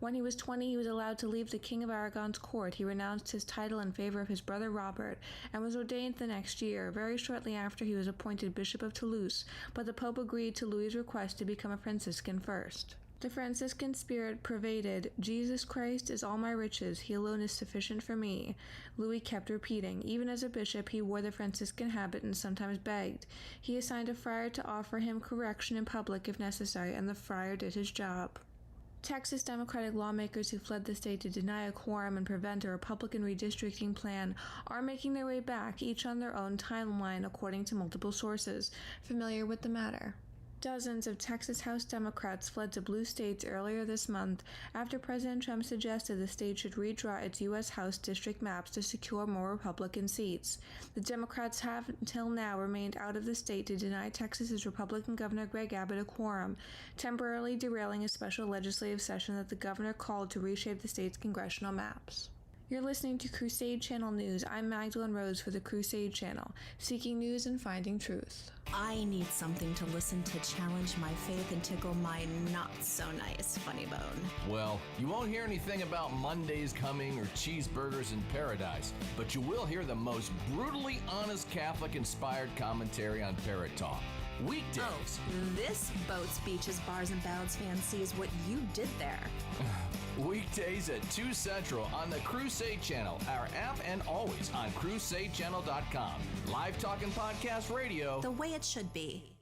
When he was 20, he was allowed to leave the King of Aragon's court. He renounced his title in favor of his brother Robert, and was ordained the next year. Very shortly after, he was appointed Bishop of Toulouse, but the Pope agreed to Louis's request to become a Franciscan first. The Franciscan spirit pervaded. Jesus Christ is all my riches. He alone is sufficient for me. Louis kept repeating. Even as a bishop, he wore the Franciscan habit and sometimes begged. He assigned a friar to offer him correction in public if necessary, and the friar did his job. Texas Democratic lawmakers who fled the state to deny a quorum and prevent a Republican redistricting plan are making their way back, each on their own timeline, according to multiple sources familiar with the matter. Dozens of Texas House Democrats fled to blue states earlier this month after President Trump suggested the state should redraw its U.S. House district maps to secure more Republican seats. The Democrats have until now remained out of the state to deny Texas's Republican Governor Greg Abbott a quorum, temporarily derailing a special legislative session that the governor called to reshape the state's congressional maps. You're listening to Crusade Channel News. I'm Magdalene Rose for the Crusade Channel, seeking news and finding truth. I need something to listen to challenge my faith and tickle my not-so-nice funny bone. Well, you won't hear anything about Mondays coming or cheeseburgers in paradise, but you will hear the most brutally honest Catholic-inspired commentary on Parrot Talk. Weekdays. Oh, this Boats, Beaches, Bars, and Ballads fan sees what you did there. Weekdays at 2 Central on the Crusade Channel, our app, and always on CrusadeChannel.com. Live talk and podcast radio. The way it should be.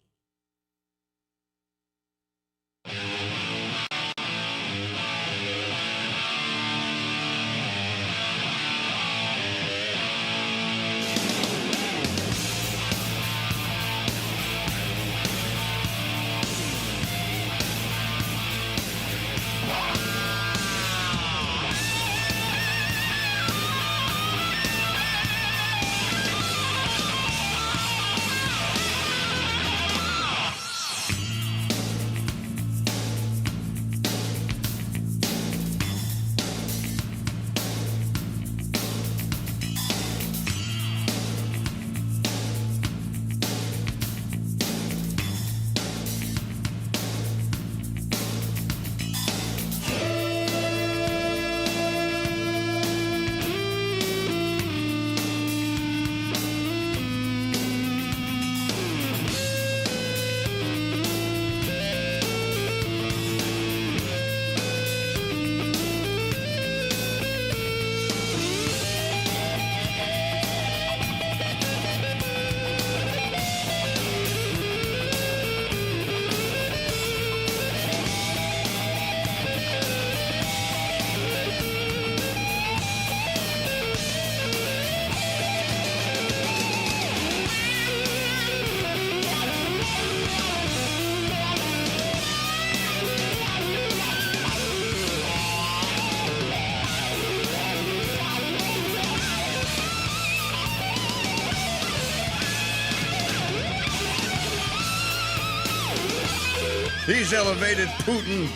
He's elevated Putin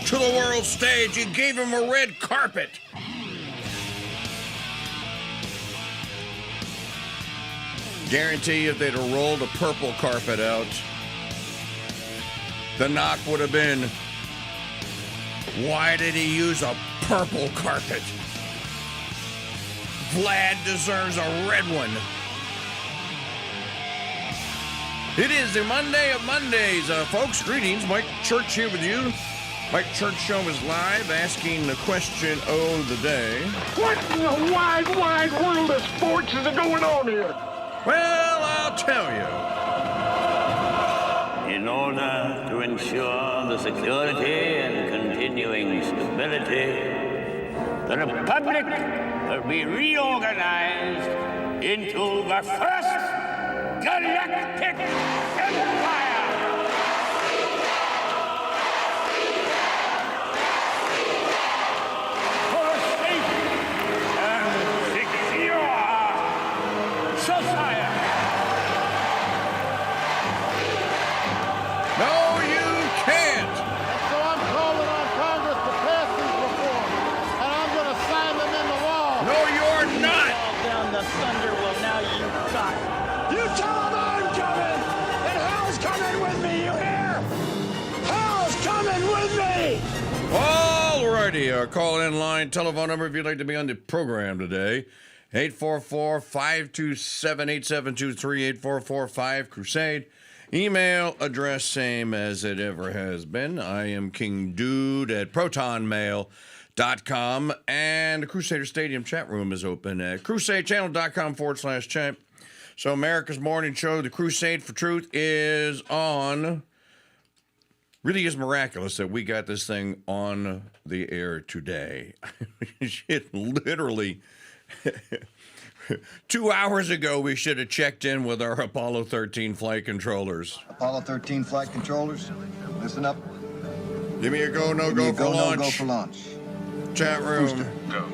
to the world stage. He gave him a red carpet. Guarantee if they'd have rolled a purple carpet out, the knock would have been, why did he use a purple carpet? Vlad deserves a red one. It is the Monday of Mondays. Folks, greetings. Mike Church here with you. Mike Church Show is live, asking the question of the day. What in the wide, wide world of sports is going on here? Well, I'll tell you. In order to ensure the security and continuing stability, the Republic will be reorganized into the first Galactic Empire! For a safe and secure society! No, you can't! So I'm calling on Congress to pass these reforms, and I'm going to sign them in the wall. No, you're not! Fall down the thunder will now you got. You tell them I'm coming, and hell's coming with me, you hear? Hell's coming with me! Oh! righty, our call-in line telephone number if you'd like to be on the program today, 844-527-8723, 844-5-CRUSADE. Email address same as it ever has been. I am KingDude at protonmail.com, and the Crusader Stadium chat room is open at crusadechannel.com/chat. So America's Morning Show, the Crusade for Truth, is on. Really is miraculous that we got this thing on the air today. It literally, 2 hours ago, we should have checked in with our Apollo 13 flight controllers. Apollo 13 flight controllers, listen up. Give me a go, no go for launch. No go for launch. Chat room. Booster. Go.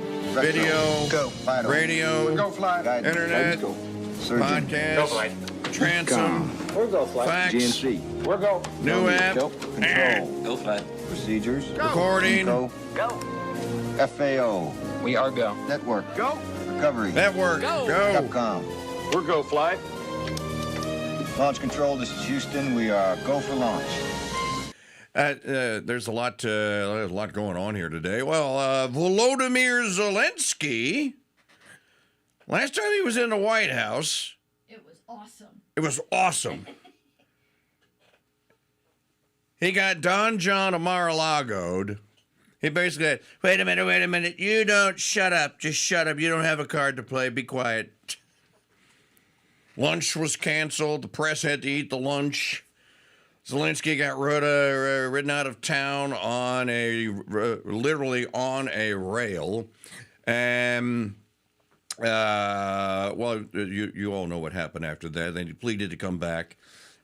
Video. Go. Fight radio. Go flight. Internet. Go. Surgeon. Podcast. Go flight. Transom. We're go flight. Fax. GNC. We're go. New app. Go. Control. Go flight. Procedures. Recording. Go. Go. FAO. We are go. Network. Go. Recovery. Network. Go. Capcom. We're go flight. Launch control, this is Houston. We are go for launch. There's a lot going on here today. Well, Volodymyr Zelensky, last time he was in the White House, It was awesome. it was awesome. He got Don John of Mar-a-Lago'd. He basically said, wait a minute, you don't shut up, just shut up. You don't have a card to play, be quiet. Lunch was canceled. The press had to eat the lunch. Zelensky got ridden out of town on literally on a rail. And, well, you all know what happened after that. Then he pleaded to come back.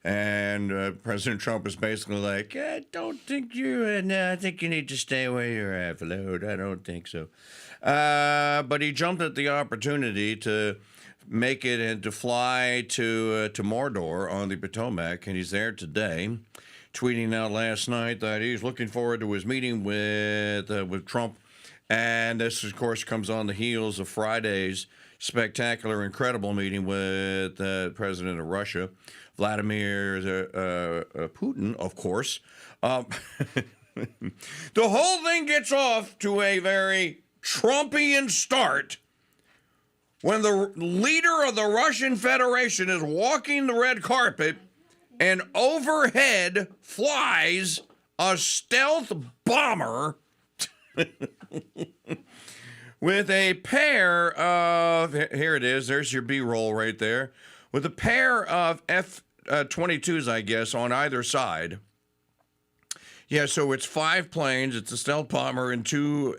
And President Trump was basically like, I don't think I think you need to stay where you're at, Vlad. I don't think so. But he jumped at the opportunity to make it and to fly to Mordor on the Potomac, and he's there today, tweeting out last night that he's looking forward to his meeting with Trump, and this, of course, comes on the heels of Friday's spectacular, incredible meeting with the president of Russia, Vladimir Putin, of course. The whole thing gets off to a very Trumpian start when the leader of the Russian Federation is walking the red carpet and overhead flies a stealth bomber with a pair of, here it is, there's your B-roll right there, with a pair of F-22s, I guess, on either side. Yeah, so it's 5 planes, it's a stealth bomber and 2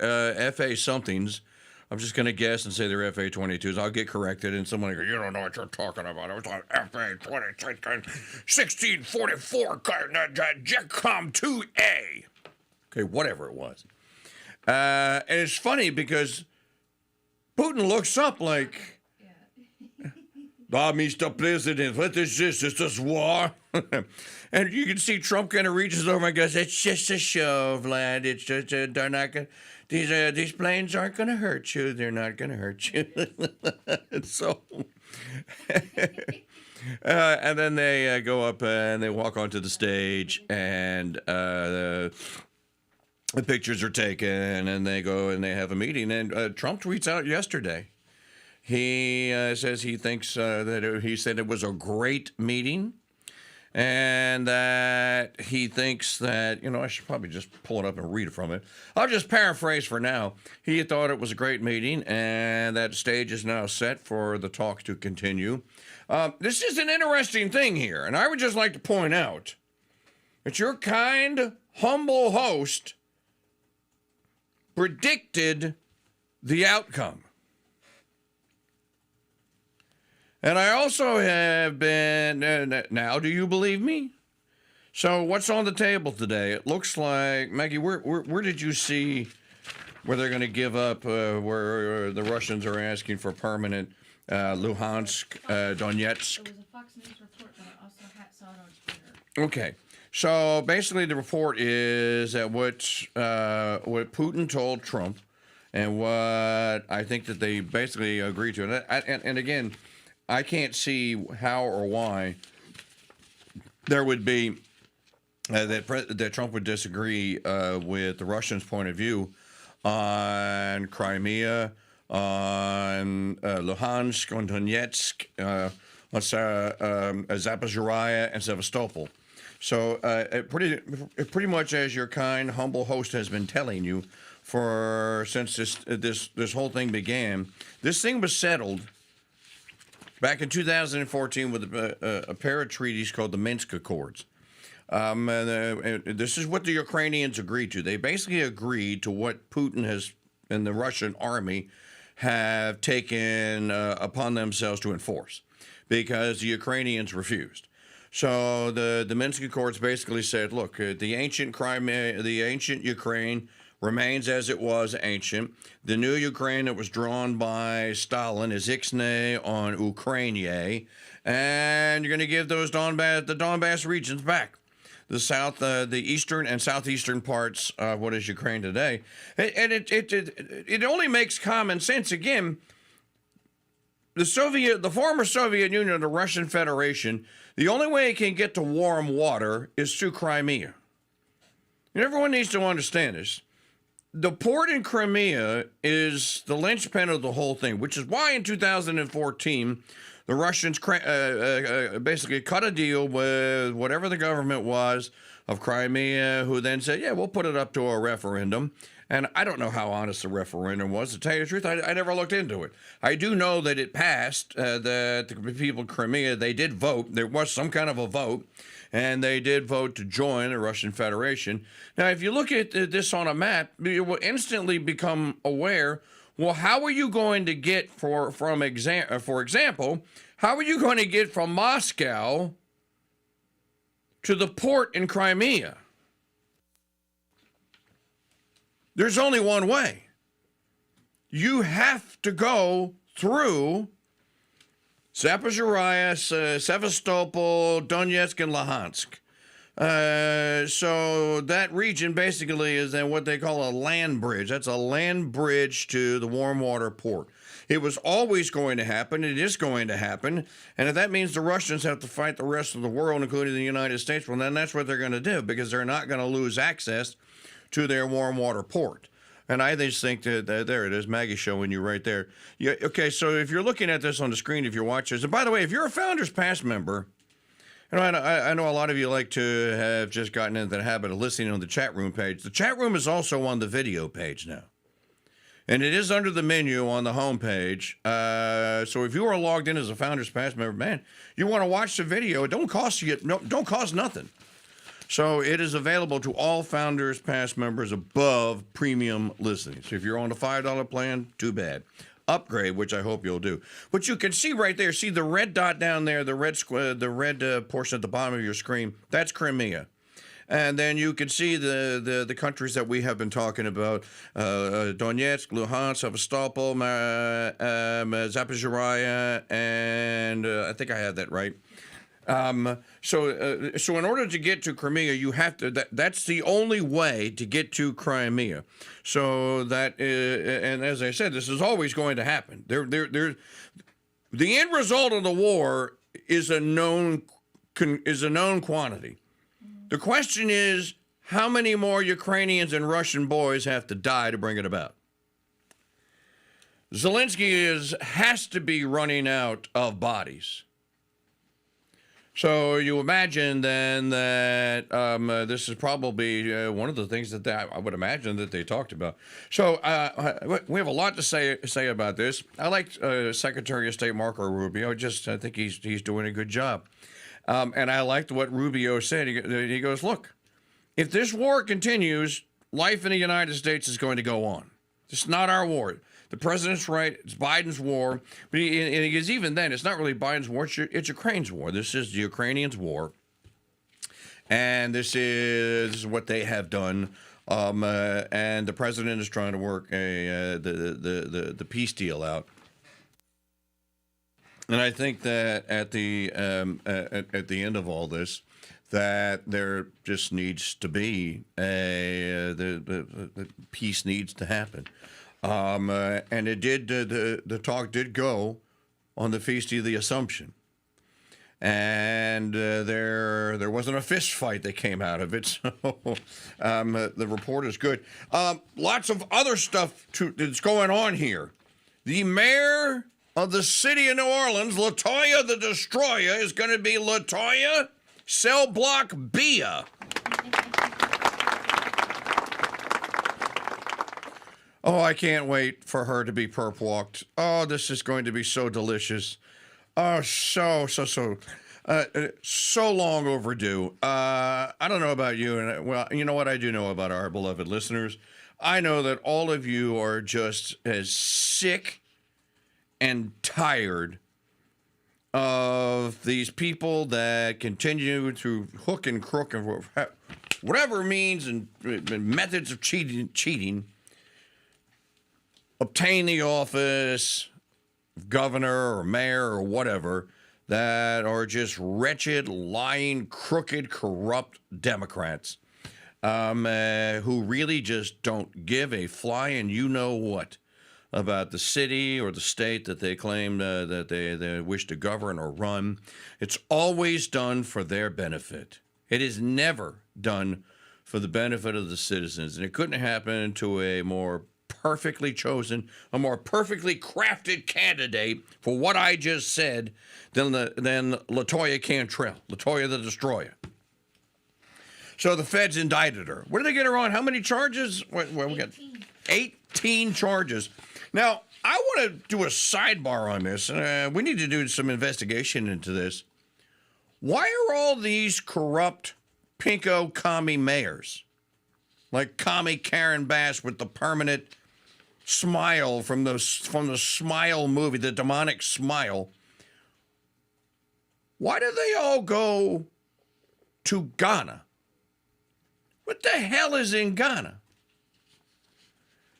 FA-somethings. I'm just going to guess and say they're FA-22s. I'll get corrected, and someone will go, you don't know what you're talking about. It was an FA-22, 1644 JetCom 2A. Okay, whatever it was. And it's funny because Putin looks up like, Mr. President, what is this? Is this war? And you can see Trump kind of reaches over and goes, it's just a show, Vlad. It's just, they're not going to... These planes aren't going to hurt you. They're not going to hurt you. So, and then they go up and they walk onto the stage, and the pictures are taken, and they go and they have a meeting. And Trump tweets out yesterday. He says he thinks he said it was a great meeting. And that he thinks that, I should probably just pull it up and read it from it. I'll just paraphrase for now. He thought it was a great meeting, and that stage is now set for the talks to continue. This is an interesting thing here, and I would just like to point out that your kind, humble host predicted the outcome. And I also have been, now, do you believe me? So what's on the table today? It looks like, Maggie, where did you see where they're going to give up, where the Russians are asking for permanent Luhansk, Donetsk? It was a Fox News report, but I also saw it on Twitter. Okay. So basically the report is that what Putin told Trump and what I think that they basically agreed to. And again, I can't see how or why there would be that Trump would disagree with the Russians' point of view on Crimea, on Luhansk, on Donetsk, on Zaporizhzhia, and Sevastopol. So pretty much as your kind, humble host has been telling you since this whole thing began, this thing was settled back in 2014 with a pair of treaties called the Minsk Accords. This is what the Ukrainians agreed to. They basically agreed to what Putin and the Russian army have taken upon themselves to enforce, because the Ukrainians refused. So the Minsk Accords basically said, look, the ancient Crimea, the ancient Ukraine remains as it was ancient. The new Ukraine that was drawn by Stalin is Ixnay on Ukraine, and you're going to give the Donbass regions back. The eastern and southeastern parts of what is Ukraine today. And it only makes common sense. Again, the former Soviet Union, the Russian Federation, the only way it can get to warm water is through Crimea. And everyone needs to understand this. The port in Crimea is the linchpin of the whole thing, which is why in 2014, the Russians basically cut a deal with whatever the government was of Crimea, who then said, yeah, we'll put it up to a referendum. And I don't know how honest the referendum was. To tell you the truth, I never looked into it. I do know that it passed, that the people of Crimea, they did vote. There was some kind of a vote, and they did vote to join the Russian Federation. Now, if you look at this on a map, you will instantly become aware, well, how are you going to get, for example, how are you going to get from Moscow to the port in Crimea? There's only one way. You have to go through Zaporizhzhia, Sevastopol, Donetsk, and Luhansk. So that region basically is then what they call a land bridge. That's a land bridge to the warm water port. It was always going to happen. It is going to happen. And if that means the Russians have to fight the rest of the world, including the United States, well, then that's what they're going to do, because they're not going to lose access to their warm water port. And I just think that there it is, Maggie showing you right there. Yeah, okay, so if you're looking at this on the screen, if you're watching this, and by the way, if you're a Founders Pass member, I know a lot of you like to have just gotten into the habit of listening on the chat room page. The chat room is also on the video page now. And it is under the menu on the home page. So if you are logged in as a Founders Pass member, man, you want to watch the video, it don't cost nothing. So it is available to all Founders Pass members above premium listening. So if you're on the $5 plan, too bad. Upgrade, which I hope you'll do. But you can see right there, see the red dot down there, the red portion at the bottom of your screen, that's Crimea. And then you can see the countries that we have been talking about, Donetsk, Luhansk, Sevastopol, Zaporizhzhia, and I think I had that right. So in order to get to Crimea, you have to. That's the only way to get to Crimea. So that, and as I said, this is always going to happen. The end result of the war is a known quantity. The question is, how many more Ukrainians and Russian boys have to die to bring it about? Zelensky has to be running out of bodies. So you imagine then that this is probably one of the things that I would imagine that they talked about. So we have a lot to say about this. I like Secretary of State Marco Rubio. I think he's doing a good job. And I liked what Rubio said. He goes, look, if this war continues, life in the United States is going to go on. It's not our war. The president's right. It's Biden's war. But he goes, even then, it's not really Biden's war. It's Ukraine's war. This is the Ukrainians' war. And this is what they have done. And the president is trying to work the peace deal out. And I think that at the end of all this, that there just needs to be the peace needs to happen. And it did. The talk did go on the Feast of the Assumption, And there wasn't a fist fight that came out of it. So the report is good. Lots of other stuff that's going on here. The mayor of the city of New Orleans, LaToya the Destroyer, is going to be LaToya Cell Block Bia. Oh, I can't wait for her to be perp walked. Oh, this is going to be so delicious. Oh, so long overdue. I don't know about you, and well, you know what I do know about our beloved listeners. I know that all of you are just as sick and tired of these people that continue through hook and crook and whatever means and methods of cheating, obtain the office of governor or mayor or whatever, that are just wretched, lying, crooked, corrupt Democrats who really just don't give a flying you-know-what about the city or the state that they claim that they wish to govern or run. It's always done for their benefit. It is never done for the benefit of the citizens, and it couldn't happen to a more perfectly chosen, a more perfectly crafted candidate for what I just said than LaToya Cantrell, LaToya the Destroyer. So the feds indicted her. What did they get her on? How many charges? Well, we got 18 charges. Now, I want to do a sidebar on this. We need to do some investigation into this. Why are all these corrupt pinko commie mayors, like commie Karen Bass with the permanent smile from the Smile movie, the demonic smile, why do they all go to Ghana? What the hell is in Ghana?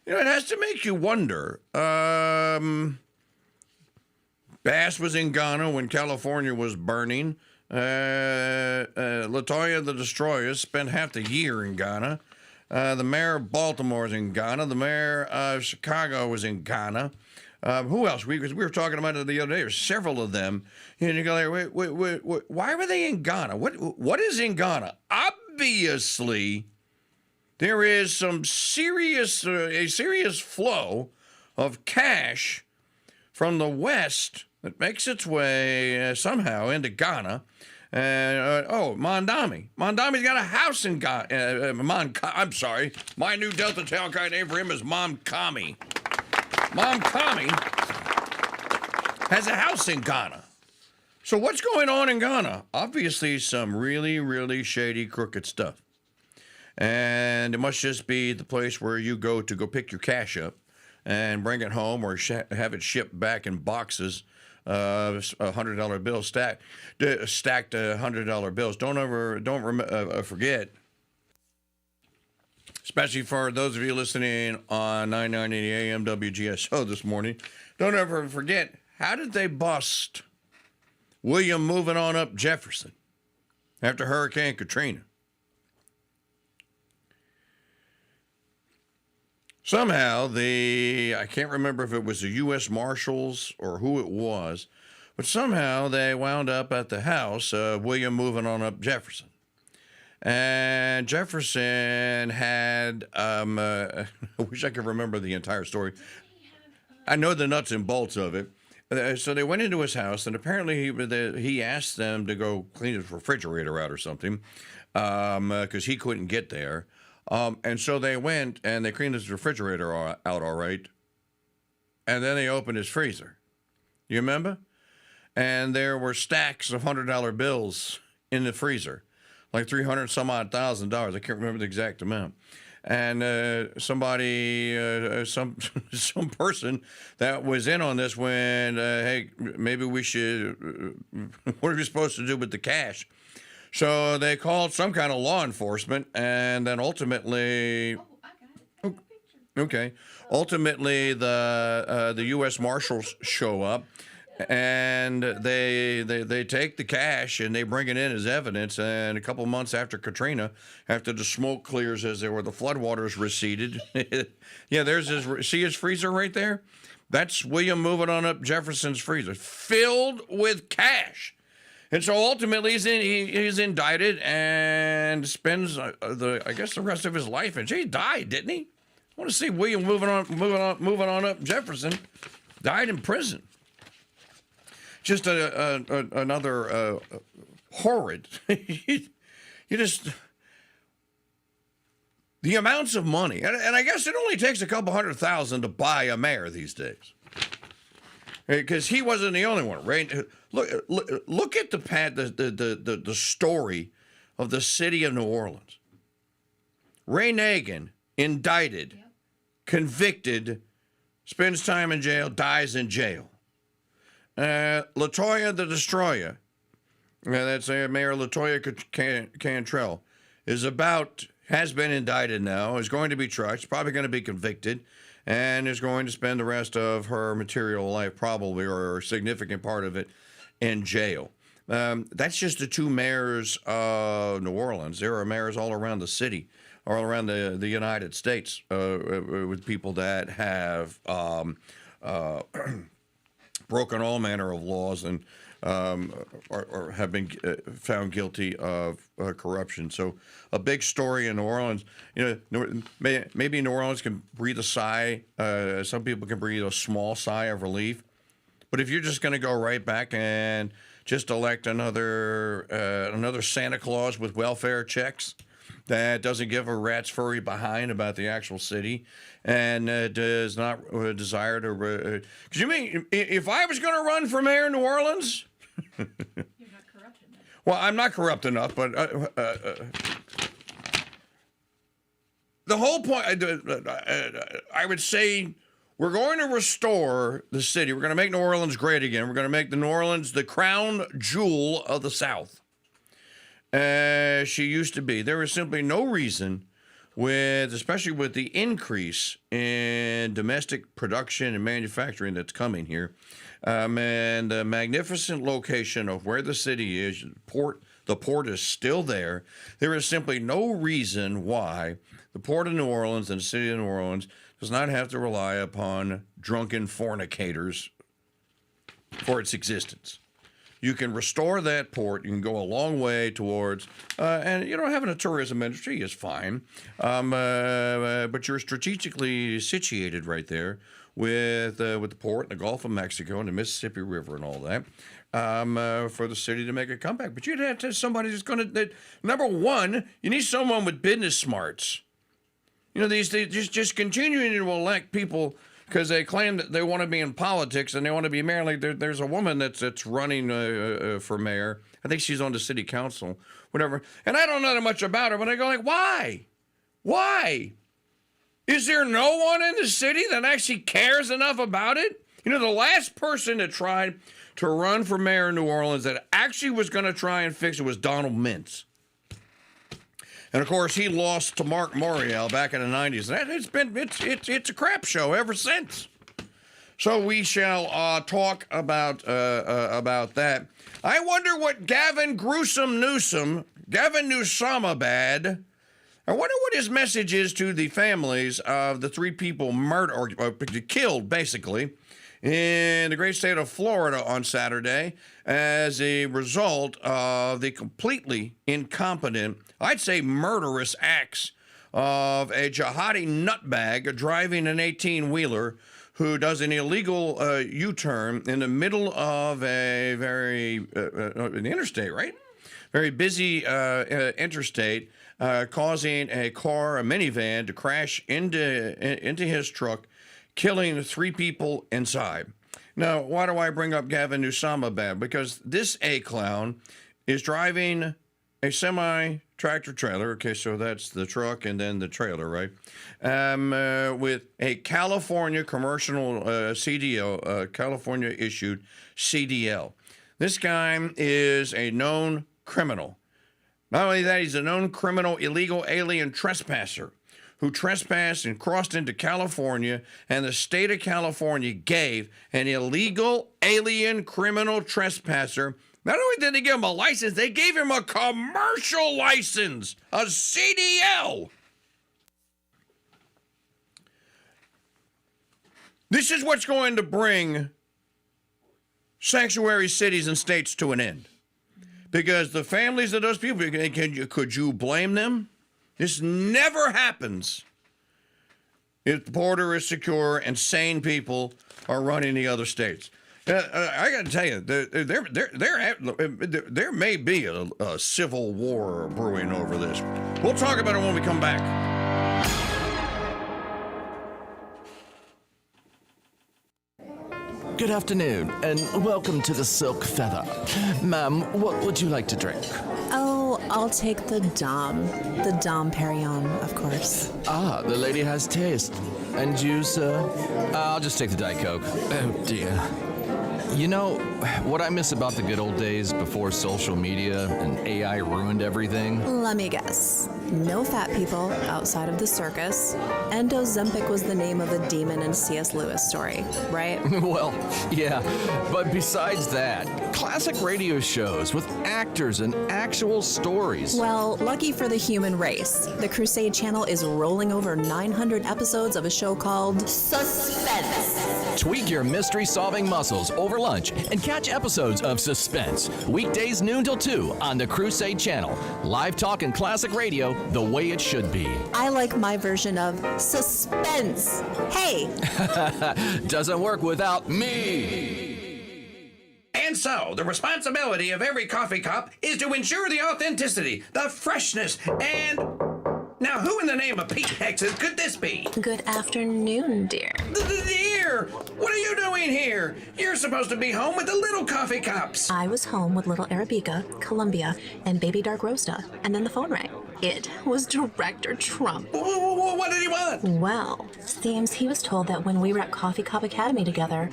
You know, it has to make you wonder. Bass was in Ghana when California was burning. LaToya the Destroyer spent half the year in Ghana. The mayor of Baltimore is in Ghana. The mayor of Chicago was in Ghana. Who else? We were talking about it the other day. There's several of them. And you go, wait, why were they in Ghana? What is in Ghana? Obviously, there is some serious flow of cash from the West that makes its way somehow into Ghana. Mondami. Mondami's got a house in Ghana. I'm sorry. My new Delta Tail guy name for him is Mom Kami. Mom Kami has a house in Ghana. So what's going on in Ghana? Obviously, some really, really shady, crooked stuff. And it must just be the place where you go to pick your cash up and bring it home or have it shipped back in boxes. $100 bills stacked $100 bills. Don't forget, especially for those of you listening on 990 AM WGSO this morning, don't ever forget, how did they bust William moving on up Jefferson after Hurricane Katrina? Somehow, I can't remember if it was the U.S. Marshals or who it was, but somehow they wound up at the house of William moving on up Jefferson. And Jefferson had, I wish I could remember the entire story. I know the nuts and bolts of it. So they went into his house, and apparently he asked them to go clean his refrigerator out or something, because he couldn't get there. And so they went and they cleaned his refrigerator out all right. And then they opened his freezer. You remember? And there were stacks of $100 bills in the freezer, like $300,000. I can't remember the exact amount. And somebody, some person that was in on this went, hey, maybe we should, what are we supposed to do with the cash? So they called some kind of law enforcement, and then ultimately, Oh, I got it. I have a picture. okay, ultimately the U.S. Marshals show up, and they take the cash and they bring it in as evidence. And a couple months after Katrina, after the smoke clears as the floodwaters receded, yeah, there's his freezer right there. That's William moving on up Jefferson's freezer, filled with cash. And so ultimately he's indicted and spends the rest of his life. And he died, didn't he? I want to see William moving on up. Jefferson died in prison. Just another horrid. You just the amounts of money, and I guess it only takes a couple $100,000 to buy a mayor these days. Because he wasn't the only one, right? Look at the story of the city of New Orleans. Ray Nagin, indicted, convicted, spends time in jail, dies in jail. LaToya the Destroyer, that's Mayor LaToya Cantrell, has been indicted now, is going to be tried, probably going to be convicted, and is going to spend the rest of her material life, probably, or a significant part of it, in jail. That's just the two mayors of New Orleans. There are mayors all around the city, all around the United States, with people that have broken all manner of laws and or have been found guilty of corruption. So a big story in New Orleans. Maybe New Orleans can breathe a sigh. Some people can breathe a small sigh of relief. But if you're just going to go right back and just elect another Santa Claus with welfare checks that doesn't give a rat's furry behind about the actual city and does not desire to... Because you mean, if I was going to run for mayor in New Orleans... You're not corrupt enough. Well, I'm not corrupt enough, but... the whole point, I would say, we're going to restore the city. We're going to make New Orleans great again. We're going to make New Orleans the crown jewel of the South. She used to be. There is simply no reason, especially with the increase in domestic production and manufacturing that's coming here, and the magnificent location of where the city is, the port is still there. There is simply no reason why the Port of New Orleans and the city of New Orleans does not have to rely upon drunken fornicators for its existence. You can restore that port. You can go a long way towards, and having a tourism industry is fine, but you're strategically situated right there with the port and the Gulf of Mexico and the Mississippi River and all that for the city to make a comeback. But you'd have to have somebody that's going to. Number one, you need someone with business smarts. They just continuing to elect people because they claim that they want to be in politics and they want to be mayor. Like there's a woman that's running for mayor. I think she's on the city council, whatever. And I don't know that much about her, but I go like, why? Why? Is there no one in the city that actually cares enough about it? The last person that tried to run for mayor in New Orleans that actually was going to try and fix it was Donald Mintz. And of course, he lost to Mark Morial back in the 90s. And it's a crap show ever since. So we shall talk about that. I wonder what Gavin Newsom, I wonder what his message is to the families of the three people killed, basically, in the great state of Florida on Saturday as a result of the completely incompetent, I'd say murderous acts of a jihadi nutbag driving an 18-wheeler who does an illegal U-turn in the middle of a an interstate, right? Very busy interstate, causing a minivan, to crash into his truck, killing 3 people inside. Now, why do I bring up Gavin Newsom? Because this A-clown is driving a semi-tractor trailer. Okay, so that's the truck and then the trailer, right? With a California commercial CDL, California-issued CDL. This guy is a known criminal. Not only that, he's a known criminal, illegal alien trespasser who trespassed and crossed into California, and the state of California gave an illegal alien criminal trespasser. Not only did they give him a license, they gave him a commercial license, a CDL. This is what's going to bring sanctuary cities and states to an end. Because the families of those people, could you blame them? This never happens if the border is secure and sane people are running the other states. I got to tell you, there may be a civil war brewing over this. We'll talk about it when we come back. Good afternoon, and welcome to the Silk Feather. Ma'am, what would you like to drink? Oh, I'll take the Dom. The Dom Perignon, of course. Ah, the lady has taste. And you, sir? I'll just take the Diet Coke. Oh, dear. You know, what I miss about the good old days before social media and AI ruined everything? Let me guess. No fat people outside of the circus, and Ozempic was the name of a demon in C.S. Lewis story, right? Well, yeah, but besides that, classic radio shows with actors and actual stories. Well, lucky for the human race, the Crusade Channel is rolling over 900 episodes of a show called Suspense. Tweak your mystery-solving muscles over lunch and catch episodes of Suspense, weekdays noon till 2 on the Crusade Channel. Live talk and classic radio the way it should be. I like my version of suspense. Hey! Doesn't work without me. And so, the responsibility of every coffee cup is to ensure the authenticity, the freshness, and... Now, who in the name of Pete Hexes could this be? Good afternoon, dear. Dear, what are you doing here? You're supposed to be home with the little coffee cups. I was home with little Arabica, Columbia, and baby Dark Roasta, and then the phone rang. It was Director Trump. What did he want? Well, seems he was told that when we were at Coffee Cup Academy together,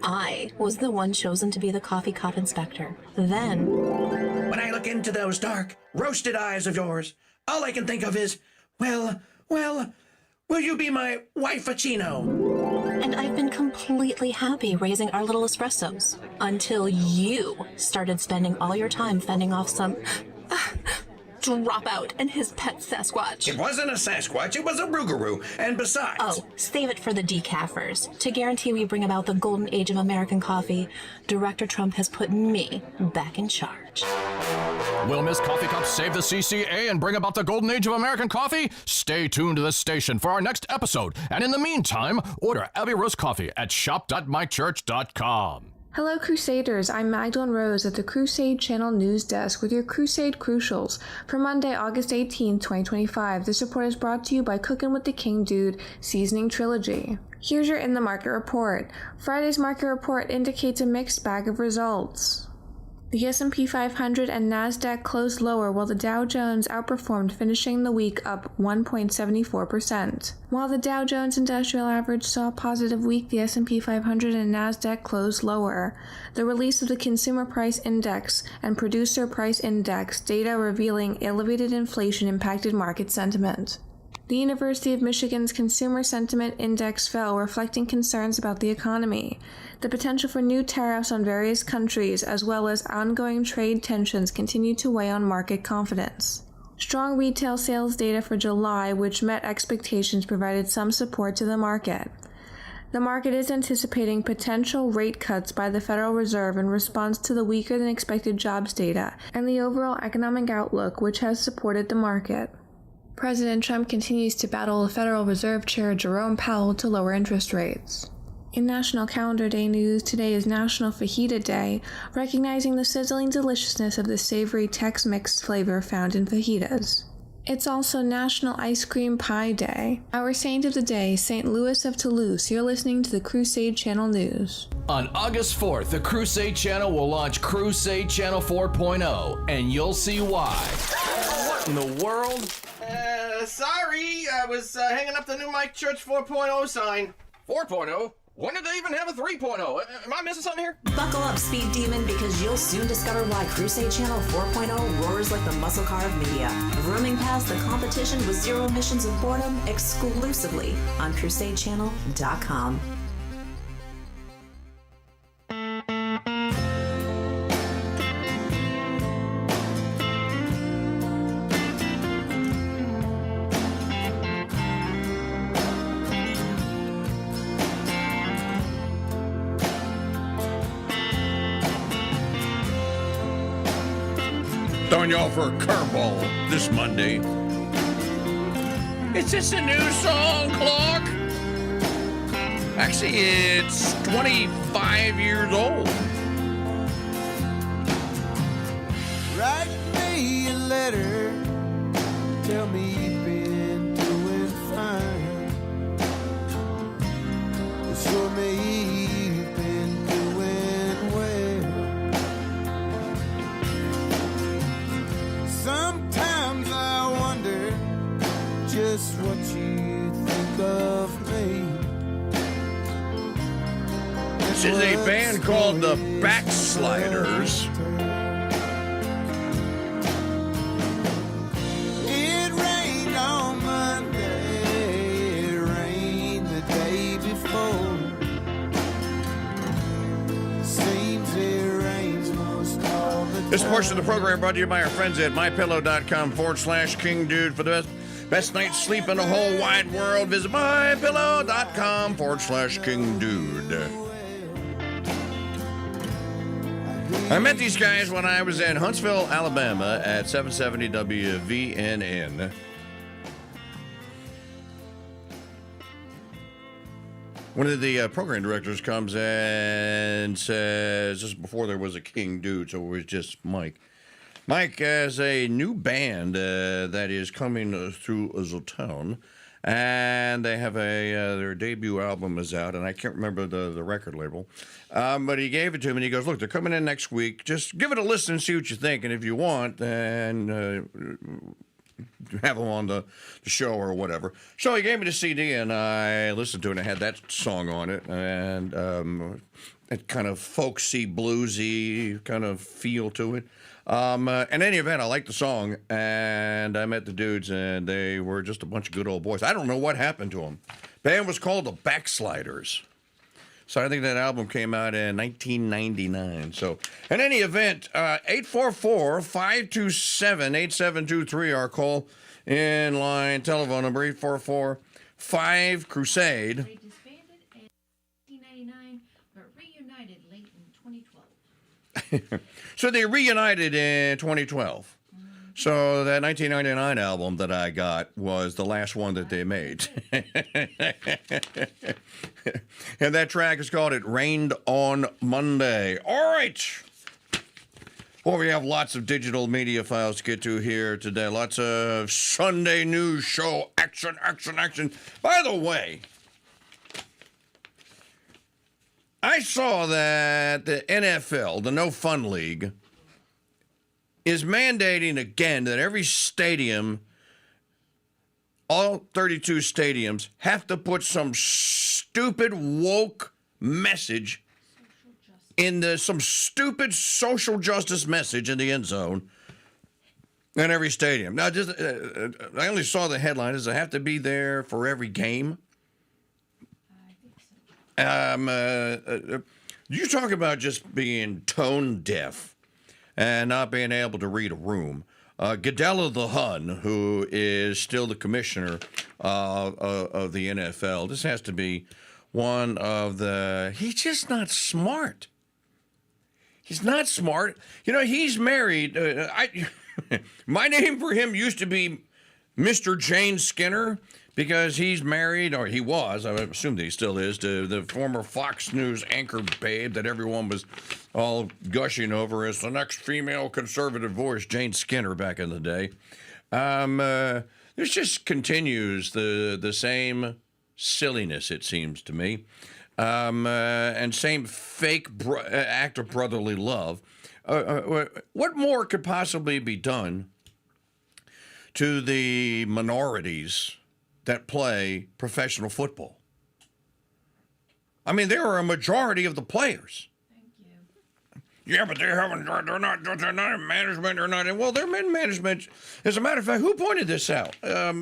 I was the one chosen to be the Coffee Cup inspector. Then... When I look into those dark, roasted eyes of yours, all I can think of is, well, will you be my wifeachino? And I've been completely happy raising our little espressos until you started spending all your time fending off some Dropout and his pet Sasquatch. It wasn't a Sasquatch, it was a Rougarou. And besides... Oh, save it for the decaffers. To guarantee we bring about the golden age of American coffee, Director Trump has put me back in charge. Will Miss Coffee Cup save the CCA and bring about the golden age of American coffee? Stay tuned to this station for our next episode. And in the meantime, order Abbey Roast Coffee at shop.mychurch.com. Hello, Crusaders. I'm Magdalene Rose at the Crusade Channel News Desk with your Crusade Crucials. For Monday, August 18, 2025, this report is brought to you by Cookin with the KingDude Seasoning Trilogy. Here's your In the Market report. Friday's market report indicates a mixed bag of results. The S&P 500 and NASDAQ closed lower while the Dow Jones outperformed, finishing the week up 1.74%. While the Dow Jones Industrial Average saw a positive week, the S&P 500 and NASDAQ closed lower. The release of the Consumer Price Index and Producer Price Index data revealing elevated inflation impacted market sentiment. The University of Michigan's Consumer Sentiment Index fell, reflecting concerns about the economy. The potential for new tariffs on various countries, as well as ongoing trade tensions, continue to weigh on market confidence. Strong retail sales data for July, which met expectations, provided some support to the market. The market is anticipating potential rate cuts by the Federal Reserve in response to the weaker-than-expected jobs data and the overall economic outlook, which has supported the market. President Trump continues to battle the Federal Reserve Chair Jerome Powell to lower interest rates. In National Calendar Day news, today is National Fajita Day, recognizing the sizzling deliciousness of the savory Tex-Mex flavor found in fajitas. It's also National Ice Cream Pie Day. Our saint of the day, St. Louis of Toulouse. You're listening to the Crusade Channel News. On August 4th, the Crusade Channel will launch Crusade Channel 4.0, and you'll see why. What in the world? Sorry, I was hanging up the new My Church 4.0 sign. 4.0? When did they even have a 3.0? Am I missing something here? Buckle up, Speed Demon, because you'll soon discover why Crusade Channel 4.0 roars like the muscle car of media. Rooming past the competition with zero emissions of boredom exclusively on CrusadeChannel.com. Throwing y'all for a curveball this Monday. Is this a new song, Clark? Actually, it's 25 years old. Write me a letter, tell me you've been doing fine. Show me you've been doing well. Sometimes I wonder just what you think of me. This is a band called the Backsliders. It rained on Monday, it rained the day before. Seems it rains most all the time. This portion of the program brought to you by our friends at mypillow.com/KingDude for the best night's sleep in the whole wide world. Visit mypillow.com/KingDude. I met these guys when I was in Huntsville, Alabama at 770 WVNN. One of the program directors comes and says, this is before there was a KingDude, so it was just Mike. Mike has a new band that is coming through the town, and they have their debut album is out, and I can't remember the record label, but he gave it to me, and he goes, look, they're coming in next week. Just give it a listen and see what you think, and if you want, then have them on the show or whatever. So he gave me the CD, and I listened to it, and it had that song on it, and that kind of folksy, bluesy kind of feel to it. In any event, I liked the song, and I met the dudes, and they were just a bunch of good old boys. I don't know what happened to them. Band was called the Backsliders. So I think that album came out in 1999. So in any event, 844-527-8723, our call in line telephone number 844-5-CRUSADE. They disbanded in 1999, but reunited late in 2012. So they reunited in 2012. So that 1999 album that I got was the last one that they made. And that track is called It Rained on Monday. All right. Well, we have lots of digital media files to get to here today. Lots of Sunday news show action, action, action. By the way, I saw that the NFL, the No Fun League, is mandating again that every stadium, all 32 stadiums, have to put some stupid woke message some stupid social justice message in the end zone in every stadium. Now, just I only saw the headline. Does it have to be there for every game? You talk about just being tone deaf and not being able to read a room. Goodella the Hun, who is still the commissioner of the NFL, this has to be one of the... He's just not smart. He's not smart. You know, he's married. My name for him used to be Mr. Jane Skinner, because he's married, or he was, I assume that he still is, to the former Fox News anchor babe that everyone was all gushing over as the next female conservative voice, Jane Skinner, back in the day. This just continues the same silliness, it seems to me, and same fake act of brotherly love. What more could possibly be done to the minorities that play professional football? I mean, there are a majority of the players. Thank you. Yeah, but they're not in management. They're not in. Well, they're in management. As a matter of fact, who pointed this out? It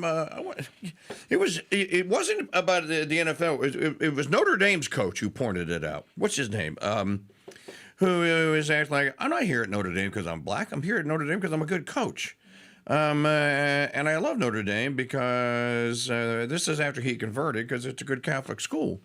wasn't about the NFL. It was Notre Dame's coach who pointed it out. What's his name? Who is acting like, I'm not here at Notre Dame because I'm black. I'm here at Notre Dame because I'm a good coach. And I love Notre Dame because this is after he converted, because it's a good Catholic school.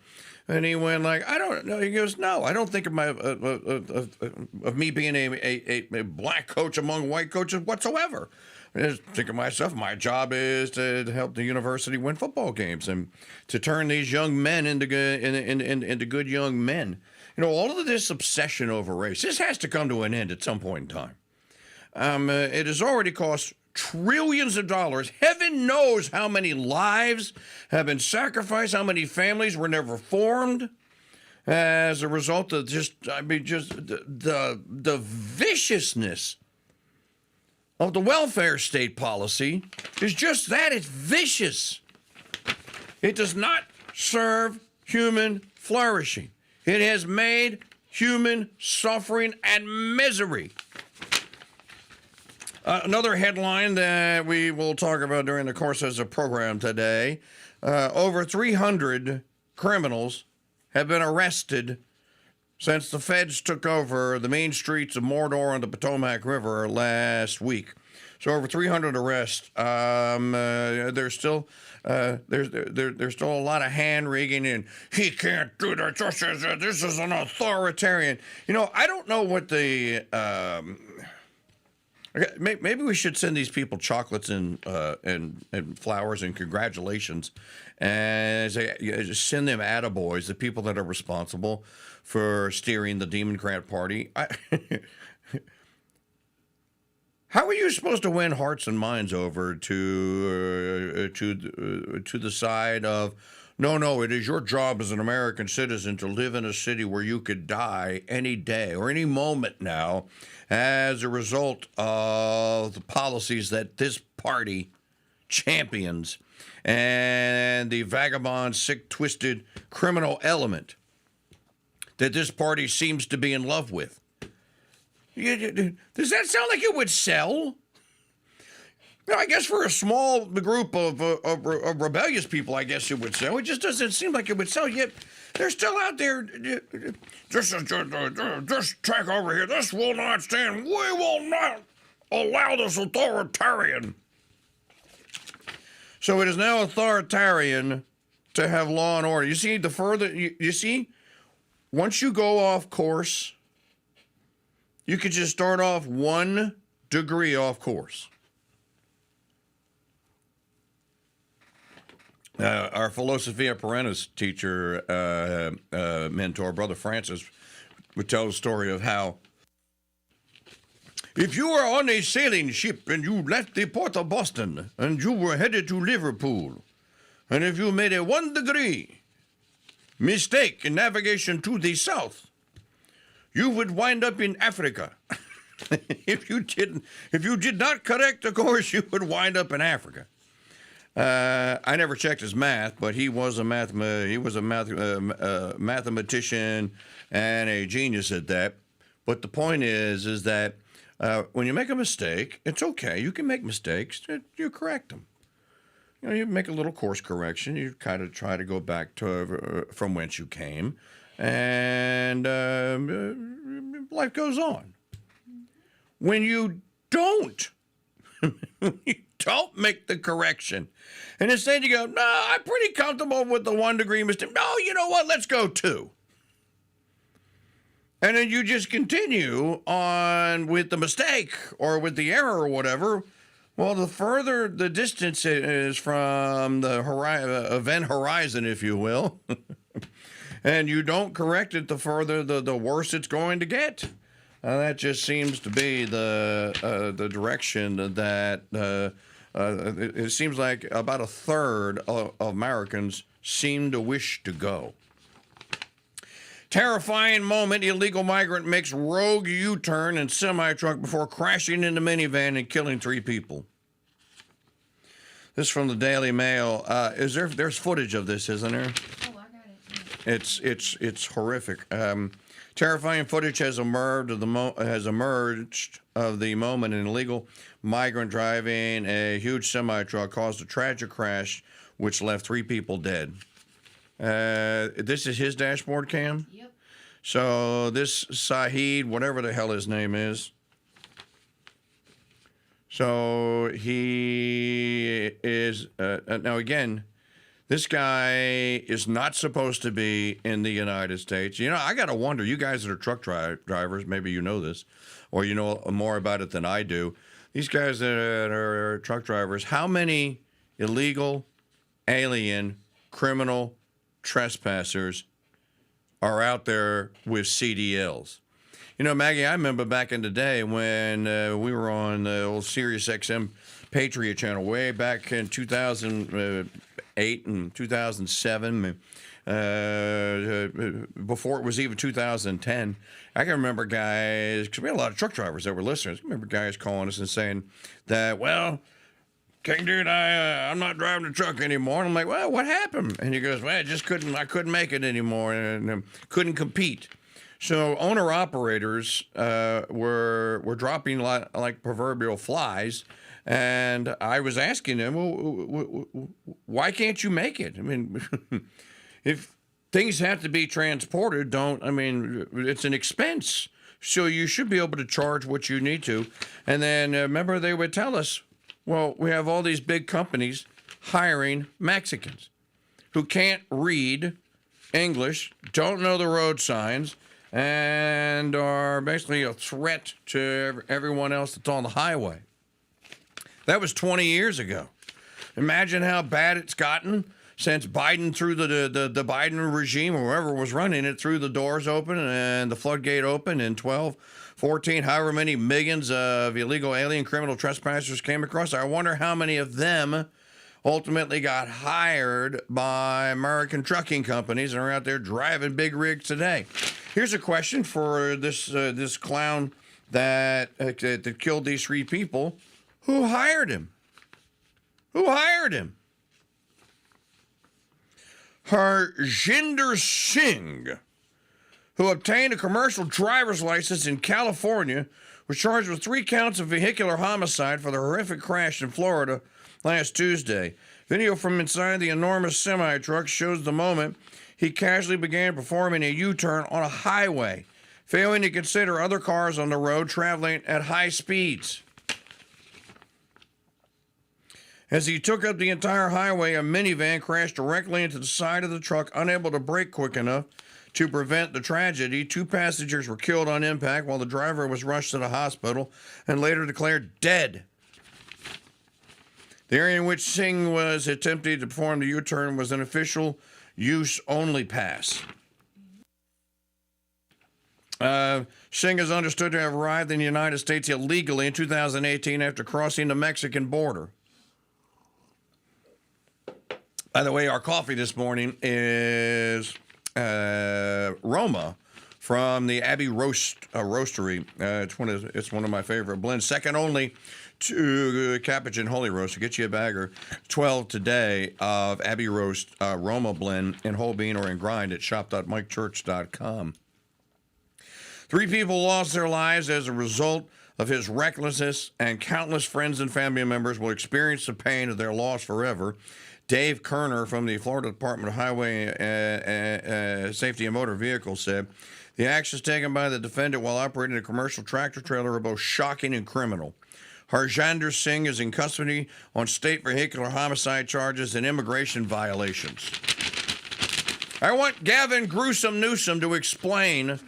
And he went like, I don't know. He goes, no, I don't think of my of me being a black coach among white coaches whatsoever. I just think of myself, my job is to help the university win football games and to turn these young men into good young men. You know, all of this obsession over race, this has to come to an end at some point in time. It has already cost trillions of dollars. Heaven knows how many lives have been sacrificed, how many families were never formed as a result of just the viciousness of the welfare state policy is just that. It's vicious. It does not serve human flourishing. It has made human suffering and misery. Another headline that we will talk about during the course of the program today, over 300 criminals have been arrested since the feds took over the main streets of Mordor and the Potomac River last week. So over 300 arrests. There's still a lot of hand wringing, and he can't do that. This is an authoritarian. You know, I don't know what the. Maybe we should send these people chocolates and flowers and congratulations, and just send them attaboys, the people that are responsible for steering the Democrat Party. How are you supposed to win hearts and minds over to the side of, no, it is your job as an American citizen to live in a city where you could die any day or any moment now as a result of the policies that this party champions and the vagabond, sick, twisted criminal element that this party seems to be in love with? Does that sound like it would sell? I guess for a small group of rebellious people, I guess it would sell. It just doesn't seem like it would sell. Yet they're still out there. Just check over here. This will not stand. We will not allow this authoritarian. So it is now authoritarian to have law and order. You see, the further you see, once you go off course, you could just start off 1 degree off course. Our Philosophia Perennis teacher, mentor, Brother Francis, would tell the story of how if you were on a sailing ship and you left the port of Boston and you were headed to Liverpool, and if you made a 1 degree mistake in navigation to the south, you would wind up in Africa. If you did not correct the course, you would wind up in Africa. I never checked his math, but he was a mathematician and a genius at that. But the point is that when you make a mistake, it's okay. You can make mistakes. You correct them. You know, you make a little course correction. You kind of try to go back to from whence you came, and life goes on. When you don't, don't make the correction, and instead you go, no, I'm pretty comfortable with the 1 degree mistake. No, you know what? Let's go 2. And then you just continue on with the mistake or with the error or whatever. Well, the further the distance is from the event horizon, if you will, and you don't correct it, the further, the worse it's going to get. That just seems to be the direction that it seems like about a third of Americans seem to wish to go. Terrifying moment, illegal migrant makes rogue U-turn in semi-truck before crashing into minivan and killing 3 people. This is from the Daily Mail. There's footage of this, isn't there? Oh, I got it. Yeah. It's horrific. Terrifying footage has emerged of the moment an illegal migrant driving a huge semi-truck caused a tragic crash which left 3 people dead. This is his dashboard cam? Yep. So this Saeed, whatever the hell his name is, So he is, now again, this guy is not supposed to be in the United States. You know, I got to wonder, you guys that are truck drivers, maybe you know this, or you know more about it than I do. These guys that are truck drivers, how many illegal, alien, criminal trespassers are out there with CDLs? You know, Maggie, I remember back in the day when we were on the old Sirius XM Patriot channel way back in 2008 and 2007, before it was even 2010. I can remember guys, because we had a lot of truck drivers that were listeners. I remember guys calling us and saying that, well, KingDude, I'm not driving the truck anymore. And I'm like, well, what happened? And he goes, well, I couldn't make it anymore and couldn't compete. So owner-operators were dropping like proverbial flies, and I was asking them, well, why can't you make it? I mean, if things have to be transported, it's an expense. So you should be able to charge what you need to. And then remember they would tell us, well, we have all these big companies hiring Mexicans who can't read English, don't know the road signs, and are basically a threat to everyone else that's on the highway. That was 20 years ago. Imagine how bad it's gotten since Biden threw the Biden regime, or whoever was running it, threw the doors open and the floodgate open in 12, 14, however many millions of illegal alien criminal trespassers came across. I wonder how many of them ultimately got hired by American trucking companies and are out there driving big rigs today. Here's a question for this clown that killed these three people. Who hired him? Who hired him? Harjinder Singh, who obtained a commercial driver's license in California, was charged with 3 counts of vehicular homicide for the horrific crash in Florida last Tuesday. Video from inside the enormous semi-truck shows the moment he casually began performing a U-turn on a highway, failing to consider other cars on the road traveling at high speeds. As he took up the entire highway, a minivan crashed directly into the side of the truck, unable to brake quick enough to prevent the tragedy. 2 passengers were killed on impact, while the driver was rushed to the hospital and later declared dead. The area in which Singh was attempting to perform the U-turn was an official use-only pass. Singh is understood to have arrived in the United States illegally in 2018 after crossing the Mexican border. By the way, our coffee this morning is Roma from the Abbey Roastery. It's one of my favorite blends, second only to Capuchin Holy Roast. To get you a bagger, 12 today of Abbey Roast Roma blend in whole bean or in grind at shop.mikechurch.com. 3 people lost their lives as a result of his recklessness, and countless friends and family members will experience the pain of their loss forever. Dave Kerner from the Florida Department of Highway Safety and Motor Vehicles said, the actions taken by the defendant while operating a commercial tractor trailer are both shocking and criminal. Harjinder Singh is in custody on state vehicular homicide charges and immigration violations. I want Gavin Gruesome Newsom to explain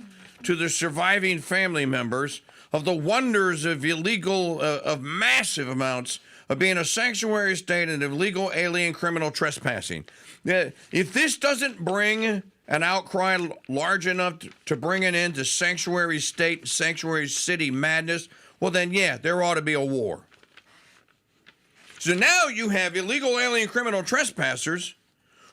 to the surviving family members of the wonders of of massive amounts of being a sanctuary state and illegal alien criminal trespassing. If this doesn't bring an outcry large enough to bring it into sanctuary state, sanctuary city madness, well then, yeah, there ought to be a war. So now you have illegal alien criminal trespassers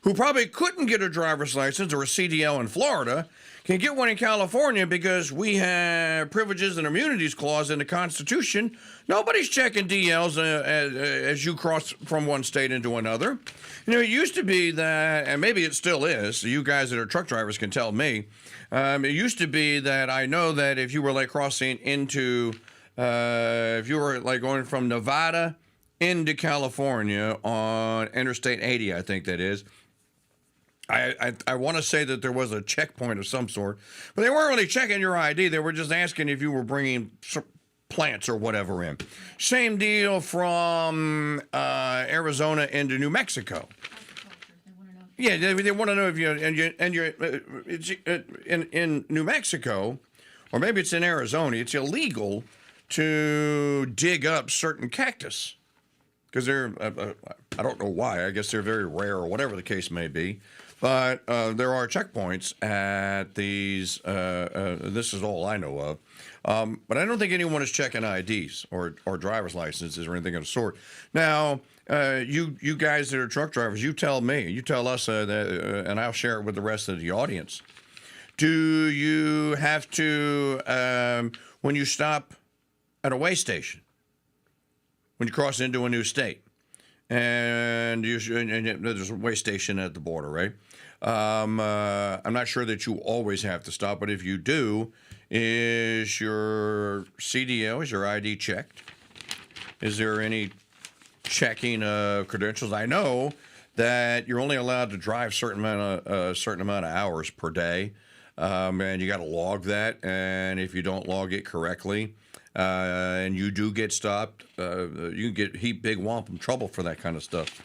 who probably couldn't get a driver's license or a CDL in Florida, can get one in California because we have privileges and immunities clause in the Constitution. Nobody's checking DLs as you cross from one state into another. You know, it used to be that, and maybe it still is, so you guys that are truck drivers can tell me, it used to be that I know that if you were like crossing into, if you were like going from Nevada into California on Interstate 80, I think that is, I want to say that there was a checkpoint of some sort, but they weren't really checking your ID. They were just asking if you were bringing plants or whatever in. Same deal from Arizona into New Mexico. Yeah, they want to know if in New Mexico, or maybe it's in Arizona, it's illegal to dig up certain cactus because they're I don't know why. I guess they're very rare or whatever the case may be. But there are checkpoints at these. This is all I know of. But I don't think anyone is checking IDs or driver's licenses or anything of the sort. Now, you guys that are truck drivers, you tell me, you tell us, and I'll share it with the rest of the audience. Do you have to, when you stop at a way station, when you cross into a new state, and there's a way station at the border, right? I'm not sure that you always have to stop, but if you do, is your CDL, is your ID checked? Is there any checking of credentials? I know that you're only allowed to drive a certain amount of hours per day, and you got to log that. And if you don't log it correctly, and you do get stopped, you can get big wampum trouble for that kind of stuff.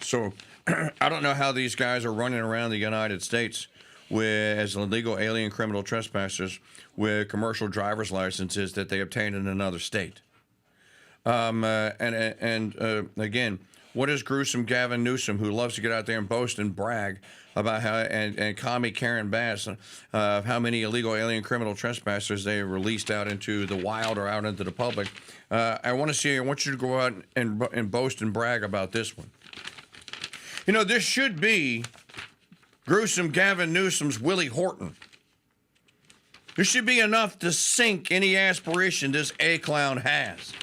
So I don't know how these guys are running around the United States as illegal alien criminal trespassers with commercial driver's licenses that they obtained in another state. Again, what is gruesome Gavin Newsom, who loves to get out there and boast and brag about how, and commie Karen Bass, how many illegal alien criminal trespassers they released out into the wild or out into the public. I want you to go out and boast and brag about this one. You know, this should be gruesome Gavin Newsom's Willie Horton. There should be enough to sink any aspiration this A-clown has.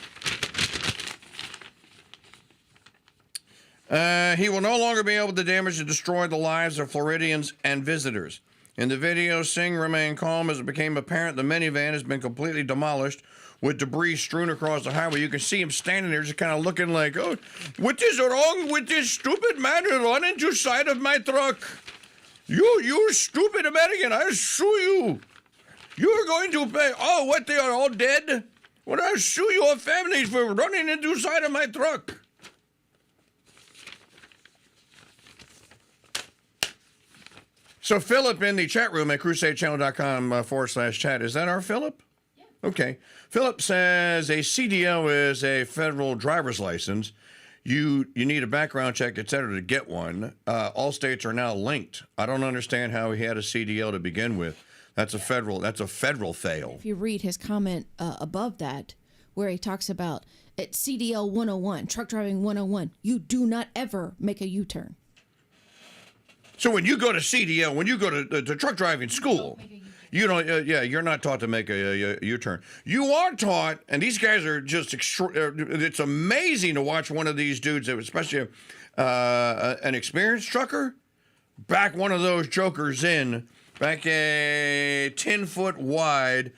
He will no longer be able to damage and destroy the lives of Floridians and visitors. In the video, Singh remained calm as it became apparent the minivan has been completely demolished with debris strewn across the highway. You can see him standing there just kind of looking like, oh, what is wrong with this stupid man who ran into the side of my truck? You stupid American, I'll sue you. You're going to pay. Oh, what, they are all dead? Well, I'll sue your families for running into the side of my truck. So Philip in the chat room at crusadechannel.com/chat. Is that our Philip? Yeah. Okay. Philip says a CDL is a federal driver's license. You need a background check, et cetera, to get one. All states are now linked. I don't understand how he had a CDL to begin with. That's a federal fail. If you read his comment above that, where he talks about it's CDL 101, truck driving 101, you do not ever make a U-turn. So when you go to CDL, when you go to truck driving school, you don't, you're not taught to make a U-turn. You are taught, and these guys are just it's amazing to watch one of these dudes, especially an experienced trucker, back one of those jokers in, back a 10-foot wide,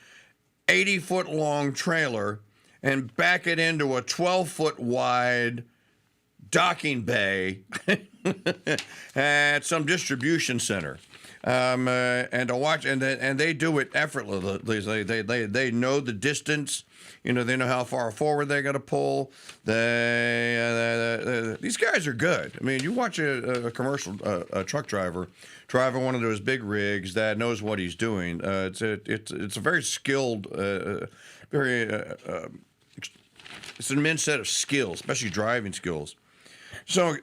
80-foot long trailer, and back it into a 12-foot wide docking bay at some distribution center. And to watch, and they do it effortlessly. They know the distance. You know, they know how far forward they got to pull. These guys are good. I mean, you watch a commercial truck driver driving one of those big rigs that knows what he's doing. It's a very skilled, it's an immense set of skills, especially driving skills. So,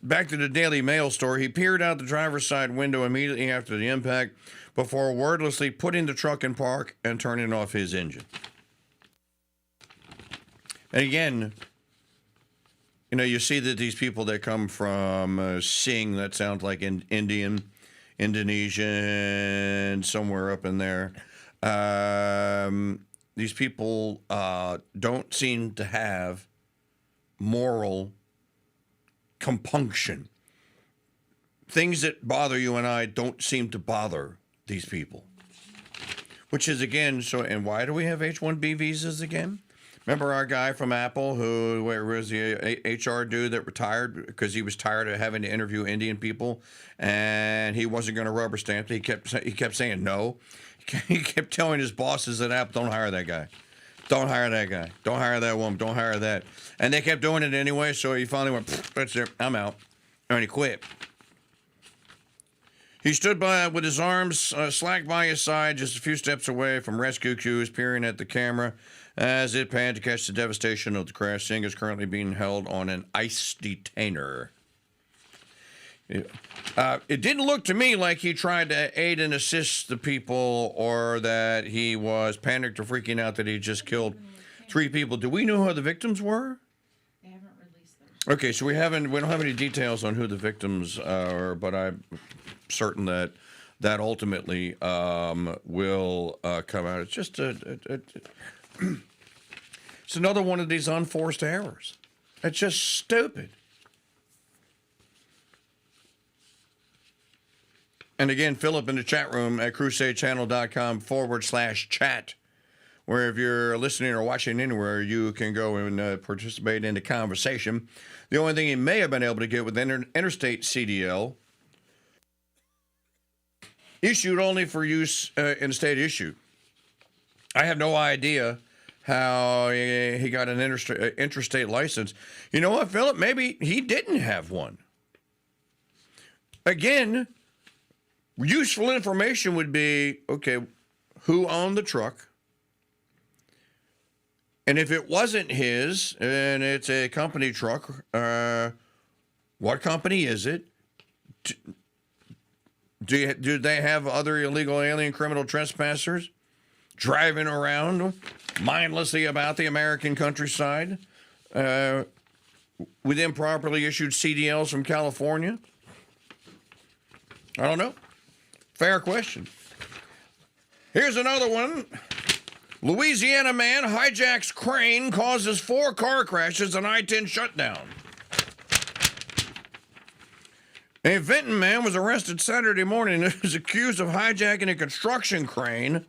back to the Daily Mail story. He peered out the driver's side window immediately after the impact before wordlessly putting the truck in park and turning off his engine. And again, you know, you see that these people that come from Sing, that sounds like Indian, Indonesian, somewhere up in there. These people don't seem to have moral compunction. Things that bother you and I don't seem to bother these people. Which is, again, so, and why do we have H-1B visas again? Remember our guy from Apple who was the HR dude that retired because he was tired of having to interview Indian people and he wasn't going to rubber stamp it. He kept saying no. He kept telling his bosses at Apple, don't hire that guy. Don't hire that guy. Don't hire that woman. Don't hire that. And they kept doing it anyway, so he finally went, that's it, I'm out. And he quit. He stood by with his arms slack by his side, just a few steps away from rescue crews, peering at the camera as it panned to catch the devastation of the crash. Singh is currently being held on an ICE detainer. It didn't look to me like he tried to aid and assist the people or that he was panicked or freaking out that he just killed 3 people. Do we know who the victims were? They haven't released them. Okay, so we don't have any details on who the victims are, but I'm certain that ultimately will come out. It's just it's another one of these unforced errors. It's just stupid. And again, Philip in the chat room at crusadechannel.com/chat, where if you're listening or watching anywhere, you can go and participate in the conversation. The only thing he may have been able to get with interstate CDL, issued only for use in state issue. I have no idea how he got an interstate license. You know what, Philip? Maybe he didn't have one. Again, useful information would be, okay, who owned the truck? And if it wasn't his, and it's a company truck, what company is it? Do they have other illegal alien criminal trespassers driving around mindlessly about the American countryside with improperly issued CDLs from California? I don't know. Fair question. Here's another one. Louisiana man hijacks crane, causes 4 car crashes and I-10 shutdown. A Vinton man was arrested Saturday morning and is accused of hijacking a construction crane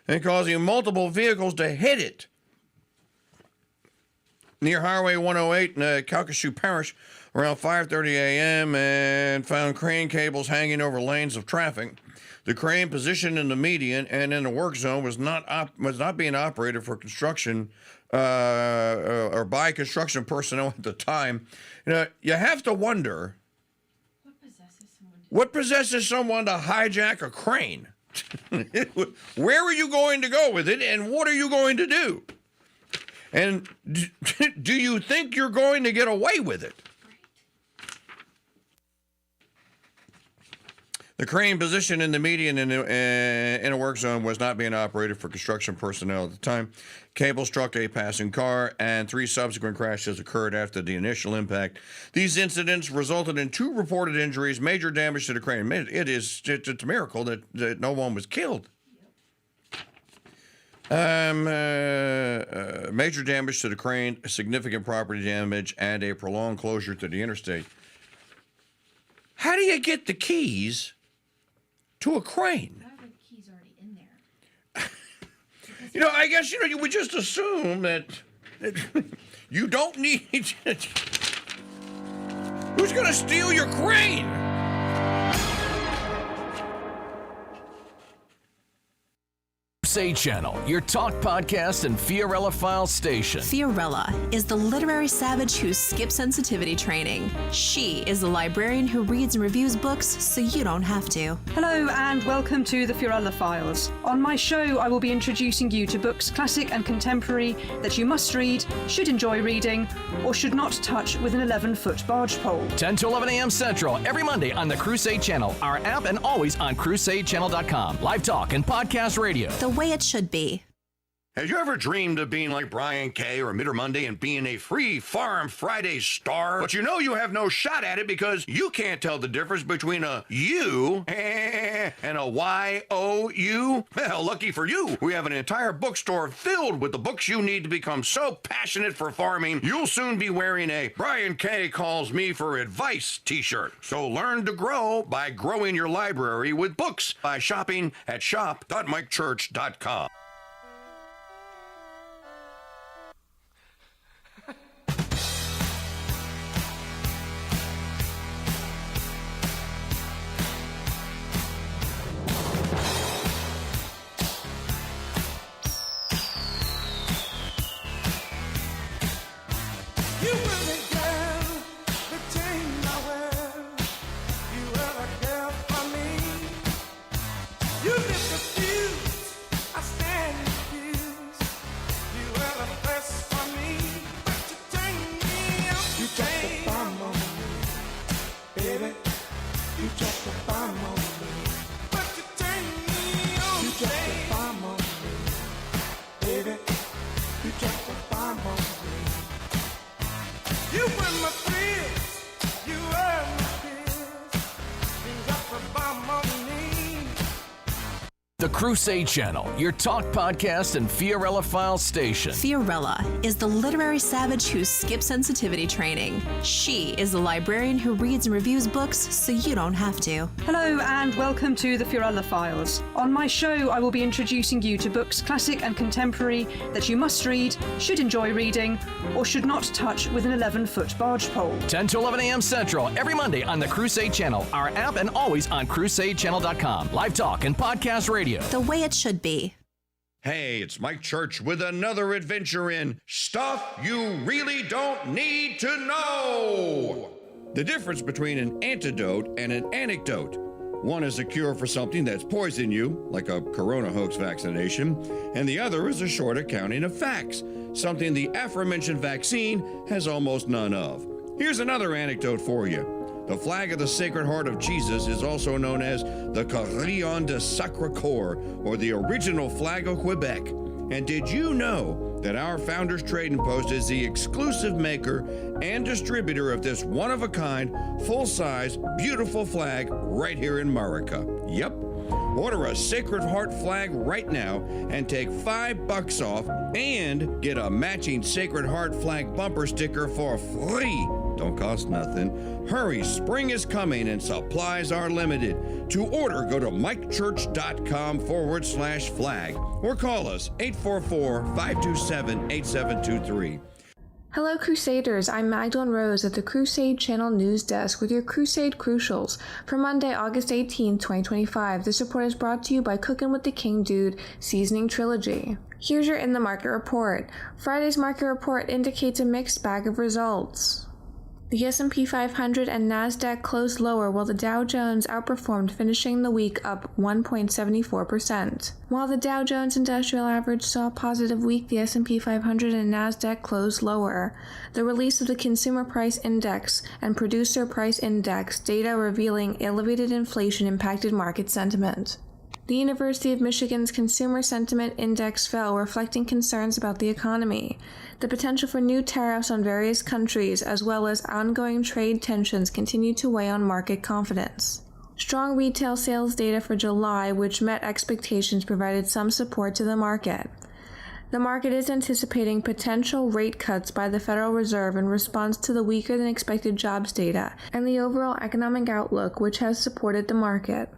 and causing multiple vehicles to hit it near Highway 108 in Calcasieu Parish around 5:30 a.m. and found crane cables hanging over lanes of traffic. The crane positioned in the median and in the work zone was not being operated for construction or by construction personnel at the time. You know, you have to wonder what possesses someone to hijack a crane. Where are you going to go with it, and what are you going to do? And do you think you're going to get away with it? The crane position in the median in a work zone was not being operated for construction personnel at the time. Cable struck a passing car, and 3 subsequent crashes occurred after the initial impact. These incidents resulted in 2 reported injuries, major damage to the crane. It's a miracle that no one was killed. Major damage to the crane, significant property damage, and a prolonged closure to the interstate. How do you get the keys to a crane? Why are the keys already in there? You know, I guess, you would just assume that you don't need... Who's going to steal your crane? Crusade Channel, your talk podcast and Fiorella File station. Fiorella is the literary savage who skips sensitivity training. She is the librarian who reads and reviews books so you don't have to. Hello and welcome to the Fiorella Files. On my show, I will be introducing you to books, classic and contemporary, that you must read, should enjoy reading, or should not touch with an 11-foot barge pole. 10 to 11 a.m. Central, every Monday on the Crusade Channel, our app, and always on crusadechannel.com. Live talk and podcast radio. The way it should be. Have you ever dreamed of being like Brian Kay or Midder Monday and being a free Farm Friday star? But you know you have no shot at it because you can't tell the difference between a U and a Y-O-U. Well, lucky for you, we have an entire bookstore filled with the books you need to become so passionate for farming, you'll soon be wearing a Brian Kay Calls Me for Advice t-shirt. So learn to grow by growing your library with books by shopping at shop.mikechurch.com. You lift the fuse, I stand confused. You were the first for me, but you turned me out. You dropped the bomb on me, baby. You dropped the bomb on me, but you turned me on. You dropped the bomb on me, baby. You dropped the bomb on me. You were my thrills, you were my pills. You dropped the bomb on me. The Crusade Channel, your talk podcast and Fiorella File station. Fiorella is the literary savage who skips sensitivity training. She is the librarian who reads and reviews books so you don't have to. Hello and welcome to the Fiorella Files. On my show, I will be introducing you to books, classic and contemporary, that you must read, should enjoy reading, or should not touch with an 11-foot barge pole. 10 to 11 a.m. Central, every Monday on the Crusade Channel, our app, and always on crusadechannel.com. Live talk and podcast radio. The way it should be. Hey, it's Mike Church with another adventure in Stuff You Really Don't Need to Know. The difference between an antidote and an anecdote. One is a cure for something that's poisoned you, like a corona hoax vaccination, and the other is a short accounting of facts, something the aforementioned vaccine has almost none of. Here's another anecdote for you. The flag of the Sacred Heart of Jesus is also known as the Carillon de Sacré-Cœur, or the original flag of Quebec. And did you know that our Founders Trading Post is the exclusive maker and distributor of this one-of-a-kind, full-size, beautiful flag right here in America? Yep. Order a Sacred Heart flag right now and take $5 off and get a matching Sacred Heart flag bumper sticker for free. Don't cost nothing. Hurry, spring is coming and supplies are limited. To order, go to mikechurch.com/flag or call us 844-527-8723. Hello, Crusaders. I'm Magdalene Rose at the Crusade Channel News Desk with your Crusade Crucials. For Monday, August 18, 2025, this report is brought to you by Cookin with the KingDude Seasoning Trilogy. Here's your In the Market report. Friday's market report indicates a mixed bag of results. The S&P 500 and NASDAQ closed lower while the Dow Jones outperformed, finishing the week up 1.74%. While the Dow Jones Industrial Average saw a positive week, the S&P 500 and NASDAQ closed lower. The release of the Consumer Price Index and Producer Price Index data revealing elevated inflation impacted market sentiment. The University of Michigan's Consumer Sentiment Index fell, reflecting concerns about the economy. The potential for new tariffs on various countries, as well as ongoing trade tensions, continue to weigh on market confidence. Strong retail sales data for July, which met expectations, provided some support to the market. The market is anticipating potential rate cuts by the Federal Reserve in response to the weaker-than-expected jobs data and the overall economic outlook, which has supported the market.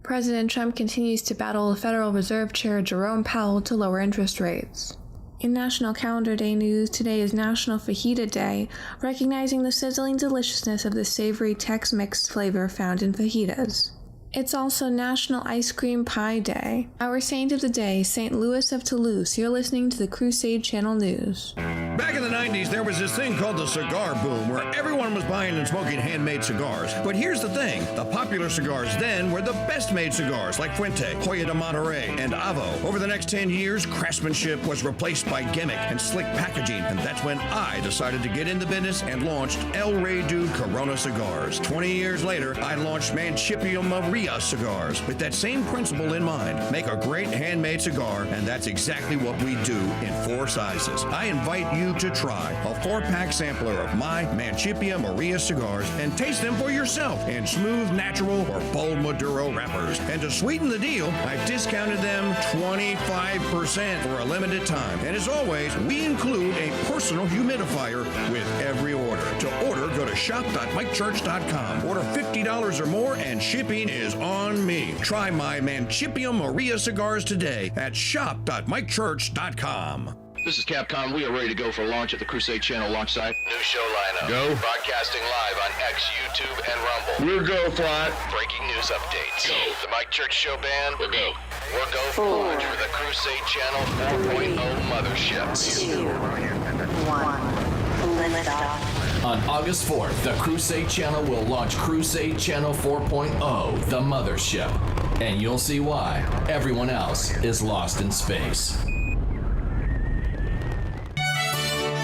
President Trump continues to battle the Federal Reserve Chair Jerome Powell to lower interest rates. In National Calendar Day news, today is National Fajita Day, recognizing the sizzling deliciousness of the savory Tex-Mex flavor found in fajitas. It's also National Ice Cream Pie Day. Our saint of the day, St. Louis of Toulouse. You're listening to the Crusade Channel News. Back in the 90s, there was this thing called the cigar boom, where everyone was buying and smoking handmade cigars. But here's the thing. The popular cigars then were the best-made cigars, like Fuente, Joya de Monterrey, and Avo. Over the next 10 years, craftsmanship was replaced by gimmick and slick packaging, and that's when I decided to get in the business and launched El Rey Dude Corona cigars. 20 years later, I launched Manchipio Maria cigars with that same principle in mind. Make a great handmade cigar, and that's exactly what we do in 4 sizes. I invite you to try a 4-pack sampler of my Manchipia Maria cigars and taste them for yourself in smooth, natural, or bold Maduro wrappers. And to sweeten the deal, I've discounted them 25% for a limited time. And as always, we include a personal humidifier with every order. To order, go to shop.mikechurch.com. Order $50 or more, and shipping is on me. Try my Manchipio Maria cigars today at shop.mikechurch.com. This is Capcom. We are ready to go for launch at the Crusade Channel launch site. New show lineup. Go. Broadcasting live on X, YouTube, and Rumble. We'll go fly. Breaking news updates. Go. The Mike Church Show Band. We'll go. We'll go for launch for the Crusade Channel 4.0 mothership. 2, 1, lift off. On August 4th, the Crusade Channel will launch Crusade Channel 4.0, the mothership. And you'll see why everyone else is lost in space.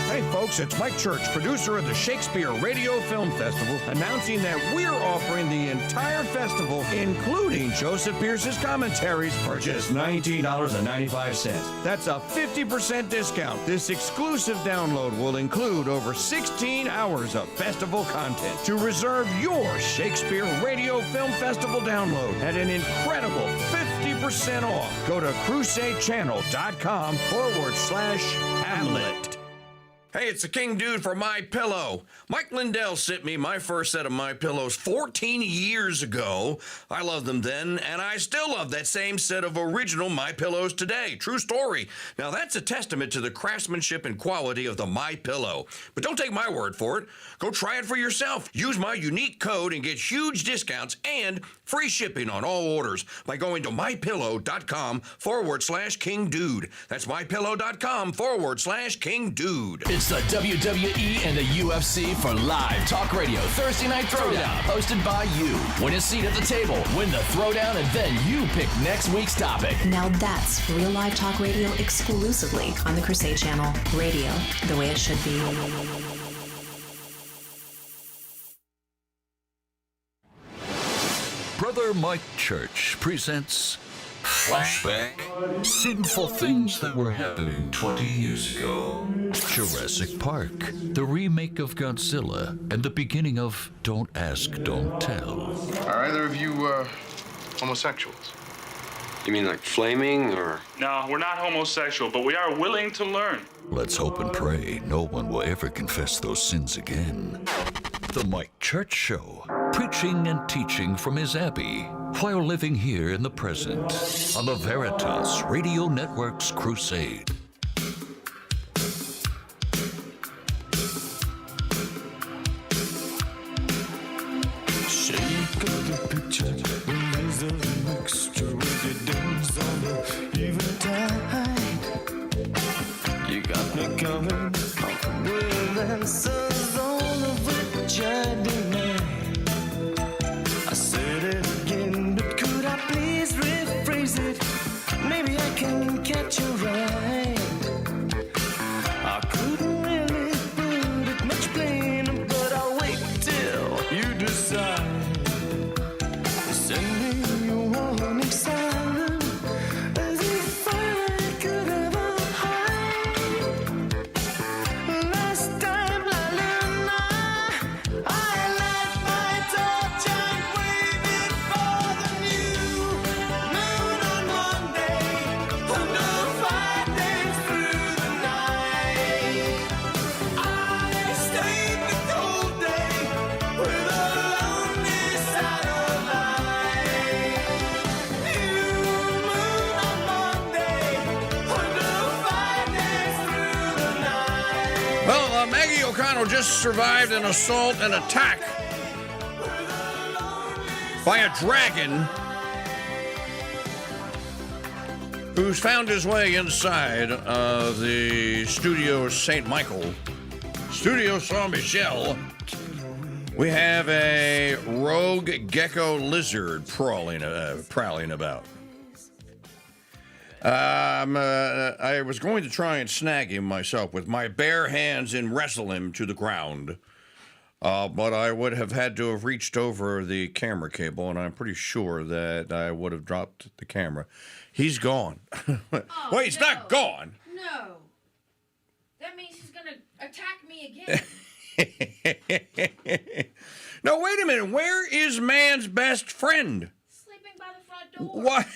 Hey folks, it's Mike Church, producer of the Shakespeare Radio Film Festival, announcing that we're offering the entire festival, including Joseph Pierce's commentaries, for just $19.95. That's a 50% discount. This exclusive download will include over 16 hours of festival content. To reserve your Shakespeare Radio Film Festival download at an incredible 50% off, go to crusadechannel.com/Hamlet. Hey, it's the King Dude for My Pillow. Mike Lindell sent me my first set of My Pillows 14 years ago. I loved them then, and I still love that same set of original My Pillows today. True story. Now, that's a testament to the craftsmanship and quality of the My Pillow. But don't take my word for it. Go try it for yourself. Use my unique code and get huge discounts and free shipping on all orders by going to mypillow.com/KingDude. That's mypillow.com/KingDude. It's the WWE and the UFC for live talk radio Thursday Night Throwdown, hosted by you. Win a seat at the table, win the Throwdown, and then you pick next week's topic. Now that's real live talk radio exclusively on the Crusade Channel. Radio, the way it should be. Brother Mike Church presents Flashback. Sinful things that were happening 20 years ago. Jurassic Park, the remake of Godzilla, and the beginning of Don't Ask, Don't Tell. Are either of you homosexuals? You mean like flaming, or? No, we're not homosexual, but we are willing to learn. Let's hope and pray no one will ever confess those sins again. The Mike Church Show, preaching and teaching from his abbey while living here in the present on the Veritas Radio Network's Crusade. Shake up the picture, raise the mixture with your dance on the eventide. You got me coming with answers on of which I deny. I said it again, but could I please rephrase it? Maybe I can catch you right. I couldn't really put it much plainer, but I'll wait till you decide. Send me your warning silent, as if I could ever hide. Last time I light my torch and wave it for the new moon on Monday. Under 5 days through the night, I stayed the cold day with a lonely satellite. New moon on Monday. Under 5 days through the night. Well, Maggie O'Connell just survived an assault and attack by a dragon who's found his way inside of the Studio St. Michael, Studio Saint Michel. We have a rogue gecko lizard prowling about. I was going to try and snag him myself with my bare hands and wrestle him to the ground. But I would have had to have reached over the camera cable, and I'm pretty sure that I would have dropped the camera. He's gone. Wait, he's not gone. No. That means he's going to attack me again. No, wait a minute. Where is man's best friend? Sleeping by the front door. What?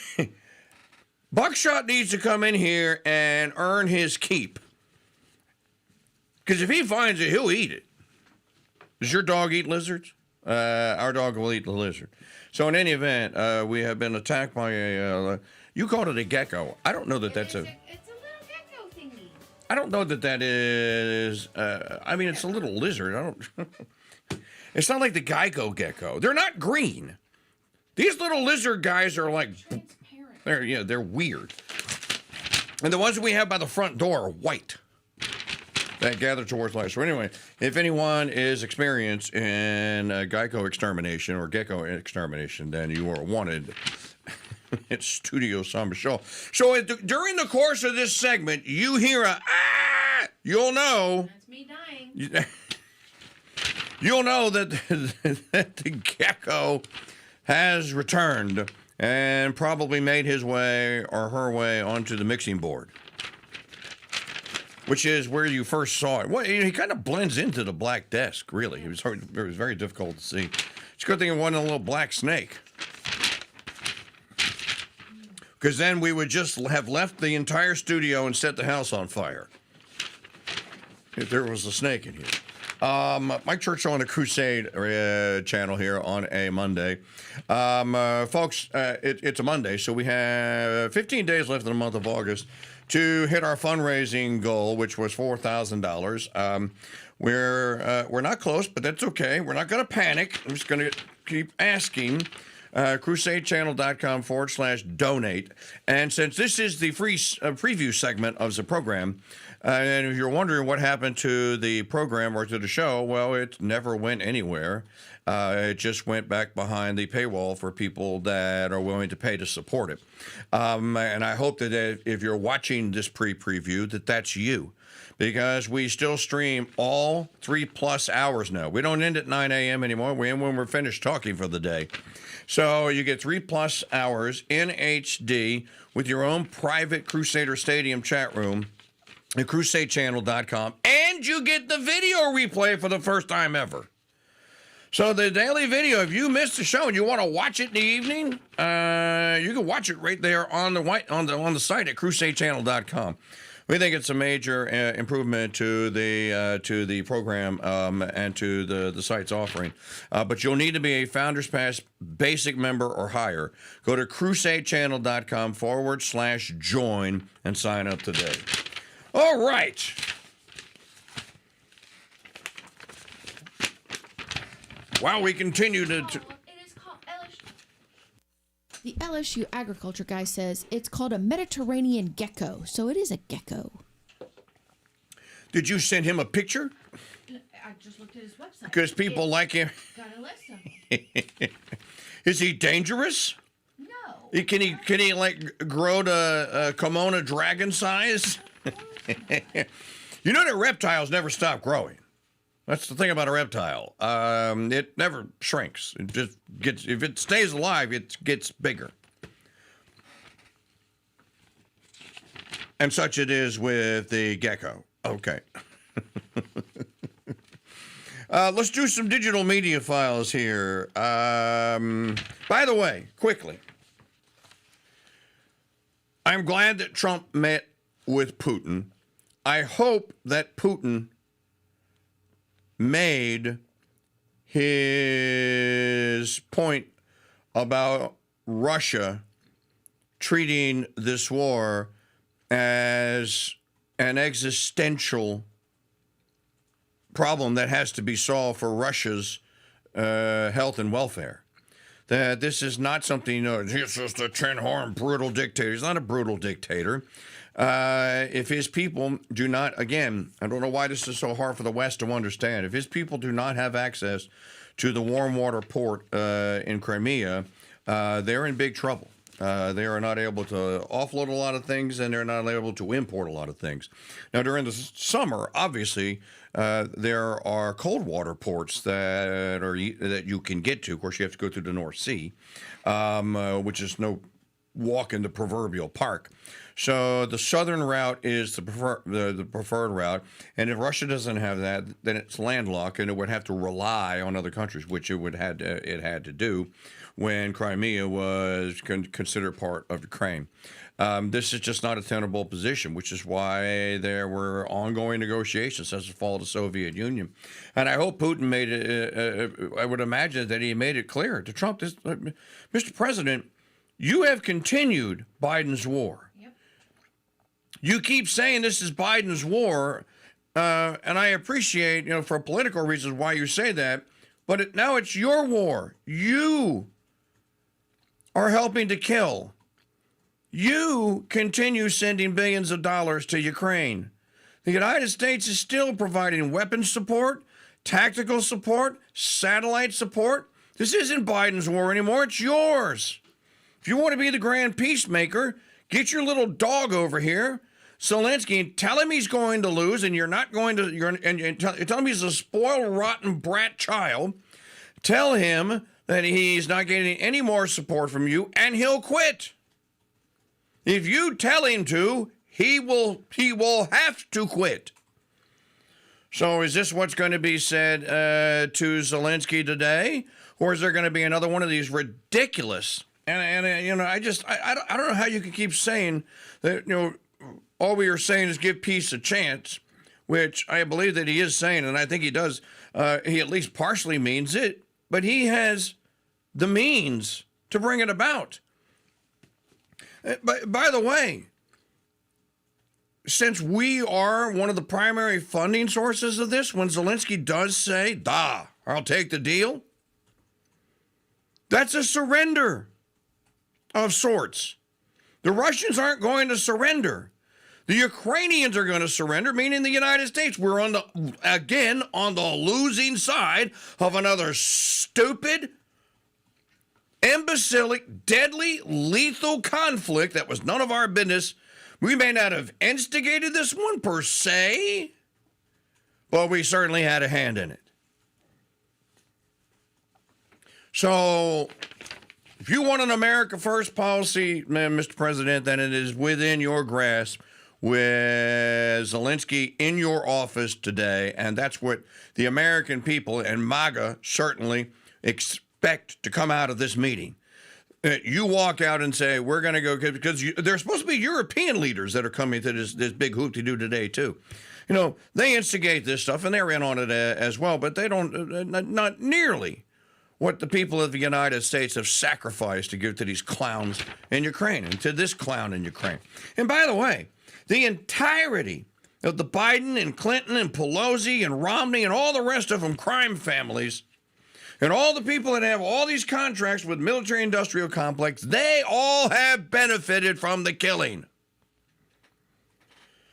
Buckshot needs to come in here and earn his keep. Because if he finds it, he'll eat it. Does your dog eat lizards? Our dog will eat the lizard. So in any event, we have been attacked by a, you called it a gecko. I don't know that that's a... It's a little gecko thingy. I don't know that that is... I mean, it's a little lizard. I don't... It's not like the Geico gecko. They're not green. These little lizard guys are like... They're weird. And the ones that we have by the front door are white. that gather towards life. So anyway, if anyone is experienced in Geico extermination or gecko extermination, then you are wanted. It's Studio Samba Show. So during the course of this segment, you hear a ah, you'll know. That's me dying. You'll know that the gecko has returned and probably made his way or her way onto the mixing board, which is where you first saw it. Well, he kind of blends into the black desk, really. It was very difficult to see. It's a good thing it wasn't a little black snake, because then we would just have left the entire studio and set the house on fire if there was a snake in here. Mike Church on the Crusade channel here on a Monday. Folks, it's a Monday, so we have 15 days left in the month of August to hit our fundraising goal, which was $4,000. We're not close, but that's okay. We're not going to panic. I'm just going to keep asking. CrusadeChannel.com/donate. And since this is the free preview segment of the program, and if you're wondering what happened to the program or to the show, well, it never went anywhere. It just went back behind the paywall for people that are willing to pay to support it. And I hope that if you're watching this preview, that's you. Because we still stream all 3+ hours now. We don't end at 9 a.m. anymore. We end when we're finished talking for the day. So you get 3+ hours in HD with your own private Crusader Stadium chat room at CrusadeChannel.com. And you get the video replay for the first time ever. So the daily video, if you missed the show and you want to watch it in the evening, you can watch it right there on the site at CrusadeChannel.com. We think it's a major improvement to the program and to the site's offering. But you'll need to be a Founders Pass basic member or higher. Go to CrusadeChannel.com/join and sign up today. All right. While we continue to The LSU agriculture guy says it's called a Mediterranean gecko, so it is a gecko. Did you send him a picture? I just looked at his website. Because people like him. Got a list of them. Is he dangerous? No. Can he like grow to Komodo dragon size? You know that reptiles never stop growing. That's the thing about a reptile. It never shrinks. It just gets, if it stays alive, it gets bigger. And such it is with the gecko. Okay. Let's do some digital media files here. By the way, quickly, I'm glad that Trump met with Putin. I hope that Putin made his point about Russia treating this war as an existential problem that has to be solved for Russia's health and welfare. That this is not something, he's just a tin-horn brutal dictator. He's not a brutal dictator. If his people do not, again, I don't know why this is so hard for the West to understand. If his people do not have access to the warm water port in Crimea, they're in big trouble. They are not able to offload a lot of things, and they're not able to import a lot of things. Now, during the summer, obviously, there are cold water ports that you can get to. Of course, you have to go through the North Sea, which is no walk in the proverbial park. So the southern route is the preferred route, and if Russia doesn't have that, then it's landlocked, and it would have to rely on other countries, which it had to do when Crimea was considered part of Ukraine. This is just not a tenable position, which is why there were ongoing negotiations since the fall of the Soviet Union. And I hope Putin made it, I would imagine that he made it clear to Trump, Mr. President, you have continued Biden's war. Yep. You keep saying this is Biden's war, and I appreciate, for political reasons why you say that, but now it's your war. You are helping to kill. You continue sending billions of dollars to Ukraine. The United States is still providing weapons support, tactical support, satellite support. This isn't Biden's war anymore. It's yours. If you want to be the grand peacemaker, get your little dog over here, Zelensky, and tell him he's going to lose, and you're not going to. Tell him he's a spoiled, rotten brat child. Tell him that he's not getting any more support from you, and he'll quit. If you tell him to, he will have to quit. So is this what's going to be said to Zelensky today, or is there going to be another one of these ridiculous? And I don't know how you can keep saying that. All we are saying is give peace a chance, which I believe that he is saying, and I think he does. He at least partially means it, but he has the means to bring it about. By the way, since we are one of the primary funding sources of this, when Zelensky does say, I'll take the deal, that's a surrender of sorts. The Russians aren't going to surrender. The Ukrainians are going to surrender, meaning the United States. We're on the losing side of another stupid, imbecilic, deadly, lethal conflict that was none of our business. We may not have instigated this one per se, but we certainly had a hand in it. So, if you want an America First policy, Mr. President, then it is within your grasp with Zelensky in your office today, and that's what the American people and MAGA certainly expect to come out of this meeting. You walk out and say, we're going to go, because there's supposed to be European leaders that are coming to this big hoop-de-doo today, too. They instigate this stuff, and they're in on it as well, but they don't, not nearly what the people of the United States have sacrificed to give to these clowns in Ukraine and to this clown in Ukraine. And by the way, the entirety of the Biden and Clinton and Pelosi and Romney and all the rest of them crime families and all the people that have all these contracts with military-industrial complex, they all have benefited from the killing.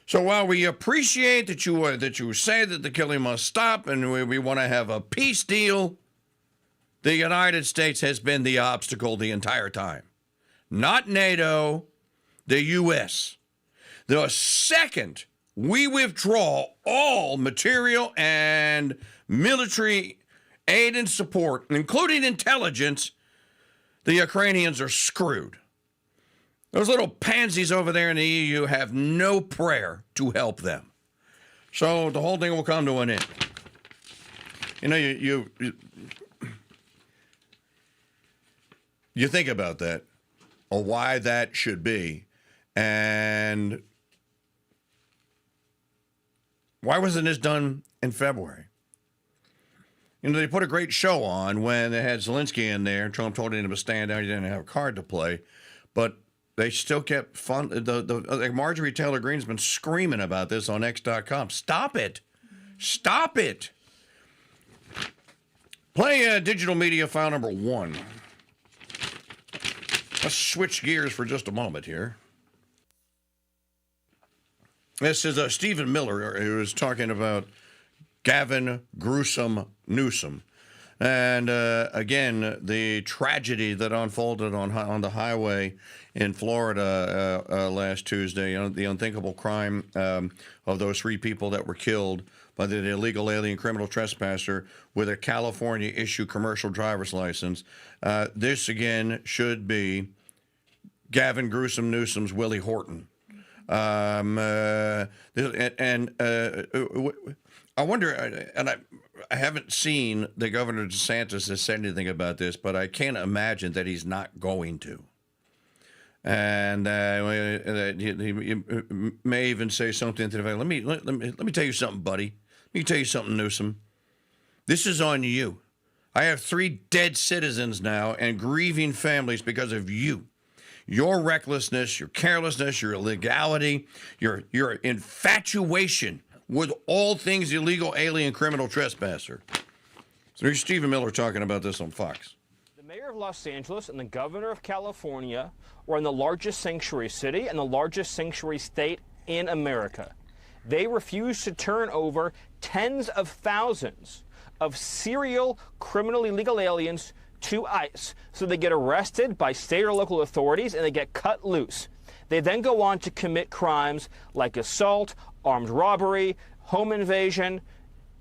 So while we appreciate that you say that the killing must stop and we want to have a peace deal, the United States has been the obstacle the entire time. Not NATO, the U.S. The second we withdraw all material and military aid and support, including intelligence, the Ukrainians are screwed. Those little pansies over there in the EU have no prayer to help them. So the whole thing will come to an end. You think about that, or why that should be, and why wasn't this done in February? They put a great show on when they had Zelensky in there. Trump told him to stand down. He didn't have a card to play, but they still kept fun. Like Marjorie Taylor Greene's been screaming about this on X.com. Stop it! Stop it! Play digital media file number 1. Let's switch gears for just a moment here. This is Stephen Miller, who was talking about Gavin Gruesome Newsom. And again, the tragedy that unfolded on the highway in Florida last Tuesday, the unthinkable crime of those 3 people that were killed by the illegal alien criminal trespasser with a California-issued commercial driver's license. This, again, should be Gavin Gruesome Newsom's Willie Horton. I wonder, and I haven't seen the Governor DeSantis has said anything about this, but I can't imagine that he's not going to. And he may even say something to the fact, let me tell you something, buddy. Let me tell you something, Newsom. This is on you. I have 3 dead citizens now and grieving families because of you. Your recklessness, your carelessness, your illegality, your infatuation with all things illegal, alien, criminal, trespasser. So here's Stephen Miller talking about this on Fox. The mayor of Los Angeles and the governor of California were in the largest sanctuary city and the largest sanctuary state in America. they refuse to turn over tens of thousands of serial criminal illegal aliens to ICE. So they get arrested by state or local authorities and they get cut loose. They then go on to commit crimes like assault, armed robbery, home invasion,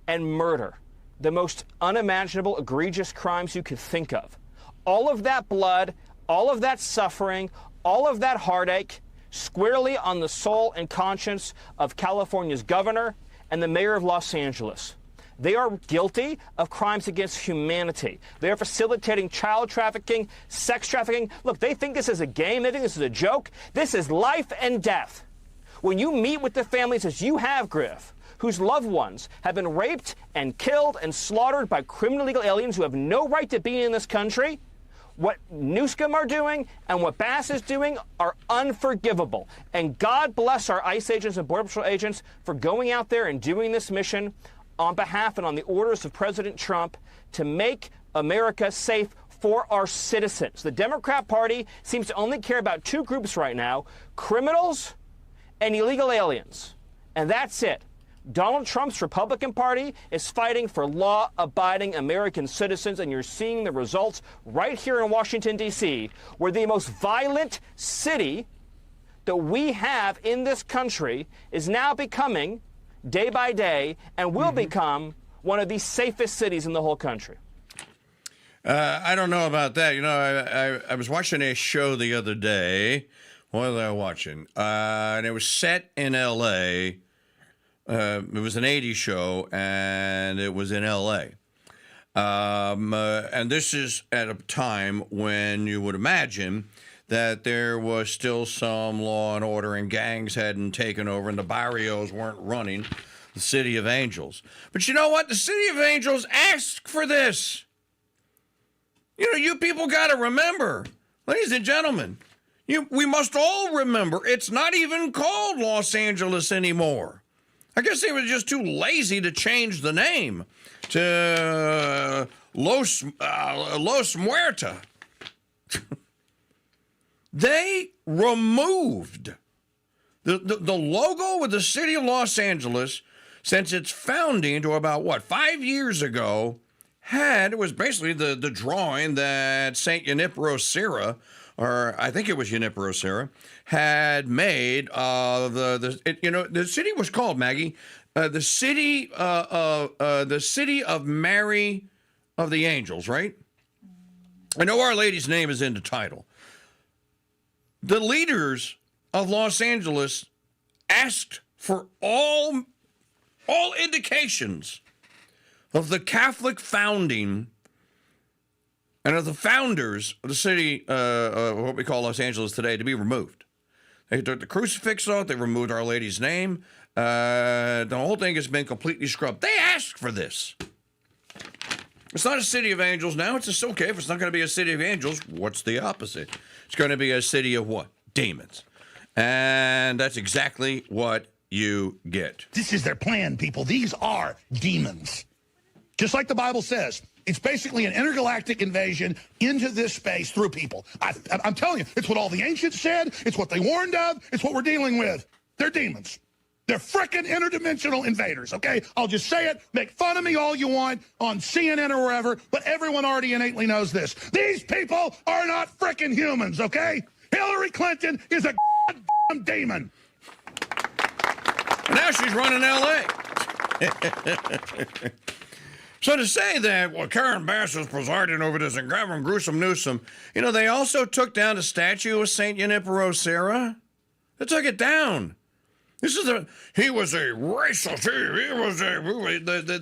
and murder. The most unimaginable, egregious crimes you could think of. All of that blood, all of that suffering, all of that heartache, squarely on the soul and conscience of California's governor and the mayor of Los Angeles. They are guilty of crimes against humanity. They are facilitating child trafficking, sex trafficking. Look, they think this is a game. They think this is a joke. This is life and death. When you meet with the families, as you have, Griff, whose loved ones have been raped and killed and slaughtered by criminal illegal aliens who have no right to be in this country, what Newscomb are doing and what Bass is doing are unforgivable. And God bless our ICE agents and Border Patrol agents for going out there and doing this mission on behalf and on the orders of President Trump to make America safe for our citizens. The Democrat Party seems to only care about two groups right now, criminals and illegal aliens. And that's it. Donald Trump's Republican Party is fighting for law-abiding American citizens, and you're seeing the results right here in Washington, D.C., where the most violent city that we have in this country is now becoming, day by day, and will become one of the safest cities in the whole country. I don't know about that. You know, I was watching a show the other day. What was I watching? And it was set in L.A., it was an 80s show, and it was in L.A. And this is at a time when you would imagine that there was still some law and order and gangs hadn't taken over and the barrios weren't running the City of Angels. But you know what? The City of Angels asked for this. You know, you people got to remember, ladies and gentlemen, we must all remember it's not even called Los Angeles anymore. I guess they were just too lazy to change the name to Los Muerta. They removed the logo with the city of Los Angeles since its founding to about, 5 years ago, it was basically the drawing that St. Junipero Serra, or I think it was Junipero Serra, had made of the city was called, Maggie, the city of Mary of the Angels, right? I know Our Lady's name is in the title. The leaders of Los Angeles asked for all indications of the Catholic founding and of the founders of the city, what we call Los Angeles today, to be removed. They took the crucifix off. They removed Our Lady's name. The whole thing has been completely scrubbed. They asked for this. It's not a city of angels now. It's just okay. If it's not going to be a city of angels, what's the opposite? It's going to be a city of what? Demons. And that's exactly what you get. This is their plan, people. These are demons. Just like the Bible says. It's basically an intergalactic invasion into this space through people. I'm telling you, it's what all the ancients said. It's what they warned of. It's what we're dealing with. They're demons. They're frickin' interdimensional invaders, okay? I'll just say it. Make fun of me all you want on CNN or wherever, but everyone already innately knows this. These people are not frickin' humans, okay? Hillary Clinton is a goddamn demon. Now she's running L.A. So to say that, Karen Bass was presiding over this and Gavin Newsom, they also took down the statue of St. Junipero Serra. They took it down. He was a racist.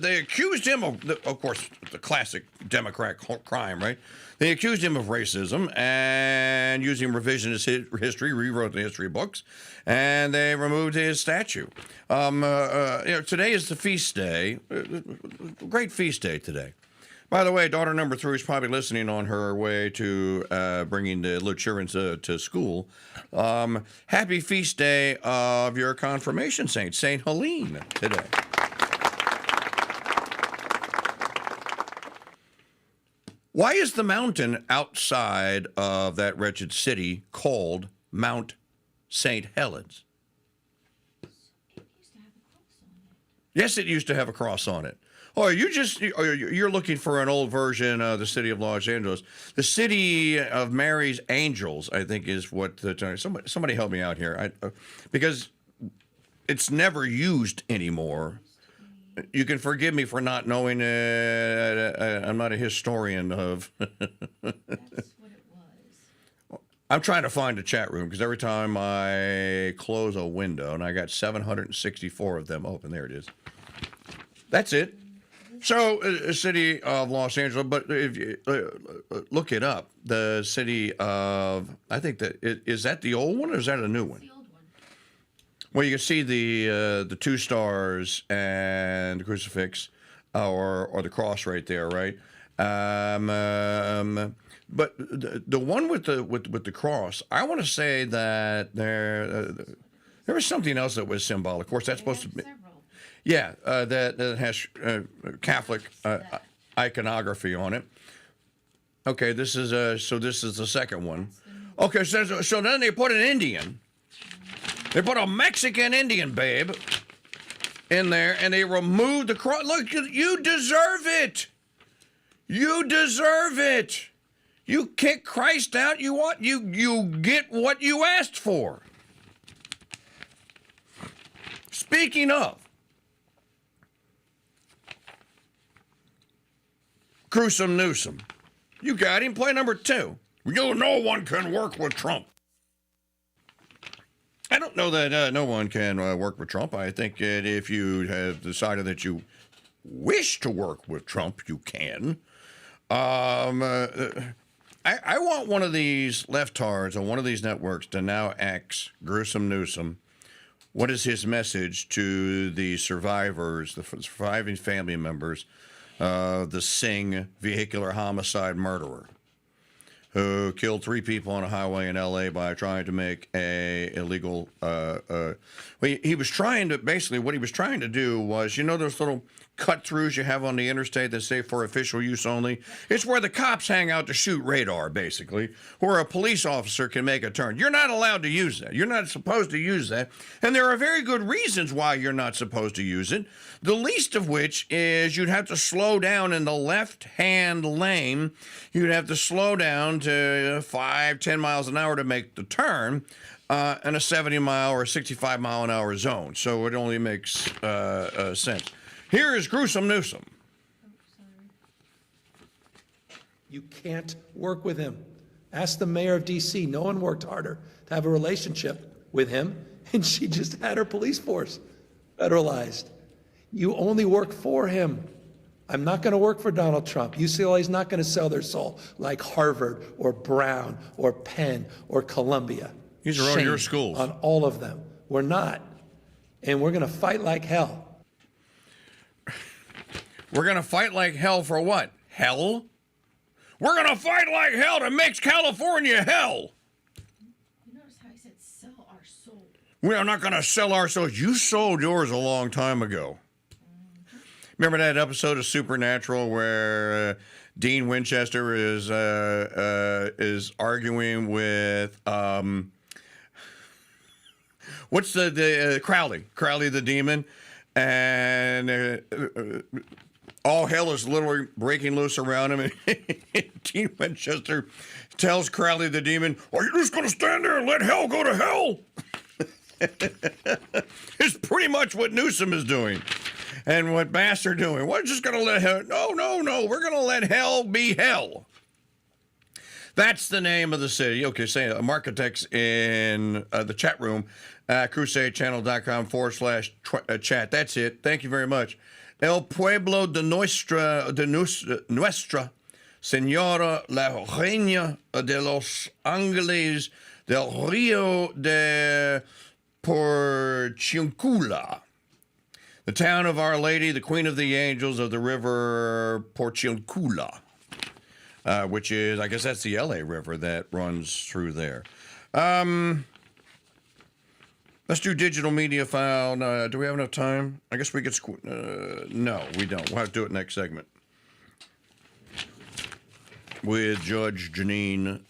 They accused him of course, the classic Democrat crime, right? They accused him of racism and using revisionist history, rewrote the history books, and they removed his statue. Today is the feast day, great feast day today. By the way, daughter number 3 is probably listening on her way to bringing the little children to school. Happy feast day of your confirmation saint, Saint Helene, today. Why is the mountain outside of that wretched city called Mount St. Helens? It used to have a Yes, it used to have a cross on it. Oh, you're looking for an old version of the city of Los Angeles. The City of Mary's Angels, I think, is what the term. Somebody help me out here, because it's never used anymore. You can forgive me for not knowing. I'm not a historian of. I'm trying to find a chat room because every time I close a window, and I got 764 of them open. There it is. That's it. So, city of Los Angeles, but if you look it up, the city of, I think is that the old one or is that a new one? The old one. Well, you can see the 2 stars and the crucifix, or the cross right there, right? But the one with the cross, I want to say that there was something else that was symbolic. Of course, that's supposed to be. Yeah, that has Catholic iconography on it. Okay, this is the second one. Okay, so then they put an Indian. They put a Mexican Indian babe in there, and they removed the cross. Look, you deserve it. You deserve it. You kick Christ out. You get what you asked for. Speaking of. Gruesome Newsom. You got him. Play number 2. No one can work with Trump. I don't know that no one can work with Trump. I think that if you have decided that you wish to work with Trump, you can. I want one of these leftards on one of these networks to now ask Gruesome Newsom, what is his message to the survivors, the surviving family members, the Singh vehicular homicide murderer who killed 3 people on a highway in L.A. by trying to make a illegal. He was trying to what he was trying to do was, those little cut-throughs you have on the interstate that say for official use only? It's where the cops hang out to shoot radar, basically, where a police officer can make a turn. You're not allowed to use that. You're not supposed to use that. And there are very good reasons why you're not supposed to use it, the least of which is you'd have to slow down in the left-hand lane. You'd have to slow down to 5-10 miles an hour to make the turn in a 70-mile or 65-mile-an-hour zone. So it only makes sense. Here is Gruesome Newsom. You can't work with him. Ask the mayor of D.C. No one worked harder to have a relationship with him, and she just had her police force federalized. You only work for him. I'm not going to work for Donald Trump. UCLA is not going to sell their soul like Harvard or Brown or Penn or Columbia. These are all your schools. On all of them. We're not. And we're going to fight like hell. We're going to fight like hell for what? Hell? We're going to fight like hell to make California hell. You notice how he said sell our soul. We are not going to sell our souls. You sold yours a long time ago. Remember that episode of Supernatural where Dean Winchester is arguing with what's the Crowley the demon, and all hell is literally breaking loose around him, and Dean Winchester tells Crowley the demon, "Are you just going to stand there and let hell go to hell?" It's pretty much what Newsom is doing. And what Bass are doing. We're just going to let hell. No. We're going to let hell be hell. That's the name of the city. Okay, say Marketects in the chat room, crusadechannel.com/chat. That's it. Thank you very much. El Pueblo de Nuestra Señora la Reina de los Ángeles del Río de Porciuncula. The town of Our Lady, the Queen of the Angels of the River Porciuncula, which is, I guess that's the LA River that runs through there. Let's do digital media file. Do we have enough time? I guess we could no, we don't. We'll have to do it next segment with Judge Janine.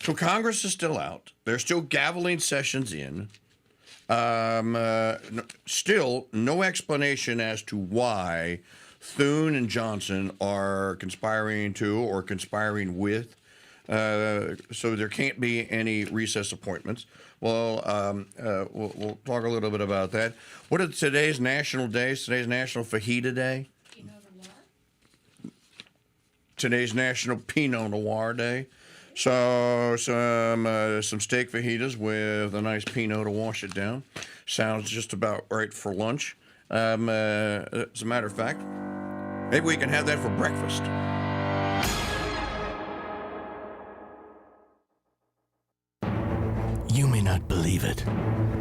So Congress is still out. They're still gaveling sessions in. Still, no explanation as to why Thune and Johnson are conspiring to or conspiring with. So there can't be any recess appointments. Well, we'll talk a little bit about that. What are today's national days? Today's National Fajita Day. Today's National Pinot Noir Day. So some steak fajitas with a nice Pinot to wash it down. Sounds just about right for lunch. As a matter of fact, maybe we can have that for breakfast. You may not believe it,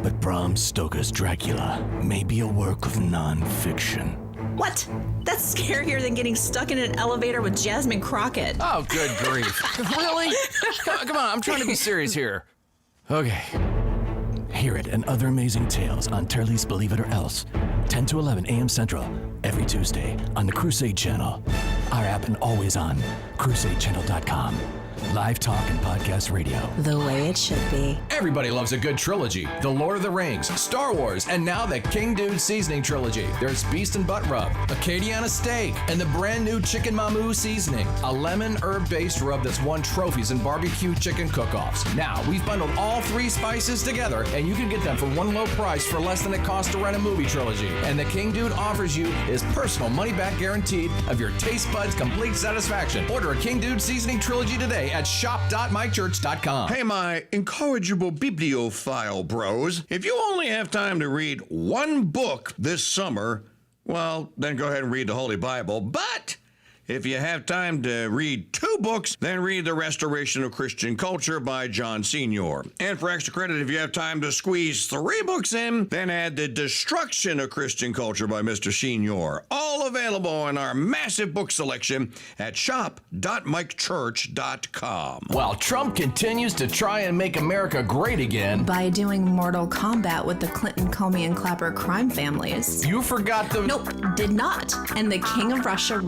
but Bram Stoker's Dracula may be a work of non-fiction. What? That's scarier than getting stuck in an elevator with Jasmine Crockett. Oh, good grief. Really? Come on, I'm trying to be serious here. Okay. Hear it and other amazing tales on Turley's Believe It or Else, 10 to 11 a.m. Central, every Tuesday on the Crusade Channel. Our app and always on CrusadeChannel.com. Live talk and podcast radio. The way it should be. Everybody loves a good trilogy. The Lord of the Rings, Star Wars, and now the KingDude Seasoning Trilogy. There's Beast and Butt Rub, Acadiana Steak, and the brand new Chicken Mamu Seasoning, a lemon herb-based rub that's won trophies in barbecue chicken cook-offs. Now, we've bundled all 3 spices together, and you can get them for one low price for less than it costs to rent a movie trilogy. And the KingDude offers you his personal money-back guarantee of your taste buds' complete satisfaction. Order a KingDude Seasoning Trilogy today at shop.mychurch.com. Hey, my incorrigible bibliophile bros, if you only have time to read one book this summer, well, then go ahead and read the Holy Bible. But if you have time to read 2 books, then read The Restoration of Christian Culture by John Senior. And for extra credit, if you have time to squeeze 3 books in, then add The Destruction of Christian Culture by Mr. Senior. All available in our massive book selection at shop.mikechurch.com. While Trump continues to try and make America great again By doing Mortal Kombat with the Clinton, Comey, and Clapper crime families. You forgot the... Nope, did not. And the King of Russia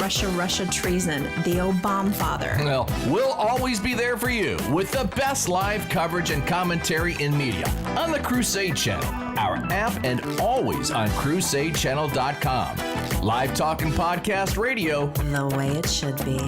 treason, the Obama father. Well, we'll always be there for you with the best live coverage and commentary in media on the Crusade Channel, our app, and always on CrusadeChannel.com. Live talk and podcast radio. The way it should be.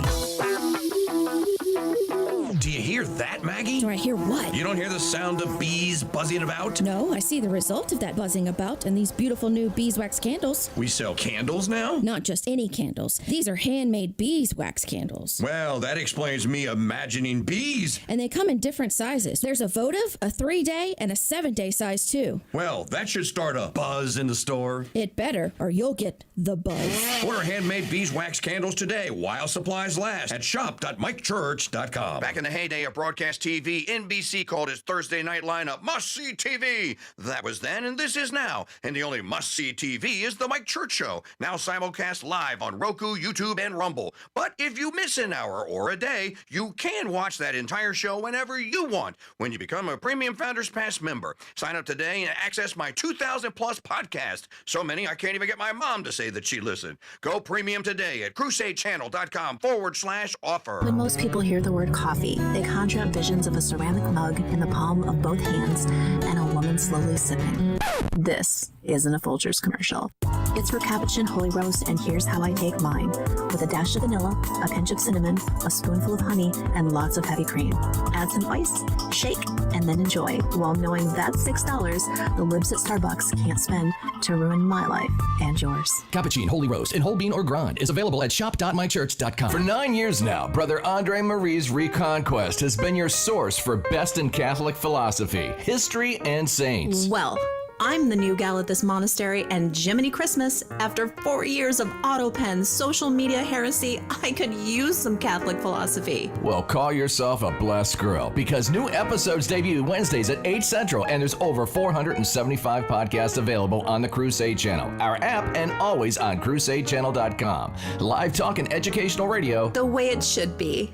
Do you hear that, Maggie? Do I hear what? You don't hear the sound of bees buzzing about? No, I see the result of that buzzing about and these beautiful new beeswax candles. We sell candles now? Not just any candles. These are handmade beeswax candles. Well, that explains me imagining bees. And they come in different sizes. There's a votive, a 3-day, and a 7-day size too. Well, that should start a buzz in the store. It better, or you'll get the buzz. Order handmade beeswax candles today while supplies last at shop.mikechurch.com. Back in the heyday of broadcast TV, NBC called its Thursday night lineup must-see TV. That was then, and this is now. And the only must-see TV is The Mike Church Show, now simulcast live on Roku, YouTube, and Rumble. But if you miss an hour or a day, you can watch that entire show whenever you want when you become a Premium Founders Pass member. Sign up today and access my 2,000-plus podcast. So many, I can't even get my mom to say that she listened. Go premium today at crusadechannel.com/offer. When most people hear the word coffee, they conjure up visions of a ceramic mug in the palm of both hands and a woman slowly sipping. This isn't a Folgers commercial. It's for cappuccino holy roast, and here's how I take mine. With a dash of vanilla, a pinch of cinnamon, a spoonful of honey, and lots of heavy cream. Add some ice, shake, and then enjoy, while knowing that's $6 the libs at Starbucks can't spend to ruin my life and yours. Cappuccino Holy Roast in whole bean or grind is available at shop.mychurch.com. For 9 years now, Brother Andre Marie's Reconquest has been your source for best in Catholic philosophy, history, and saints. Well, I'm the new gal at this monastery, and Jiminy Christmas, after 4 years of auto pens, social media heresy, I could use some Catholic philosophy. Well, call yourself a blessed girl, because new episodes debut Wednesdays at 8 Central, and there's over 475 podcasts available on the Crusade Channel, our app, and always on CrusadeChannel.com. Live talk and educational radio. The way it should be.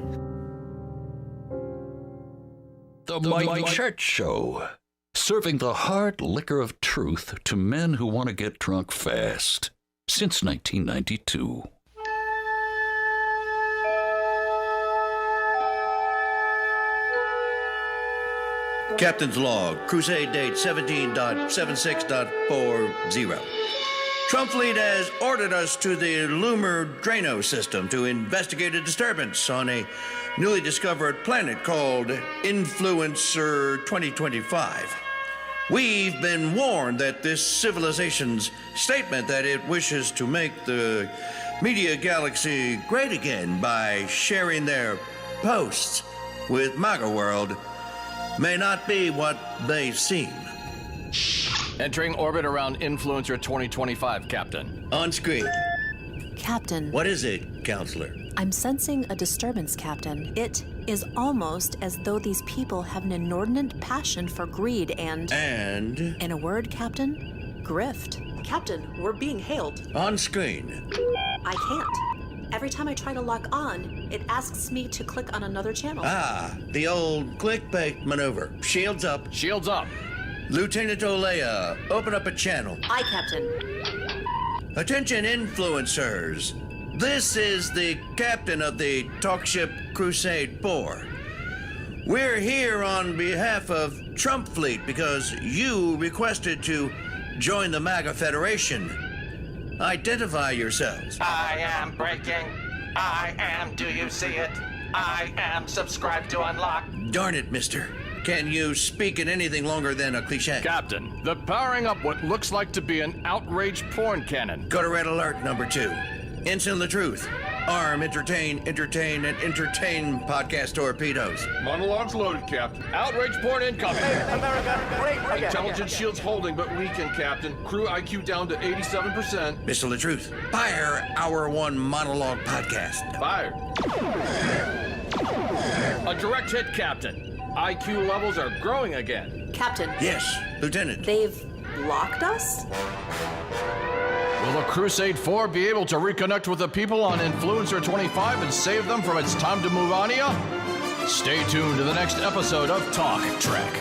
The Mike Church Show. Serving the hard liquor of truth to men who want to get drunk fast. Since 1992. Captain's log, crusade date 17.76.40. Trump fleet has ordered us to the Lunar Drano system to investigate a disturbance on a newly discovered planet called Influencer 2025. We've been warned that this civilization's statement that it wishes to make the media galaxy great again by sharing their posts with MAGA World may not be what they seem. Entering orbit around Influencer 2025, Captain. On screen. Captain. What is it, Counselor? I'm sensing a disturbance, Captain. It is almost as though these people have an inordinate passion for greed and... And? In a word, Captain, grift. Captain, we're being hailed. On screen. I can't. Every time I try to lock on, it asks me to click on another channel. Ah, the old clickbait maneuver. Shields up. Shields up. Lieutenant Olea, open up a channel. Aye, Captain. Attention, influencers. This is the captain of the Talkship Crusade 4. We're here on behalf of Trump Fleet because you requested to join the MAGA Federation. Identify yourselves. I am breaking. I am. Do you see it? I am subscribed to unlock. Darn it, mister. Can you speak in anything longer than a cliche? Captain, they're powering up what looks like to be an outrage porn cannon. Go to red alert number 2. Instant the truth. Arm, entertain, and entertain podcast torpedoes. Monologues loaded, Captain. Outrage porn incoming. Hey, America, break Intelligence shields holding, but weakened, Captain. Crew IQ down to 87%. Mr. the Truth, fire Hour 1 monologue podcast. Fired. A direct hit, Captain. IQ levels are growing again. Captain. Yes, Lieutenant. They've blocked us? Will the Crusade 4 be able to reconnect with the people on Influencer 25 and save them from its time to move on ya? Stay tuned to the next episode of Talk Trek.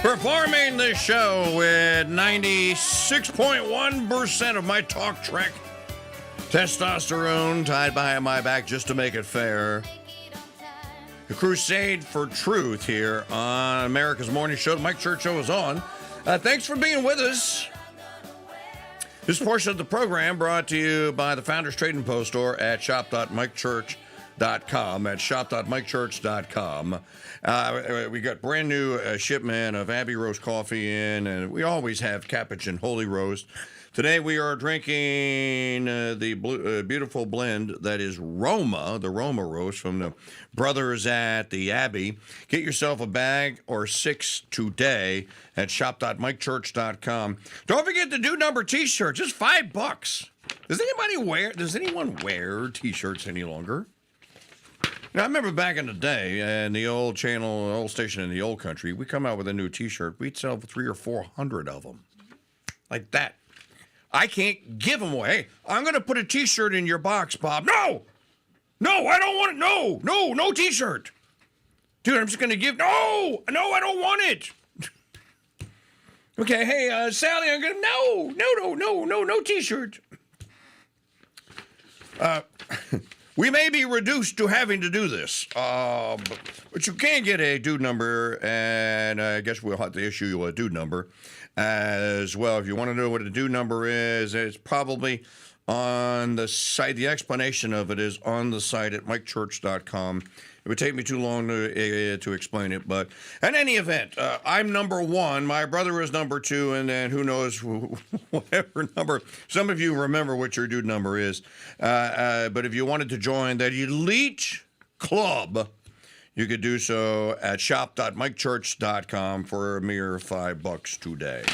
Performing the show with 96.1% of my talk track testosterone tied behind my back just to make it fair. The crusade for truth here on America's Morning Show. The Mike Church Show is on. Thanks for being with us. This portion of the program brought to you by the Founders Trading Post store at shop.mikechurch.com. At shop.mikechurch.com. We got brand new shipment of Abbey Roast coffee in, and we always have Capuchin Holy Roast. Today we are drinking the beautiful blend that is Roma, the Roma Roast from the brothers at the Abbey. Get yourself a bag or 6 today at shop.mikechurch.com. Don't forget the Dude Number t-shirt, just $5. Does anyone wear t-shirts any longer? Now, I remember back in the day, in the old station in the old country, we come out with a new t-shirt. We'd sell 300 or 400 of them. Like that. I can't give them away. Hey, I'm going to put a t-shirt in your box, Bob. No, I don't want it. No t-shirt. Dude, I'm just going to give. No, I don't want it. Okay, hey, Sally, I'm going to. No t-shirt. We may be reduced to having to do this, but you can get a dude number, and I guess we'll have to issue you a dude number. as well. If you want to know what a due number is, it's probably on the site. The explanation of it is on the site at mikechurch.com. It would take me too long to explain it, but in any event, I'm number 1. My brother is number 2, and then who knows whatever number. Some of you remember what your dude number is, but if you wanted to join that elite club, you could do so at shop.mikechurch.com for a mere $5 today.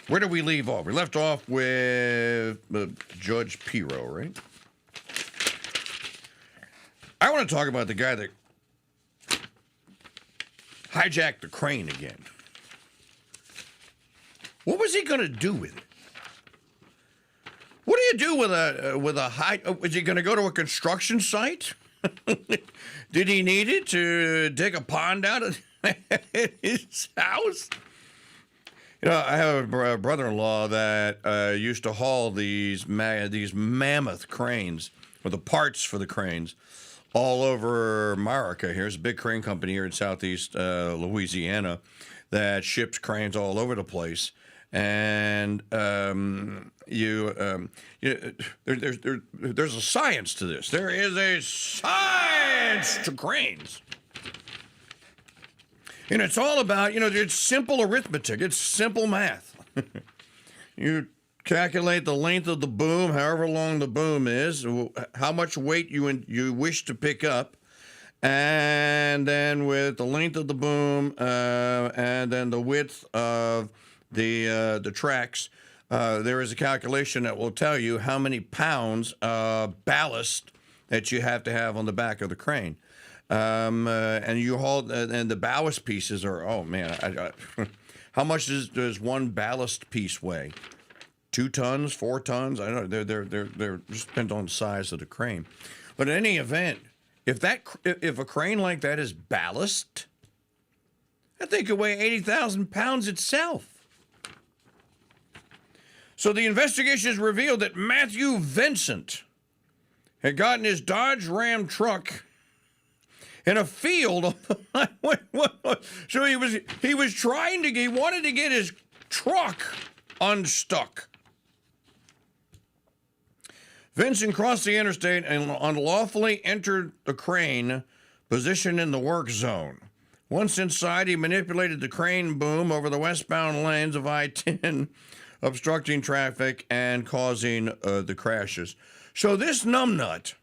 Where did we leave off? We left off with Judge Pirro, right? I want to talk about the guy that hijacked the crane again. What was he going to do with it? What do you do with a high? Is he going to go to a construction site? Did he need it to dig a pond out of his house? You know, I have a brother-in-law that used to haul these mammoth cranes, or the parts for the cranes, all over America. Here's a big crane company here in southeast Louisiana that ships cranes all over the place. And there's a science to this. There is a science to cranes. And it's all about, it's simple arithmetic. It's simple math. You calculate the length of the boom, however long the boom is, how much weight you wish to pick up, and then with the length of the boom and then the width of the tracks, there is a calculation that will tell you how many pounds of ballast that you have to have on the back of the crane. And you haul, and the ballast pieces are, oh man, how much does one ballast piece weigh? 2 tons, 4 tons? I don't know. They're just depends on the size of the crane. But in any event, if a crane like that is ballast, that thing could weigh 80,000 pounds itself. So the investigation has revealed that Matthew Vincent had gotten his Dodge Ram truck in a field on the highway. So he wanted to get his truck unstuck. Vincent crossed the interstate and unlawfully entered the crane positioned in the work zone. Once inside, he manipulated the crane boom over the westbound lanes of I-10, obstructing traffic and causing the crashes. So this numbnut,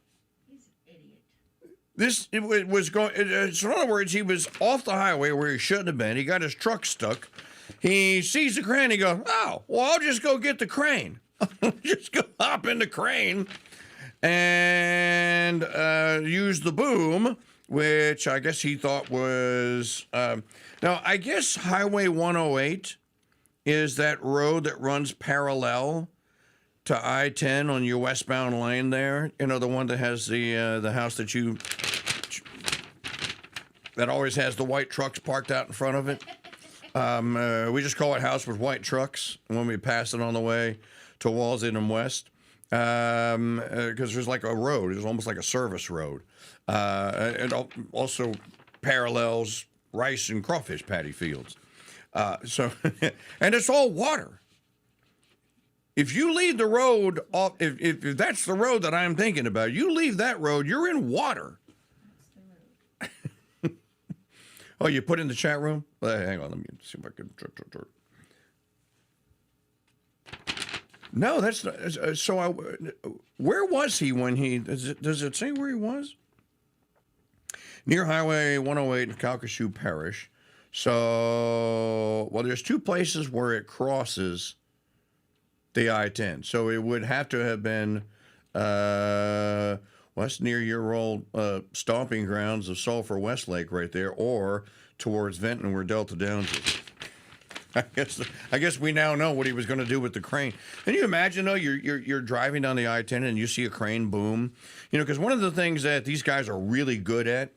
so in other words, he was off the highway where he shouldn't have been. He got his truck stuck. He sees the crane. He goes, oh, well, I'll just go get the crane. Just go hop in the crane and use the boom, which I guess he thought was... now, I guess Highway 108 is that road that runs parallel to I-10 on your westbound lane there. You know, the one that has the house that always has the white trucks parked out in front of it. We just call it House with White Trucks when we pass it on the way to Walsingham West, because there's like a road. It's almost like a service road. It also parallels rice and crawfish paddy fields. And it's all water. If you leave the road off, if that's the road that I'm thinking about, you leave that road, you're in water. Oh, you put in the chat room? Well, hang on, let me see if I can. No, that's not. Where was he when he? Does it say where he was? Near Highway 108 in Calcasieu Parish. So, well, there's 2 places where it crosses the I-10. So it would have to have been, that's near your old stomping grounds of Sulphur Westlake right there, or towards Venton where Delta Downs is. I guess we now know what he was going to do with the crane. Can you imagine, though, you're driving down the I-10 and you see a crane boom? You know, because one of the things that these guys are really good at,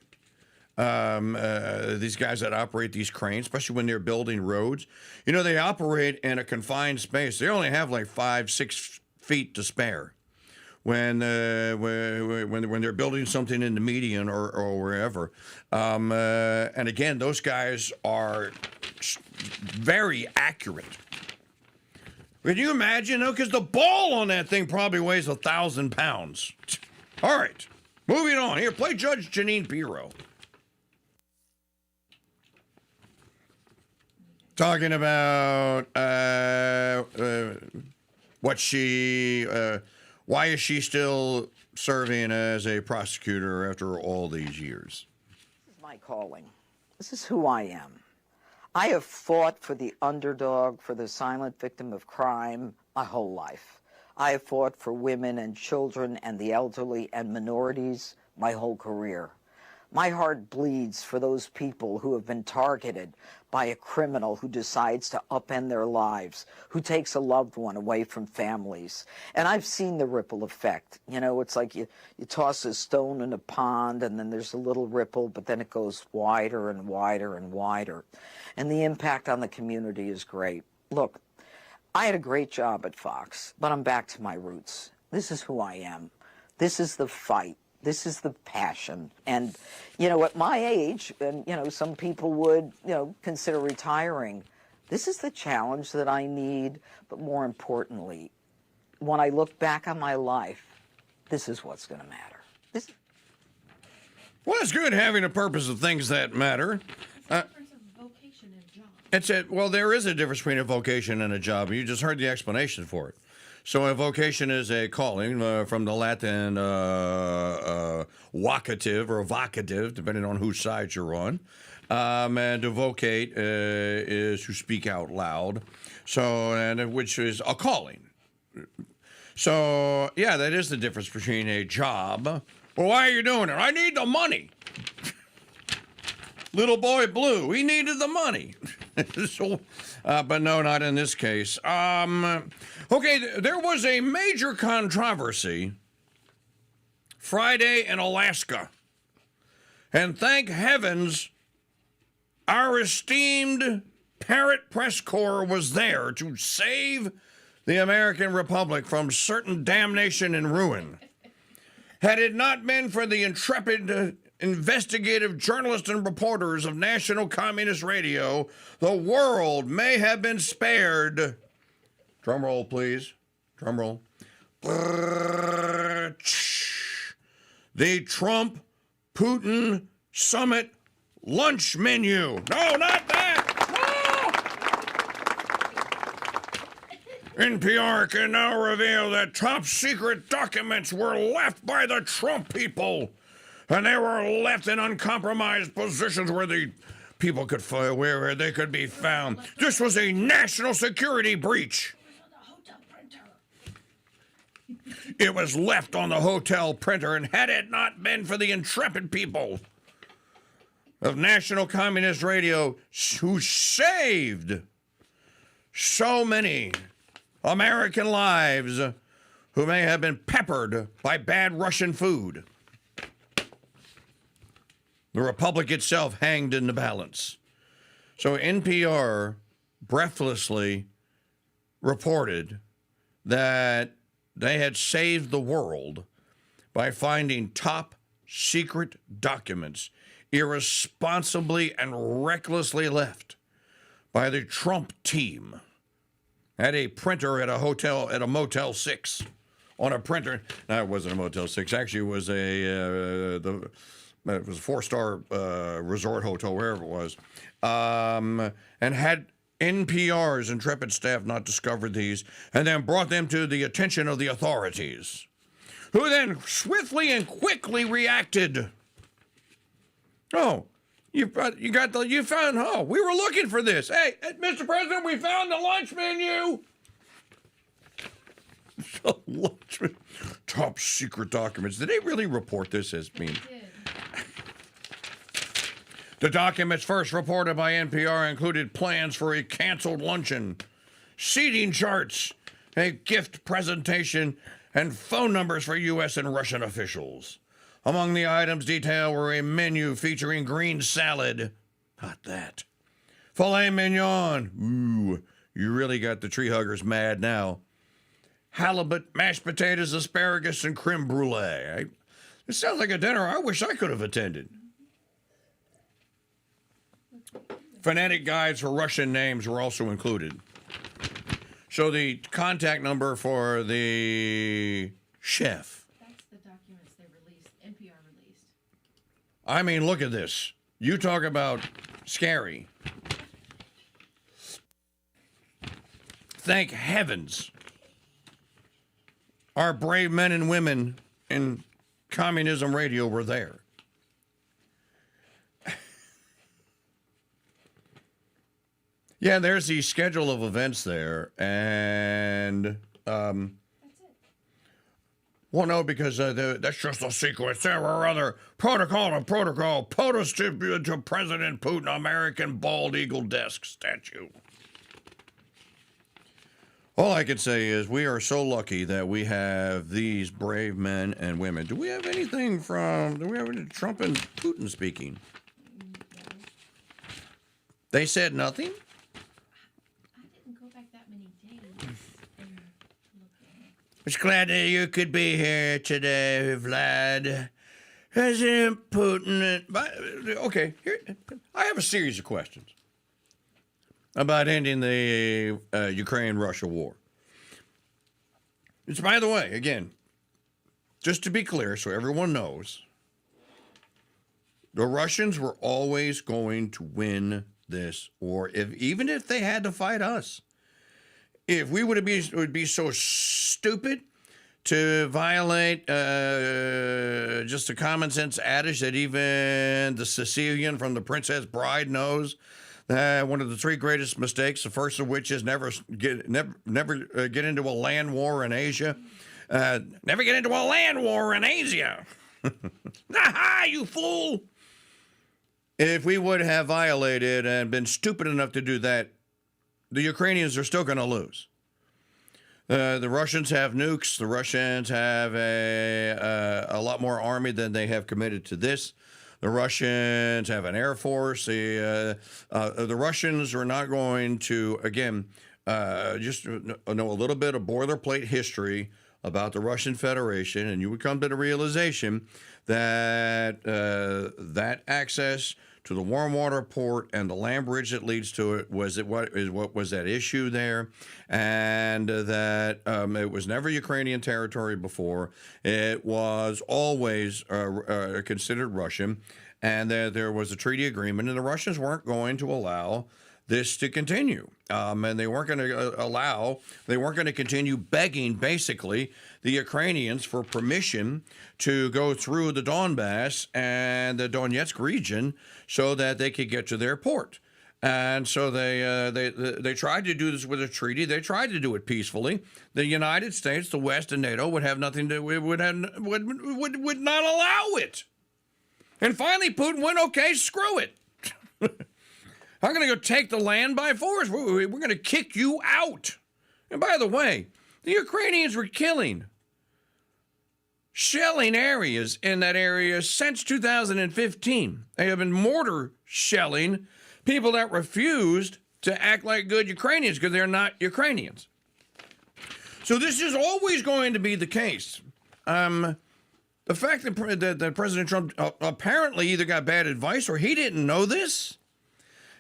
these guys that operate these cranes, especially when they're building roads, you know, they operate in a confined space. They only have like 5-6 feet to spare when they're building something in the median or wherever. And again, those guys are very accurate. Can you imagine, though? Because the ball on that thing probably weighs 1,000 pounds. All right, moving on. Here, play Judge Janine Pirro. Talking about what she, why is she still serving as a prosecutor after all these years? This is my calling. This is who I am. I have fought for the underdog, for the silent victim of crime my whole life. I have fought for women and children and the elderly and minorities my whole career. My heart bleeds for those people who have been targeted by a criminal who decides to upend their lives, who takes a loved one away from families. And I've seen the ripple effect. You know, it's like you toss a stone in a pond and then there's a little ripple, but then it goes wider and wider and wider. And the impact on the community is great. Look, I had a great job at Fox, but I'm back to my roots. This is who I am. This is the fight. This is the passion. And, you know, at my age, and, you know, some people would, you know, consider retiring. This is the challenge that I need, but more importantly, when I look back on my life, this is what's going to matter. Well, it's good having a purpose of things that matter. Well, there is a difference between a vocation and a job. You just heard the explanation for it. So a vocation is a calling from the Latin vocative or vocative, depending on whose side you're on. And to vocate is to speak out loud. So, and which is a calling. So, yeah, that is the difference between a job. Well, why are you doing it? I need the money. Little boy Blue, he needed the money. So, but no, not in this case. Okay, there was a major controversy Friday in Alaska. And thank heavens, our esteemed Parrot Press Corps was there to save the American Republic from certain damnation and ruin. Had it not been for the intrepid investigative journalists and reporters of National Communist Radio, the world may have been spared. Drum roll, please. Drum roll. The Trump-Putin Summit lunch menu. No, not that. No. NPR can now reveal that top secret documents were left by the Trump people. And they were left in uncompromised positions where the people could find, where they could be found. This was a national security breach. It was left on the hotel printer, and had it not been for the intrepid people of National Communist Radio who saved so many American lives who may have been peppered by bad Russian food, the Republic itself hanged in the balance. So NPR breathlessly reported that they had saved the world by finding top secret documents irresponsibly and recklessly left by the Trump team at a printer at a hotel, at a Motel 6, on a printer. No, it wasn't a Motel 6. Actually, it was it was a four-star resort hotel, wherever it was, and had NPR's intrepid staff not discovered these and then brought them to the attention of the authorities, who then swiftly and quickly reacted. Oh, you found, oh, we were looking for this. Hey, Mr. President, we found the lunch menu. Top secret documents. Did they really report this as being? The documents first reported by NPR included plans for a canceled luncheon, seating charts, a gift presentation, and phone numbers for U.S. and Russian officials. Among the items detailed were a menu featuring green salad, not that, filet mignon, ooh, you really got the tree huggers mad now, halibut, mashed potatoes, asparagus, and creme brulee. This sounds like a dinner I wish I could have attended. Phonetic guides for Russian names were also included. So the contact number for the chef. That's the documents they released, NPR released. I mean, look at this. You talk about scary. Thank heavens our brave men and women in communism radio were there. Yeah, there's the schedule of events there, and well, no, because that's just a sequence. There were other protocol, POTUS to President Putin, American bald eagle desk statue. All I can say is we are so lucky that we have these brave men and women. Do we have any Trump and Putin speaking? They said nothing? It's glad that you could be here today, Vlad. President Putin. Okay, here, I have a series of questions about ending the Ukraine-Russia war. It's, by the way, again, just to be clear so everyone knows, the Russians were always going to win this war, even if they had to fight us. If we would be so stupid to violate just a common sense adage that even the Sicilian from The Princess Bride knows that one of the three greatest mistakes, the first of which is never get into a land war in Asia. Never get into a land war in Asia. Aha, you fool! If we would have violated and been stupid enough to do that, the Ukrainians are still going to lose. The Russians have nukes. The Russians have a lot more army than they have committed to this. The Russians have an air force. The Russians are not going to, again, just know a little bit of boilerplate history about the Russian Federation, and you would come to the realization that that access to the warm water port and the land bridge that leads to it what was at issue there, and that it was never Ukrainian territory before. It was always considered Russian, and that there was a treaty agreement, and the Russians weren't going to allow this to continue. And they weren't going to continue begging, basically, the Ukrainians for permission to go through the Donbass and the Donetsk region so that they could get to their port. And so they tried to do this with a treaty. They tried to do it peacefully. The United States, the West, and NATO would have nothing to would not allow it. And finally, Putin went, okay, screw it. I'm going to go take the land by force. We're going to kick you out. And by the way, the Ukrainians were shelling areas in that area since 2015. They have been mortar shelling people that refused to act like good Ukrainians because they're not Ukrainians. So this is always going to be the case. The fact that President Trump apparently either got bad advice or he didn't know this.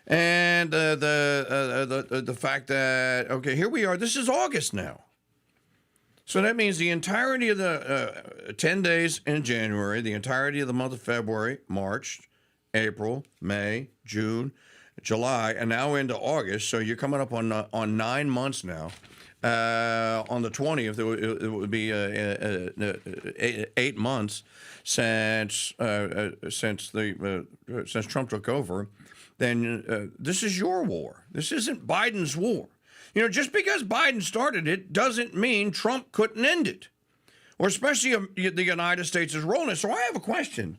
And the fact that, okay, here we are. This is August now. So that means the entirety of the 10 days in January, the entirety of the month of February, March, April, May, June, July, and now into August. So you're coming up on 9 months now. On the 20th, it would be 8 months since Trump took over. Then this is your war. This isn't Biden's war. You know, just because Biden started it doesn't mean Trump couldn't end it, or especially the United States is rolling it. So I have a question.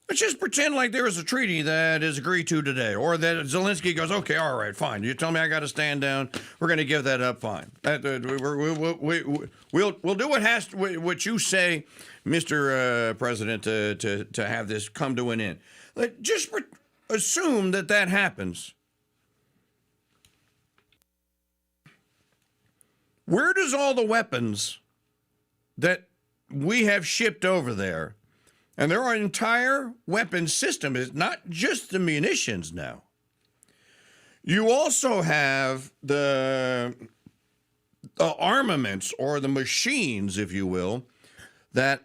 Let's just pretend like there is a treaty that is agreed to today, or that Zelensky goes, okay, all right, fine. You tell me I got to stand down. We're going to give that up. Fine. We'll do what you say, Mr. President, to have this come to an end. Just assume that happens. Where does all the weapons that we have shipped over there, and there are entire weapon system, it's not just the munitions now. You also have the armaments or the machines, if you will, that,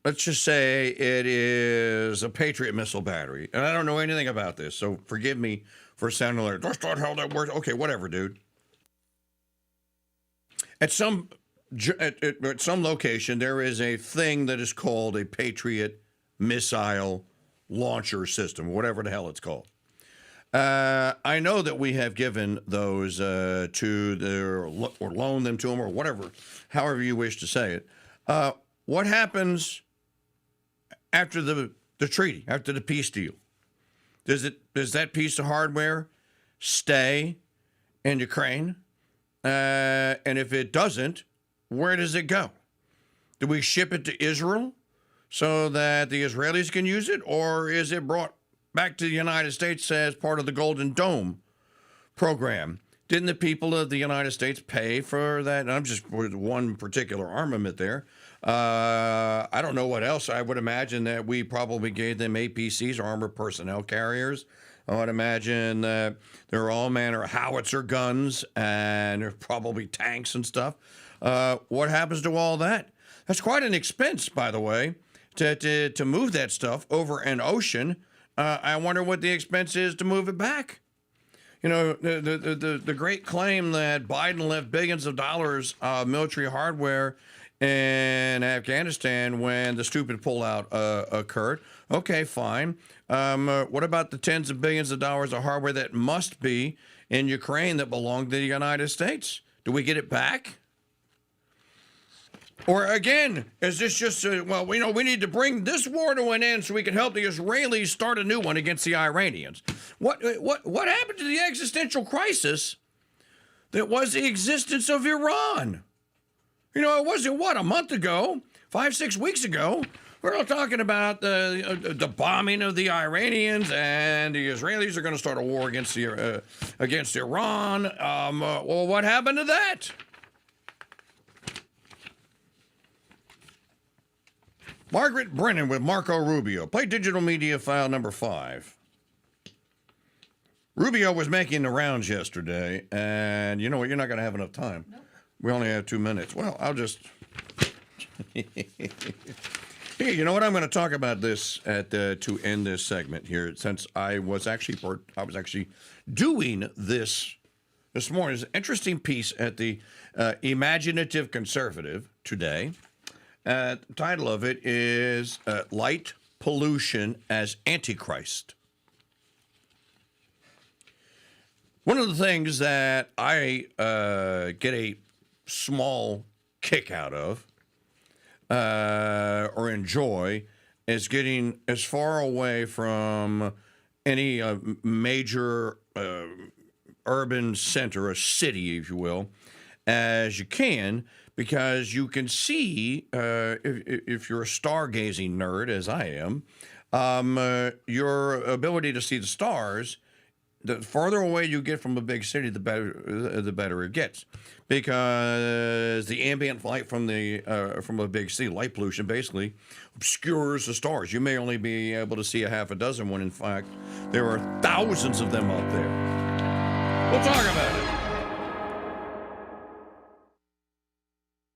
let's just say it is a Patriot missile battery. And I don't know anything about this, so forgive me for sounding like, that's not how that works. Okay, whatever, dude. At some location, there is a thing that is called a Patriot missile launcher system, whatever the hell it's called. I know that we have given those to their, or loaned them to them, or whatever, however you wish to say it. What happens after the treaty, after the peace deal? Does that piece of hardware stay in Ukraine? And if it doesn't, where does it go? Do we ship it to Israel so that the Israelis can use it, or is it brought back to the United States as part of the Golden Dome program? Didn't the people of the United States pay for that? And I'm just with one particular armament there. I don't know what else. I would imagine that we probably gave them APCs, armored personnel carriers. I would imagine that there are all manner of howitzer guns and there's probably tanks and stuff. What happens to all that? That's quite an expense, by the way, to move that stuff over an ocean. I wonder what the expense is to move it back. You know, the great claim that Biden left billions of dollars of military hardware in Afghanistan when the stupid pullout occurred. Okay, fine. What about the tens of billions of dollars of hardware that must be in Ukraine that belong to the United States? Do we get it back? Or again, is this just, well, you know, we need to bring this war to an end so we can help the Israelis start a new one against the Iranians? What happened to the existential crisis that was the existence of Iran? You know, it wasn't, a month ago, 5-6 weeks ago, we're all talking about the bombing of the Iranians, and the Israelis are going to start a war against Iran. Well, what happened to that? Margaret Brennan with Marco Rubio. Play digital media file number 5. Rubio was making the rounds yesterday, and you know what? You're not going to have enough time. Nope. We only have 2 minutes. Well, I'll just... Hey, you know what? I'm going to talk about this to end this segment here, since I was actually doing this morning. It's an interesting piece at the Imaginative Conservative today. The title of it is Light Pollution as Antichrist. One of the things that I get a small kick out of or enjoy is getting as far away from any major urban center, a city, if you will, as you can, because you can see, if you're a stargazing nerd, as I am, your ability to see the stars, the farther away you get from a big city, the better it gets, because the ambient light from a big city, light pollution, basically obscures the stars. You may only be able to see a half a dozen when, in fact, there are thousands of them up there. We'll talk about it.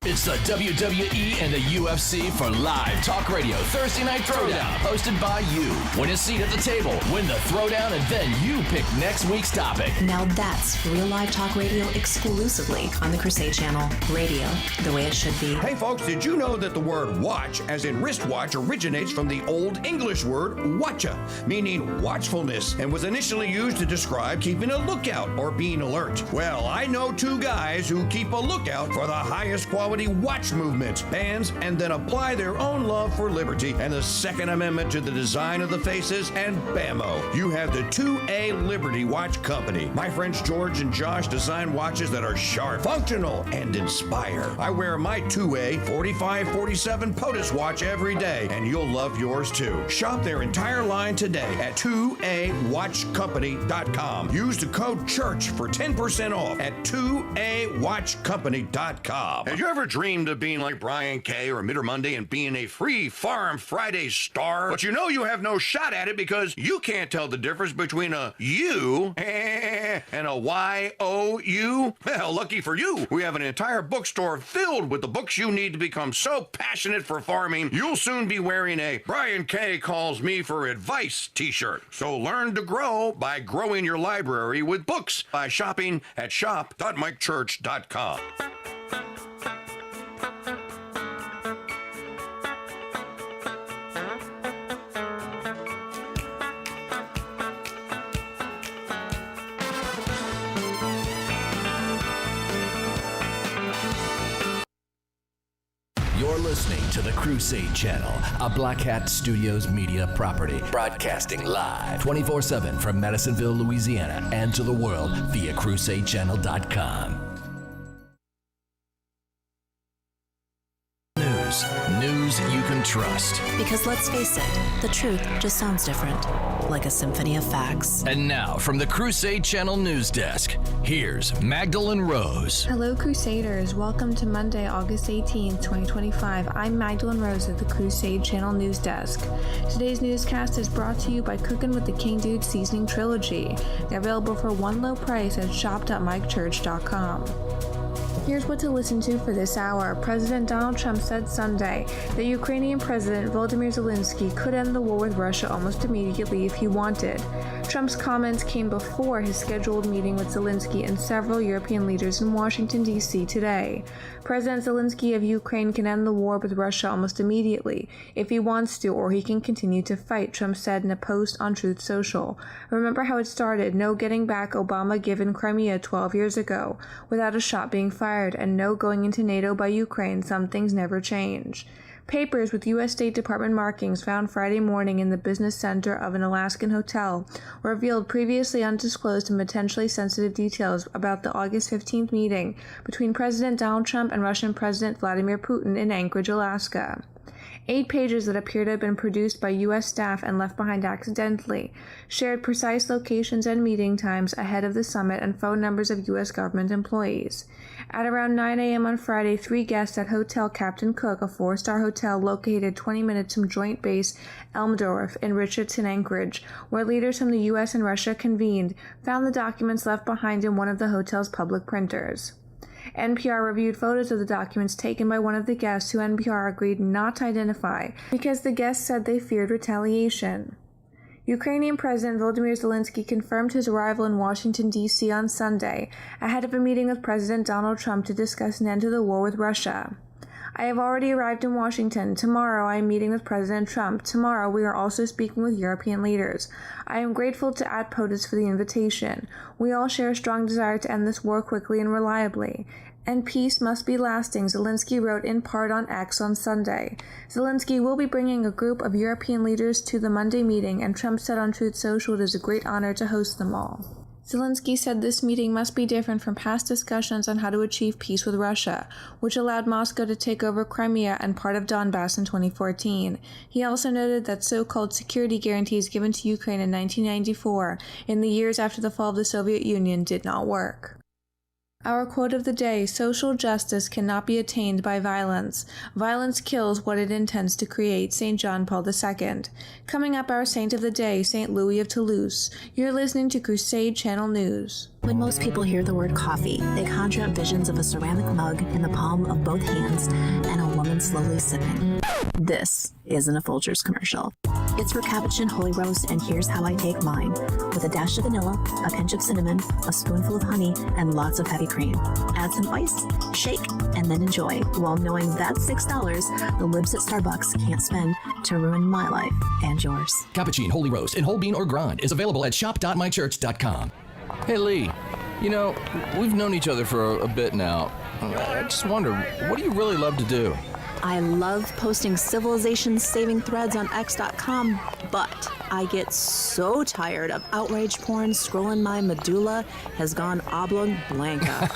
It's the WWE and the UFC for live talk radio Thursday Night Throwdown, hosted by you. Win a seat at the table, win the Throwdown, and then you pick next week's topic. Now that's real live talk radio exclusively on the Crusade Channel. Radio, the way it should be. Hey folks, did you know that the word watch, as in wristwatch, originates from the Old English word watcha, meaning watchfulness, and was initially used to describe keeping a lookout or being alert? Well, I know 2 guys who keep a lookout for the highest quality watch movements, bands, and then apply their own love for liberty and the Second Amendment to the design of the faces, and bammo, you have the 2A Liberty Watch Company. My friends George and Josh design watches that are sharp, functional, and inspire. I wear my 2A 4547 POTUS watch every day, and you'll love yours too. Shop their entire line today at 2awatchcompany.com. Use the code CHURCH for 10% off at 2awatchcompany.com. Have you ever dreamed of being like Brian Kay or Mitter Monday and being a free Farm Friday star, but you know you have no shot at it because you can't tell the difference between a U and a Y-O-U? Well, lucky for you, we have an entire bookstore filled with the books you need to become so passionate for farming, you'll soon be wearing a Brian Kay Calls Me for Advice t-shirt. So learn to grow by growing your library with books by shopping at shop.mikechurch.com. You're listening to the Crusade Channel, a Black Hat Studios media property, broadcasting live 24/7 from Madisonville, Louisiana, and to the world via crusadechannel.com. News you can trust. Because let's face it, the truth just sounds different, like a symphony of facts. And now, from the Crusade Channel News Desk, here's Magdalene Rose. Hello, Crusaders. Welcome to Monday, August 18th, 2025. I'm Magdalene Rose at the Crusade Channel News Desk. Today's newscast is brought to you by Cookin with the KingDude Seasoning Trilogy. They're available for one low price at shop.mikechurch.com. Here's what to listen to for this hour. President Donald Trump said Sunday that Ukrainian President Volodymyr Zelensky could end the war with Russia almost immediately if he wanted. Trump's comments came before his scheduled meeting with Zelensky and several European leaders in Washington, D.C. today. President Zelensky of Ukraine can end the war with Russia almost immediately if he wants to, or he can continue to fight, Trump said in a post on Truth Social. Remember how it started, no getting back Obama given Crimea 12 years ago, without a shot being fired, and no going into NATO by Ukraine. Some things never change. Papers with U.S. State Department markings found Friday morning in the business center of an Alaskan hotel revealed previously undisclosed and potentially sensitive details about the August 15th meeting between President Donald Trump and Russian President Vladimir Putin in Anchorage, Alaska. 8 pages that appear to have been produced by U.S. staff and left behind accidentally shared precise locations and meeting times ahead of the summit and phone numbers of U.S. government employees. At around 9 a.m. on Friday, 3 guests at Hotel Captain Cook, a 4-star hotel located 20 minutes from Joint Base Elmdorf in Richardson, Anchorage, where leaders from the U.S. and Russia convened, found the documents left behind in one of the hotel's public printers. NPR reviewed photos of the documents taken by one of the guests who NPR agreed not to identify because the guests said they feared retaliation. Ukrainian President Volodymyr Zelensky confirmed his arrival in Washington, D.C. on Sunday, ahead of a meeting with President Donald Trump to discuss an end to the war with Russia. I have already arrived in Washington. Tomorrow I am meeting with President Trump. Tomorrow we are also speaking with European leaders. I am grateful to POTUS for the invitation. We all share a strong desire to end this war quickly and reliably. And peace must be lasting, Zelensky wrote in part on X on Sunday. Zelensky will be bringing a group of European leaders to the Monday meeting, and Trump said on Truth Social it is a great honor to host them all. Zelensky said this meeting must be different from past discussions on how to achieve peace with Russia, which allowed Moscow to take over Crimea and part of Donbass in 2014. He also noted that so-called security guarantees given to Ukraine in 1994, in the years after the fall of the Soviet Union, did not work. Our quote of the day, social justice cannot be attained by violence. Violence kills what it intends to create, St. John Paul II. Coming up, our saint of the day, St. Louis of Toulouse. You're listening to Crusade Channel News. When most people hear the word coffee, they conjure up visions of a ceramic mug in the palm of both hands and a woman slowly sipping. This isn't a Folgers commercial. It's for Capuchin Holy Roast, and here's how I take mine. With a dash of vanilla, a pinch of cinnamon, a spoonful of honey, and lots of heavy cream. Add some ice, shake, and then enjoy, while knowing that's $6 the libs at Starbucks can't spend to ruin my life and yours. Cappuccino Holy Roast in whole bean or grind is available at shop.mikechurch.com. Hey, Lee, you know, we've known each other for a bit now. I just wonder, what do you really love to do? I love posting civilization-saving threads on X.com, but I get so tired of outrage porn scrolling my medulla has gone oblong blanca.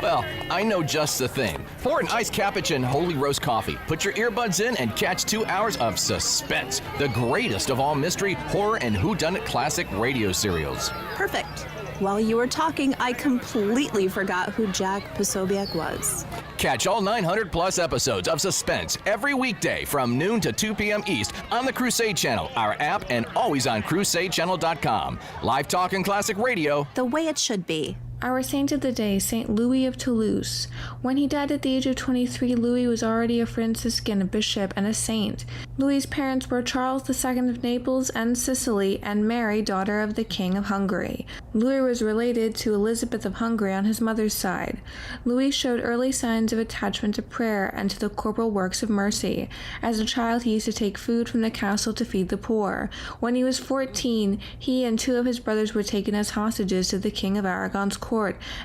Well, I know just the thing. Pour an iced cappuccino Holy Roast coffee. Put your earbuds in and catch 2 hours of suspense. The greatest of all mystery, horror, and whodunit classic radio serials. Perfect. While you were talking, I completely forgot who Jack Posobiec was. Catch all 900 plus episodes of Suspense every weekday from noon to 2 p.m. East on the Crusade Channel, our app, and always on CrusadeChannel.com. Live talk and classic radio. The way it should be. Our saint of the day, Saint Louis of Toulouse. When he died at the age of 23, Louis was already a Franciscan, a bishop, and a saint. Louis's parents were Charles II of Naples and Sicily, and Mary, daughter of the King of Hungary. Louis was related to Elizabeth of Hungary on his mother's side. Louis showed early signs of attachment to prayer and to the corporal works of mercy. As a child, he used to take food from the castle to feed the poor. When he was 14, he and 2 of his brothers were taken as hostages to the King of Aragon's court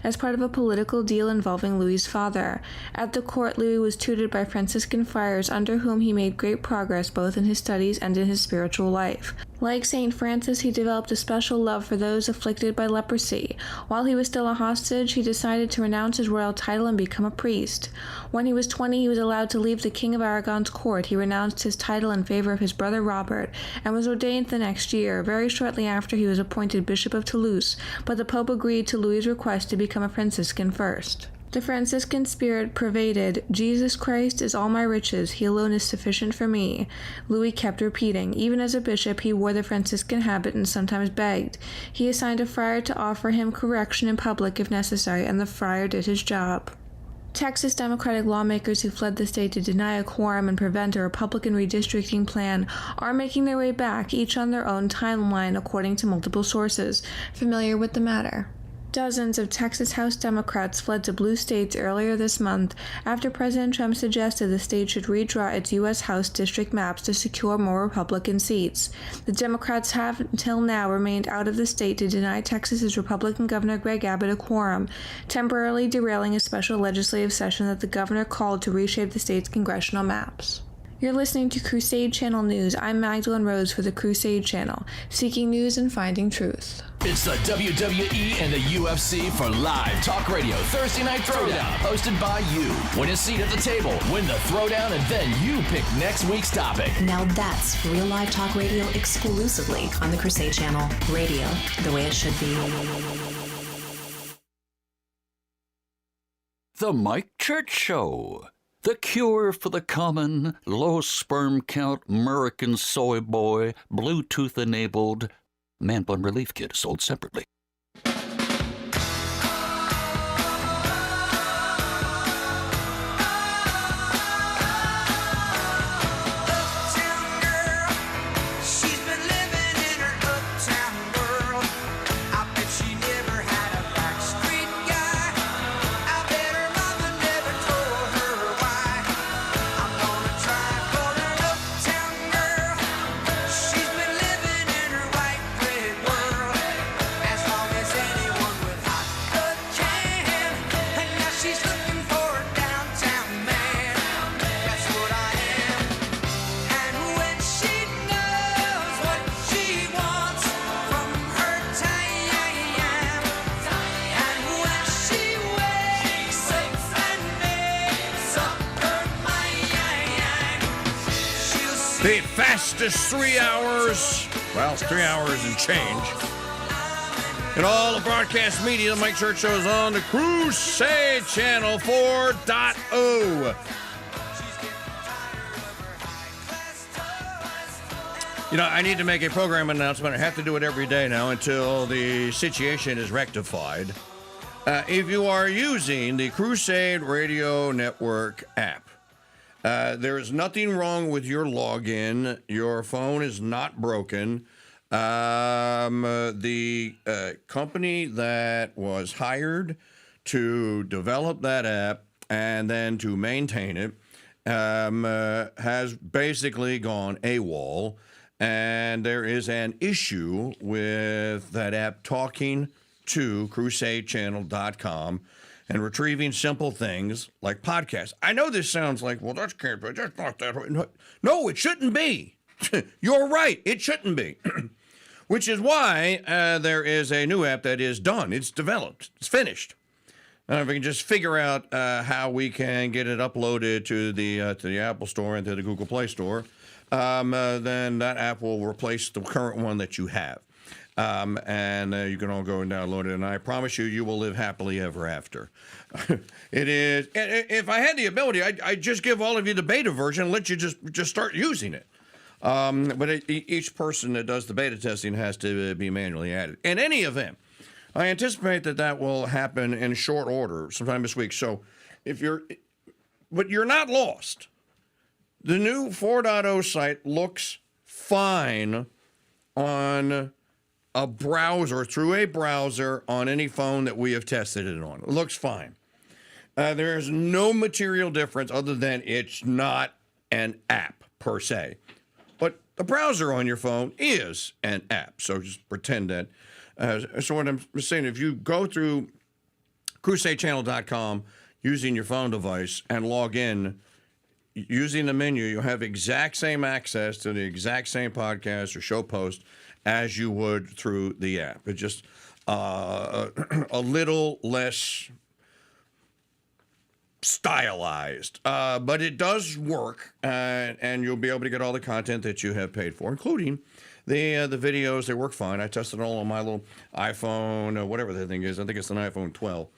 as part of a political deal involving Louis's father. At the court, Louis was tutored by Franciscan friars under whom he made great progress both in his studies and in his spiritual life. Like St. Francis, he developed a special love for those afflicted by leprosy. While he was still a hostage, he decided to renounce his royal title and become a priest. When he was 20, he was allowed to leave the King of Aragon's court. He renounced his title in favor of his brother Robert and was ordained the next year, very shortly after he was appointed Bishop of Toulouse, but the Pope agreed to Louis's request to become a Franciscan first. The Franciscan spirit pervaded, Jesus Christ is all my riches, he alone is sufficient for me. Louis kept repeating. Even as a bishop, he wore the Franciscan habit and sometimes begged. He assigned a friar to offer him correction in public if necessary, and the friar did his job. Texas Democratic lawmakers who fled the state to deny a quorum and prevent a Republican redistricting plan are making their way back, each on their own timeline, according to multiple sources familiar with the matter. Dozens of Texas House Democrats fled to blue states earlier this month after President Trump suggested the state should redraw its U.S. House district maps to secure more Republican seats. The Democrats have until now remained out of the state to deny Texas's Republican Governor Greg Abbott a quorum, temporarily derailing a special legislative session that the governor called to reshape the state's congressional maps. You're listening to Crusade Channel News. I'm Magdalene Rose for the Crusade Channel, seeking news and finding truth. It's the WWE and the UFC for live talk radio Thursday Night Throwdown, hosted by you. Win a seat at the table, win the throwdown, and then you pick next week's topic. Now that's real live talk radio exclusively on the Crusade Channel. Radio, the way it should be. The Mike Church Show. The cure for the common low sperm count American soy boy, Bluetooth-enabled man bun relief kit sold separately. The fastest 3 hours, well, it's 3 hours and change, in all the broadcast media. The Mike Church Show is on the Crusade Channel 4.0. You know, I need to make a program announcement. I have to do it every day now until the situation is rectified. If you are using the Crusade Radio Network app, there is nothing wrong with your login. Your phone is not broken. The company that was hired to develop that app and then to maintain it has basically gone AWOL. And there is an issue with that app talking to CrusadeChannel.com and retrieving simple things like podcasts. I know this sounds like, well, that's not that way. No, it shouldn't be. You're right. It shouldn't be. Which is why there is a new app that is done. It's developed. It's finished. If we can just figure out how we can get it uploaded to the Apple Store and to the Google Play Store, then that app will replace the current one that you have. And you can all go and download it. And I promise you, you will live happily ever after. It is. If I had the ability, I'd just give all of you the beta version and let you just start using it. But each person that does the beta testing has to be manually added. In any event, I anticipate that will happen in short order sometime this week. So but you're not lost. The new 4.0 site looks fine on a browser, through a browser on any phone that we have tested it on. It looks fine. There's no material difference other than it's not an app per se. But the browser on your phone is an app, so just pretend that. So what I'm saying, if you go through CrusadeChannel.com using your phone device and log in, using the menu, you'll have exact same access to the exact same podcast or show post as you would through the app. It's just a little less stylized, but it does work, and you'll be able to get all the content that you have paid for, including the videos. They work fine. I tested it all on my little iPhone, whatever the thing is. I think it's an iPhone 12.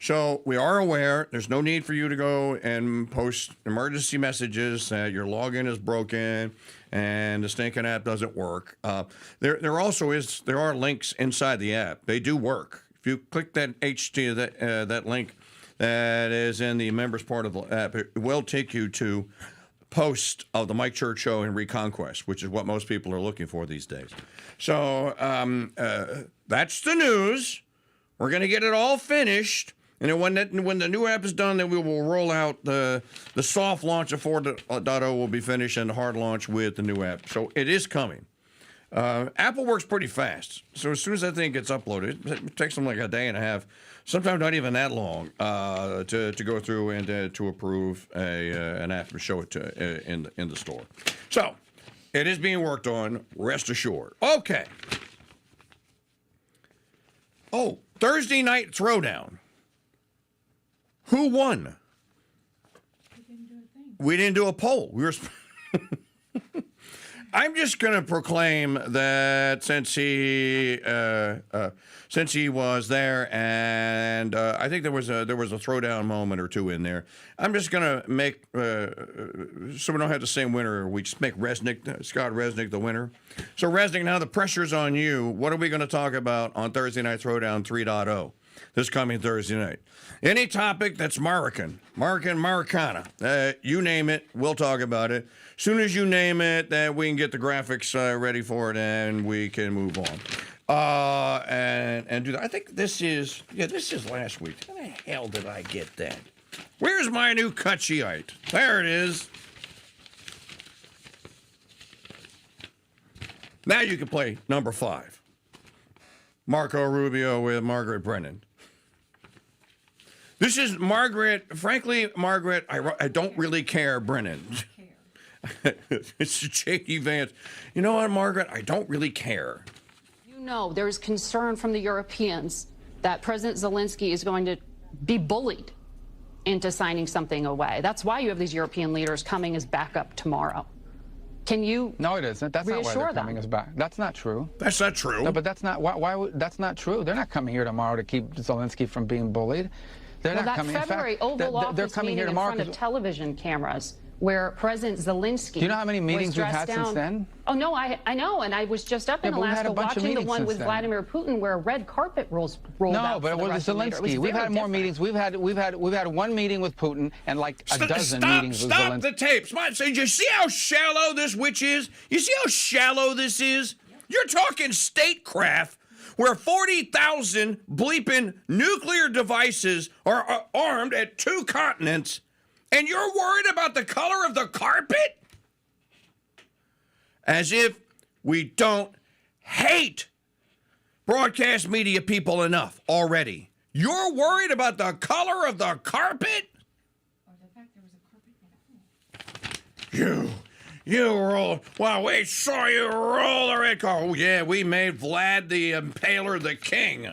So we are aware there's no need for you to go and post emergency messages that your login is broken and the stinking app doesn't work. There are links inside the app. They do work. If you click that that link that is in the members part of the app, it will take you to post of the Mike Church Show and Reconquest, which is what most people are looking for these days. So that's the news. We're going to get it all finished, and then when the new app is done, then we will roll out the soft launch of 4.0 will be finished, and the hard launch with the new app. So it is coming. Apple works pretty fast. So as soon as that thing gets uploaded, it takes them like a day and a half, sometimes not even that long, to go through and to approve an app and show it in the store. So it is being worked on, rest assured. Okay. Oh, Thursday night Throwdown. Who won? We didn't do a poll. We were. I'm just going to proclaim that since he was there, and I think there was a throwdown moment or two in there. I'm just going to make so we don't have the same winner. We just make Scott Resnick the winner. So Resnick, now the pressure's on you. What are we going to talk about on Thursday Night Throwdown 3.0 this coming Thursday night? Any topic that's Maricana, you name it, we'll talk about it. As soon as you name it, then we can get the graphics ready for it, and we can move on. And do that. I think this is last week. How the hell did I get that? Where's my new cut sheet? There it is. Now you can play number 5. Marco Rubio with Margaret Brennan. This is Margaret. Frankly, Margaret, I don't really care, Brennan. It's J.D. Vance. You know what, Margaret? I don't really care. You know, there is concern from the Europeans that President Zelensky is going to be bullied into signing something away. That's why you have these European leaders coming as backup tomorrow. Can you? No, it isn't. That's not why they're coming as back. That's not true. That's not true. No, but that's not why. That's not true. They're not coming here tomorrow to keep Zelensky from being bullied. They're not coming. That February Oval Office meeting in front of television cameras, where President Zelensky. Do you know how many meetings we've had since then? Oh no, I know, and I was just up in Alaska watching the one with Vladimir Putin, where a red carpet rolled out. No, but with Zelensky, we've had more meetings. We've had one meeting with Putin and like a dozen meetings with Zelensky. Stop the tape. So you see how shallow this witch is? You see how shallow this is? You're talking statecraft, where 40,000 bleeping nuclear devices are armed at 2 continents. And you're worried about the color of the carpet? As if we don't hate broadcast media people enough already. You're worried about the color of the carpet? Or the fact there was a carpet. You roll. Well, we saw you roll the red carpet. Oh, yeah, we made Vlad the Impaler the king.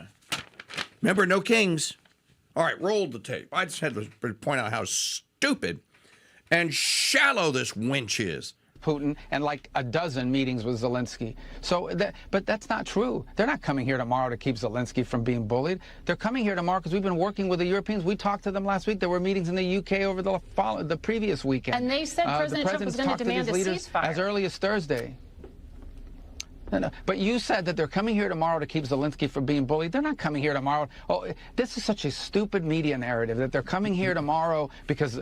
Remember, no kings. All right, roll the tape. I just had to point out how stupid and shallow this winch is. Putin and like a dozen meetings with Zelensky. But that's not true. They're not coming here tomorrow to keep Zelensky from being bullied. They're coming here tomorrow because we've been working with the Europeans. We talked to them last week. There were meetings in the UK over the previous weekend. And they said President Trump was going to demand a ceasefire. As early as Thursday. No. But you said that they're coming here tomorrow to keep Zelensky from being bullied. They're not coming here tomorrow. Oh, this is such a stupid media narrative that they're coming here tomorrow because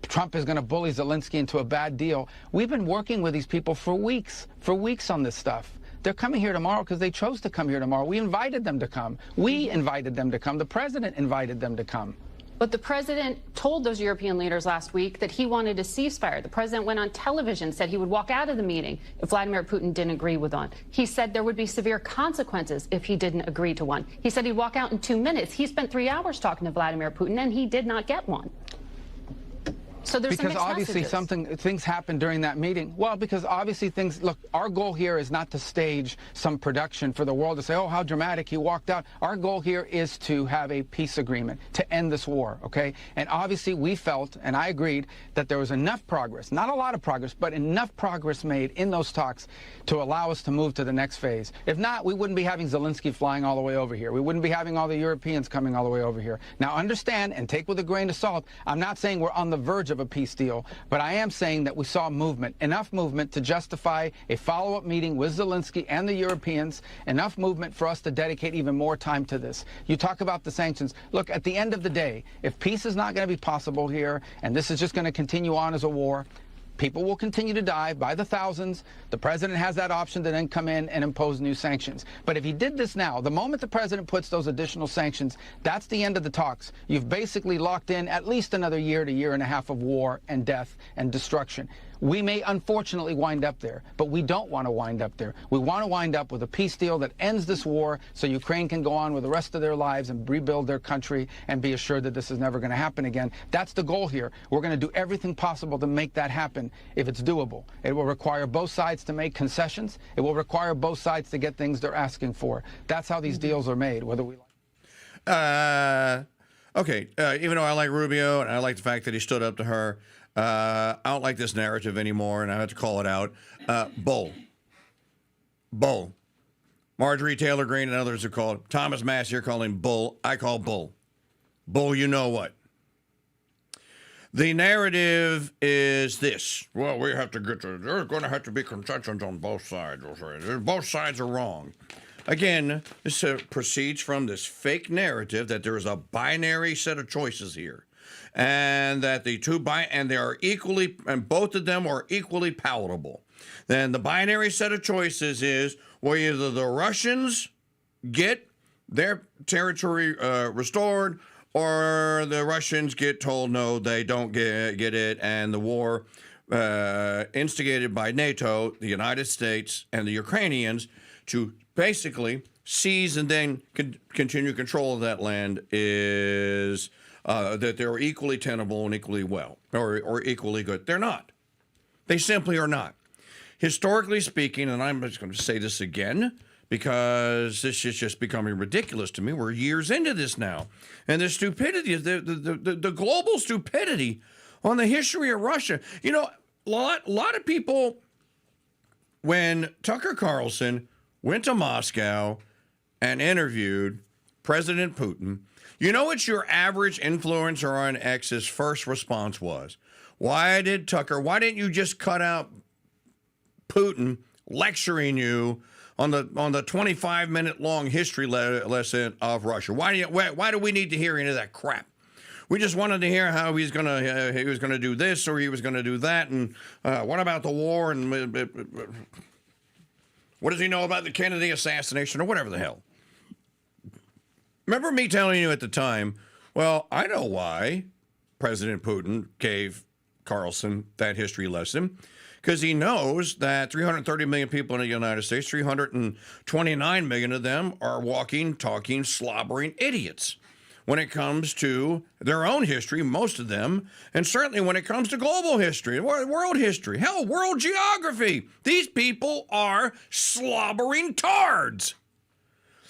Trump is going to bully Zelensky into a bad deal. We've been working with these people for weeks on this stuff. They're coming here tomorrow because they chose to come here tomorrow. We invited them to come. We invited them to come. The president invited them to come. But the president told those European leaders last week that he wanted a ceasefire. The president went on television, said he would walk out of the meeting if Vladimir Putin didn't agree with one. He said there would be severe consequences if he didn't agree to one. He said he'd walk out in 2 minutes. He spent 3 hours talking to Vladimir Putin, and he did not get one. So there's because some obviously things happened during that meeting. Well, because obviously look, our goal here is not to stage some production for the world to say, oh, how dramatic, he walked out. Our goal here is to have a peace agreement to end this war, okay? And obviously we felt, and I agreed, that there was enough progress, not a lot of progress, but enough progress made in those talks to allow us to move to the next phase. If not, we wouldn't be having Zelensky flying all the way over here. We wouldn't be having all the Europeans coming all the way over here. Now understand, and take with a grain of salt, I'm not saying we're on the verge of a peace deal, but I am saying that we saw movement, enough movement to justify a follow-up meeting with Zelensky and the Europeans, enough movement for us to dedicate even more time to this. You talk about the sanctions. Look, at the end of the day, if peace is not going to be possible here, and this is just going to continue on as a war, people will continue to die by the thousands. The president has that option to then come in and impose new sanctions. But if he did this now, the moment the president puts those additional sanctions, that's the end of the talks. You've basically locked in at least another year to year and a half of war and death and destruction. We may unfortunately wind up there, but we don't want to wind up there. We want to wind up with a peace deal that ends this war so Ukraine can go on with the rest of their lives and rebuild their country and be assured that this is never going to happen again. That's the goal here. We're going to do everything possible to make that happen if it's doable. It will require both sides to make concessions. It will require both sides to get things they're asking for. That's how these deals are made, whether we like. Okay, even though I like Rubio and I like the fact that he stood up to her, I don't like this narrative anymore, and I have to call it out. Bull. Marjorie Taylor Greene and others are called. Thomas Massey, you're calling bull. I call bull. Bull, you know what? The narrative is this. Well, we have to get to, there's going to have to be concessions on both sides. Both sides are wrong. Again, this proceeds from this fake narrative that there is a binary set of choices here. And that and they are equally, and both of them are equally palatable. Then the binary set of choices is, well, either the Russians get their territory restored, or the Russians get told no, they don't get it, and the war instigated by NATO, the United States, and the Ukrainians to basically seize and then continue control of that land is that they're equally tenable and equally well, or equally good. They're not. They simply are not. Historically speaking, and I'm just going to say this again, because this is just becoming ridiculous to me. We're years into this now. And the stupidity, the global stupidity on the history of Russia. You know, a lot of people, when Tucker Carlson went to Moscow and interviewed President Putin, you know what your average influencer on X's first response was? Why didn't you just cut out Putin lecturing you on the 25-minute long history lesson of Russia? Why do we need to hear any of that crap? We just wanted to hear how he was gonna do this or he was gonna do that, and what about the war, and what does he know about the Kennedy assassination, or whatever the hell. Remember me telling you at the time, well, I know why President Putin gave Carlson that history lesson, because he knows that 330 million people in the United States, 329 million of them are walking, talking, slobbering idiots when it comes to their own history, most of them, and certainly when it comes to global history, world history, hell, world geography. These people are slobbering tards.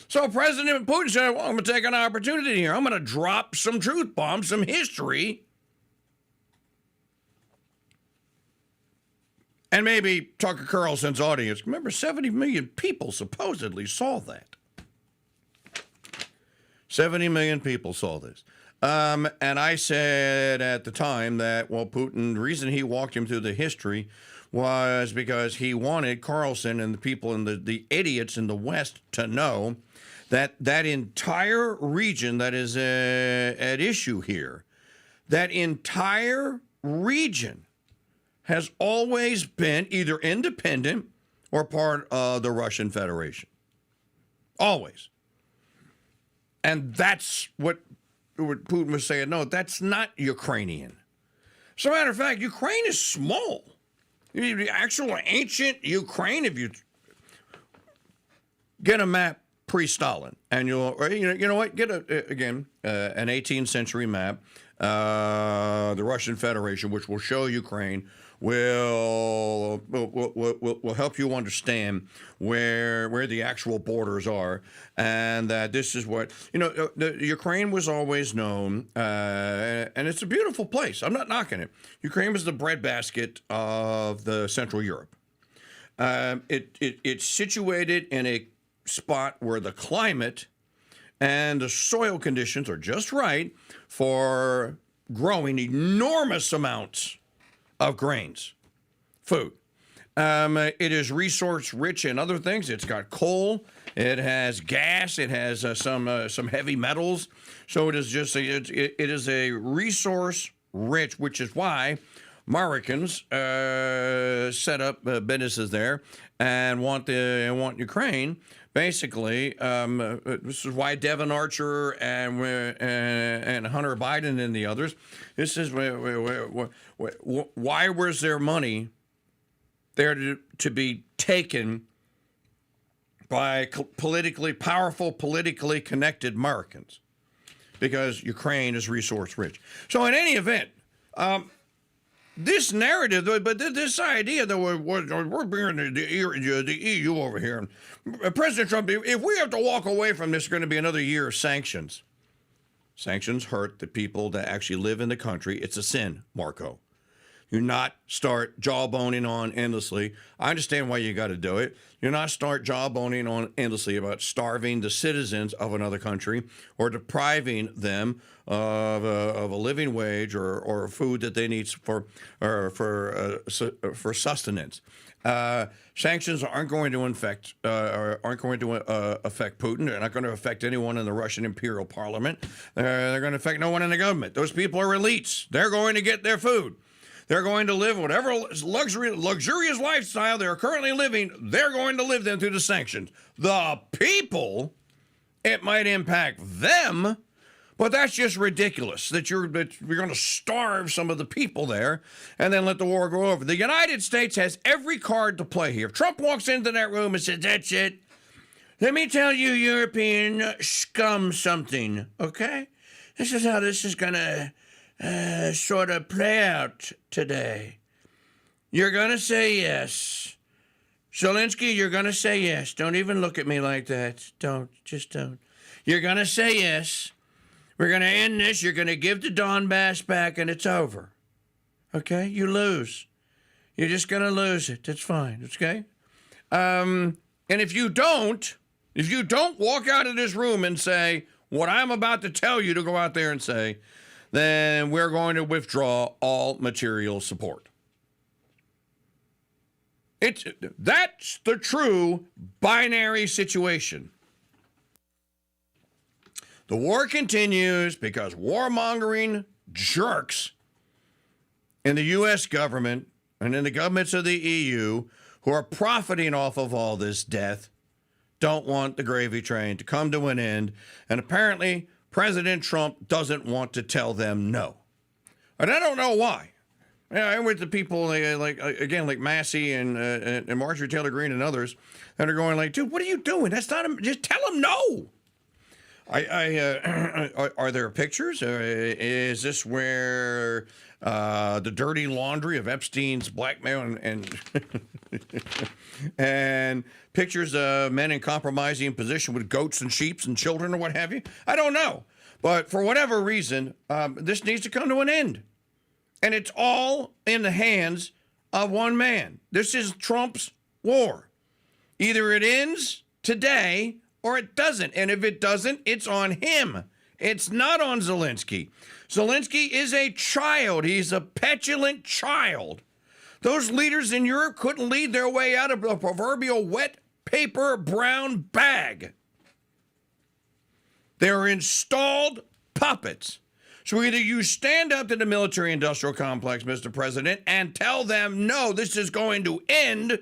So President Putin said, well, I'm going to take an opportunity here. I'm going to drop some truth bombs, some history, And maybe Tucker Carlson's audience. Remember, 70 million people supposedly saw that. 70 million people saw this. And I said at the time that, well, Putin, the reason he walked him through the history was because he wanted Carlson and the people and the idiots in the West to know that that entire region that is at issue here, that entire region has always been either independent or part of the Russian Federation. Always. And that's what Putin was saying. No, that's not Ukrainian. As a matter of fact, Ukraine is small. The actual ancient Ukraine, if you get a map pre-Stalin, and you'll, you know what, get an 18th century map, the Russian Federation, which will show Ukraine, will help you understand where the actual borders are, and that this is what, the Ukraine was always known, and it's a beautiful place. I'm not knocking it. Ukraine was the breadbasket of the Central Europe. It's situated in a spot where the climate and the soil conditions are just right for growing enormous amounts of grains, food. It is resource rich in other things. It's got coal, it has gas, it has some heavy metals. So it is a resource rich, which is why Americans set up businesses there and want Ukraine. Basically, this is why Devin Archer and Hunter Biden and the others. This is why was their money there to be taken by politically powerful, politically connected Americans? Because Ukraine is resource rich. So in any event, this narrative, but this idea that we're bringing the EU over here, President Trump, if we have to walk away from this, it's going to be another year of sanctions. Sanctions hurt the people that actually live in the country. It's a sin, Marco. You not start jawboning on endlessly. I understand why you got to do it. You not start jawboning on endlessly about starving the citizens of another country or depriving them of a living wage or food that they need for sustenance. Sanctions aren't going to affect Putin. They're not going to affect anyone in the Russian Imperial Parliament. They're going to affect no one in the government. Those people are elites. They're going to get their food. They're going to live whatever luxurious lifestyle they're currently living. They're going to live them through the sanctions. The people, it might impact them, but that's just ridiculous that you're going to starve some of the people there and then let the war go over. The United States has every card to play here. If Trump walks into that room and says, "That's it, let me tell you, European scum, something, okay? This is how this is going to sort of play out today. You're going to say yes. Zelensky, you're going to say yes. Don't even look at me like that. Just don't. You're going to say yes. We're going to end this. You're going to give the Donbass back, and it's over. Okay? You lose. You're just going to lose it. That's fine. Okay? And if you don't walk out of this room and say what I'm about to tell you to go out there and say, then we're going to withdraw all material support. That's the true binary situation. The war continues because warmongering jerks in the U.S. government and in the governments of the EU who are profiting off of all this death don't want the gravy train to come to an end. And apparently, President Trump doesn't want to tell them no. And I don't know why. I'm with the people like Massey and Marjorie Taylor Greene and others that are going like, dude, what are you doing? That's not just tell them no. Are there pictures? Is this where the dirty laundry of Epstein's blackmail and pictures of men in compromising position with goats and sheep and children or what have you? I don't know. But for whatever reason, this needs to come to an end. And it's all in the hands of one man. This is Trump's war. Either it ends today or it doesn't. And if it doesn't, it's on him. It's not on Zelensky. Zelensky is a child. He's a petulant child. Those leaders in Europe couldn't lead their way out of the proverbial wet paper brown bag. They're installed puppets. So either you stand up to the military-industrial complex, Mr. President, and tell them, no, this is going to end,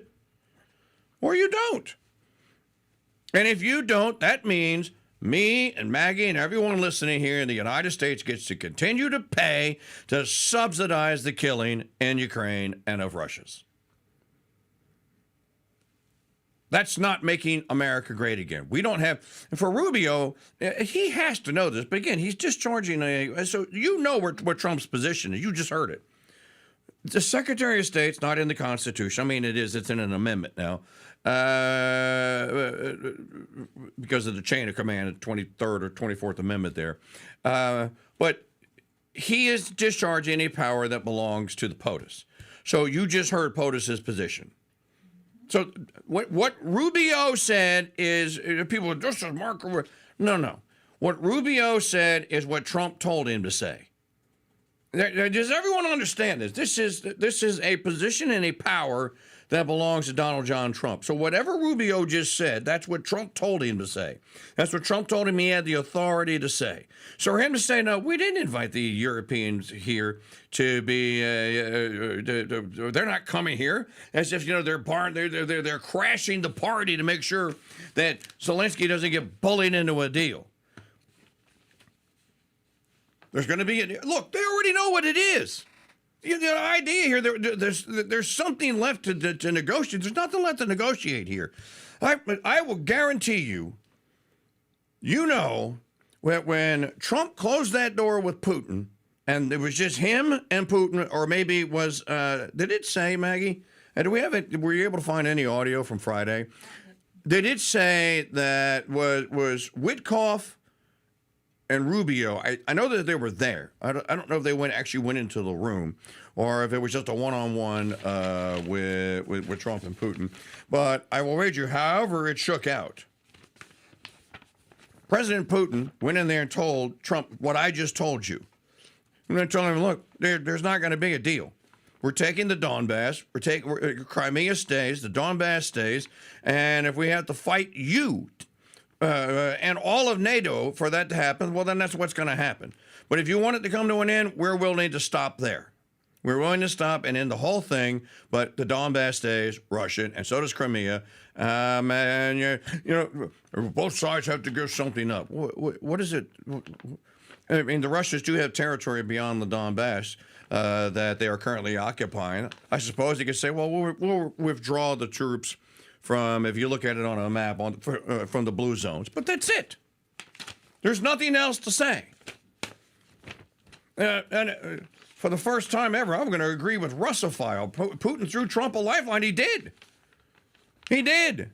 or you don't. And if you don't, that means me and Maggie and everyone listening here in the United States gets to continue to pay to subsidize the killing in Ukraine and of Russia's. That's not making America great again. We don't have, for Rubio, he has to know this, but again, he's discharging so you know what Trump's position is. You just heard it. The Secretary of State's not in the Constitution. I mean, it's in an amendment now. Because of the chain of command, the 23rd or 24th Amendment there. But he is discharging any power that belongs to the POTUS. So you just heard POTUS's position. So what Rubio said is, people are just as Mark. No. What Rubio said is what Trump told him to say. Does everyone understand this? This is a position and a power that belongs to Donald John Trump. So whatever Rubio just said, that's what Trump told him to say. That's what Trump told him he had the authority to say. So for him to say, no, we didn't invite the Europeans here to be, they're not coming here, as if, they're crashing the party to make sure that Zelensky doesn't get bullied into a deal. There's going to be, look, they already know what it is. The idea here, there's something left to negotiate. There's nothing left to negotiate here. I will guarantee you, when Trump closed that door with Putin, and it was just him and Putin, or maybe it was, did it say, Maggie? Were you able to find any audio from Friday? Did it say that was Witkoff and Rubio? I know that they were there. I don't know if they actually went into the room, or if it was just a one-on-one with Trump and Putin. But I will wager, however it shook out, President Putin went in there and told Trump what I just told you. I'm going to tell him, look, there's not going to be a deal. We're taking the Donbass. Crimea stays. The Donbass stays. And if we have to fight you and all of NATO for that to happen, well, then that's what's going to happen. But if you want it to come to an end, we're willing to stop there. We're willing to stop and end the whole thing, but the Donbass stays Russian, and so does Crimea. And, both sides have to give something up. What is it? I mean, the Russians do have territory beyond the Donbass that they are currently occupying. I suppose you could say, well, we'll withdraw the troops from, if you look at it on a map, from the blue zones. But that's it. There's nothing else to say. For the first time ever, I'm going to agree with Russophile. Putin threw Trump a lifeline. He did. He did.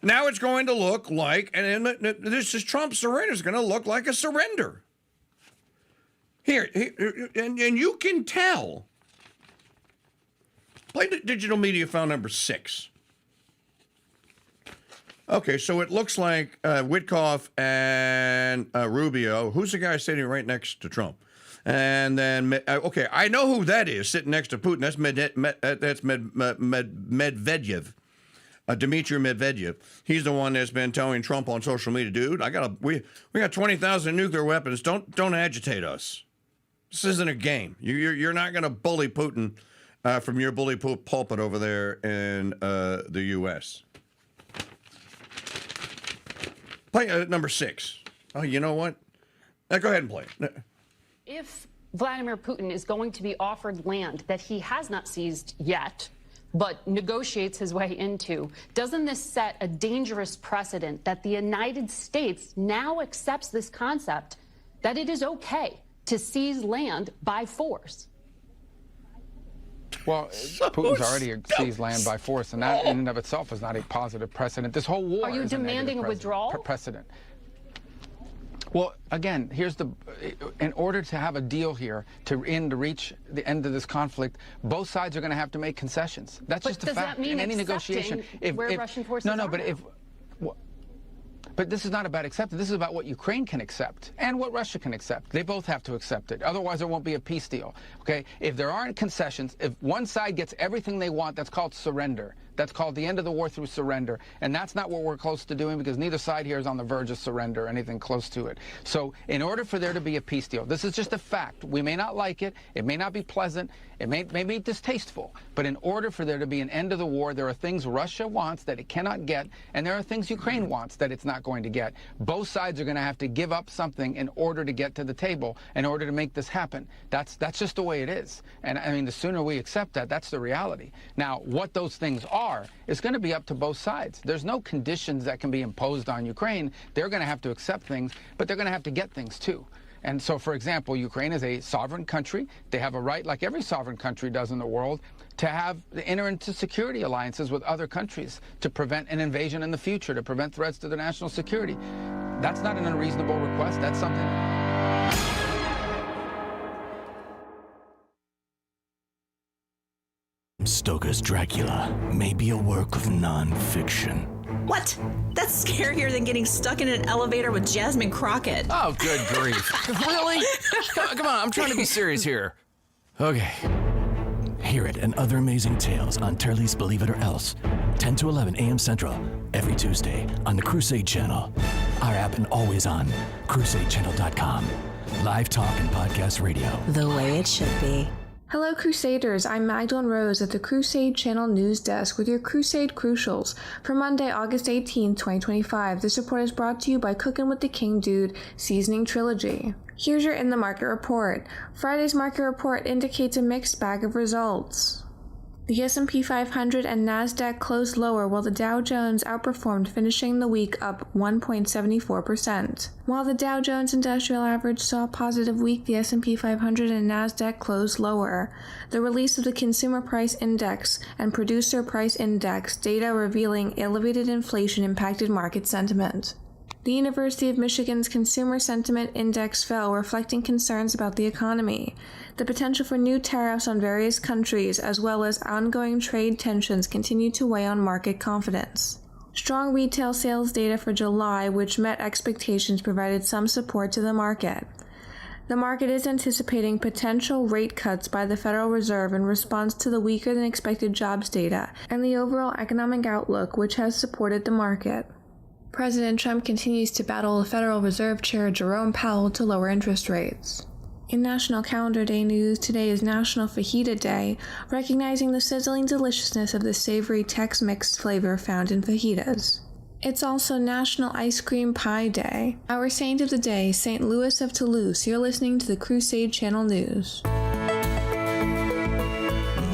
Now it's going to look like, and this is Trump's surrender, is going to look like a surrender. Here, and you can tell. Play the digital media file number 6. Okay, so it looks like Witkoff and Rubio. Who's the guy sitting right next to Trump? And then, okay, I know who that is sitting next to Putin. That's Medvedev. Dmitry Medvedev. He's the one that's been telling Trump on social media, dude, we got 20,000 nuclear weapons. Don't agitate us. This isn't a game. You're not going to bully Putin from your bully pulpit over there in the U.S. Play number 6. Oh, you know what? Go ahead and play it. If Vladimir Putin is going to be offered land that he has not seized yet, but negotiates his way into, doesn't this set a dangerous precedent that the United States now accepts this concept that it is okay to seize land by force? Well, Putin's already seized land by force, and that in and of itself is not a positive precedent. This whole war Are you demanding a withdrawal? Precedent. Well, again, in order to have a deal here to reach the end of this conflict, both sides are going to have to make concessions. That's just a fact. Does that mean in any negotiation, where Russian forces are? But this is not about acceptance. This is about what Ukraine can accept and what Russia can accept. They both have to accept it. Otherwise, there won't be a peace deal. Okay? If there aren't concessions, if one side gets everything they want, that's called surrender. That's called the end of the war through surrender. And that's not what we're close to doing, because neither side here is on the verge of surrender or anything close to it. So in order for there to be a peace deal, this is just a fact. We may not like it. It may not be pleasant. It may be distasteful. But in order for there to be an end of the war, there are things Russia wants that it cannot get, and there are things Ukraine wants that it's not going to get. Both sides are going to have to give up something in order to get to the table, in order to make this happen. That's just the way it is. And I mean, the sooner we accept that, that's the reality. Now, what those things are is going to be up to both sides. There's no conditions that can be imposed on Ukraine. They're going to have to accept things, but they're going to have to get things too. And so, for example, Ukraine is a sovereign country. They have a right, like every sovereign country does in the world, to enter into security alliances with other countries to prevent an invasion in the future, to prevent threats to their national security. That's not an unreasonable request. That's something... Stoker's Dracula may be a work of non-fiction. What? That's scarier than getting stuck in an elevator with Jasmine Crockett. Oh, good grief. Really? Come on, I'm trying to be serious here. Okay. Hear it and other amazing tales on Turley's Believe It or Else, 10 to 11 a.m. Central, every Tuesday on the Crusade Channel. Our app and always on crusadechannel.com. Live talk and podcast radio. The way it should be. Hello Crusaders, I'm Magdalene Rose at the Crusade Channel News Desk with your Crusade Crucials. For Monday, August 18, 2025, this report is brought to you by Cookin with the KingDude Seasoning Trilogy. Here's your In the Market report. Friday's market report indicates a mixed bag of results. The S&P 500 and NASDAQ closed lower while the Dow Jones outperformed, finishing the week up 1.74%. While the Dow Jones Industrial Average saw a positive week, the S&P 500 and NASDAQ closed lower. The release of the Consumer Price Index and Producer Price Index data revealing elevated inflation impacted market sentiment. The University of Michigan's Consumer Sentiment Index fell, reflecting concerns about the economy. The potential for new tariffs on various countries, as well as ongoing trade tensions, continue to weigh on market confidence. Strong retail sales data for July, which met expectations, provided some support to the market. The market is anticipating potential rate cuts by the Federal Reserve in response to the weaker-than-expected jobs data and the overall economic outlook, which has supported the market. President Trump continues to battle the Federal Reserve Chair Jerome Powell to lower interest rates. In National Calendar Day news, today is National Fajita Day, recognizing the sizzling deliciousness of the savory Tex-Mex flavor found in fajitas. It's also National Ice Cream Pie Day. Our saint of the day, St. Louis of Toulouse. You're listening to the Crusade Channel News.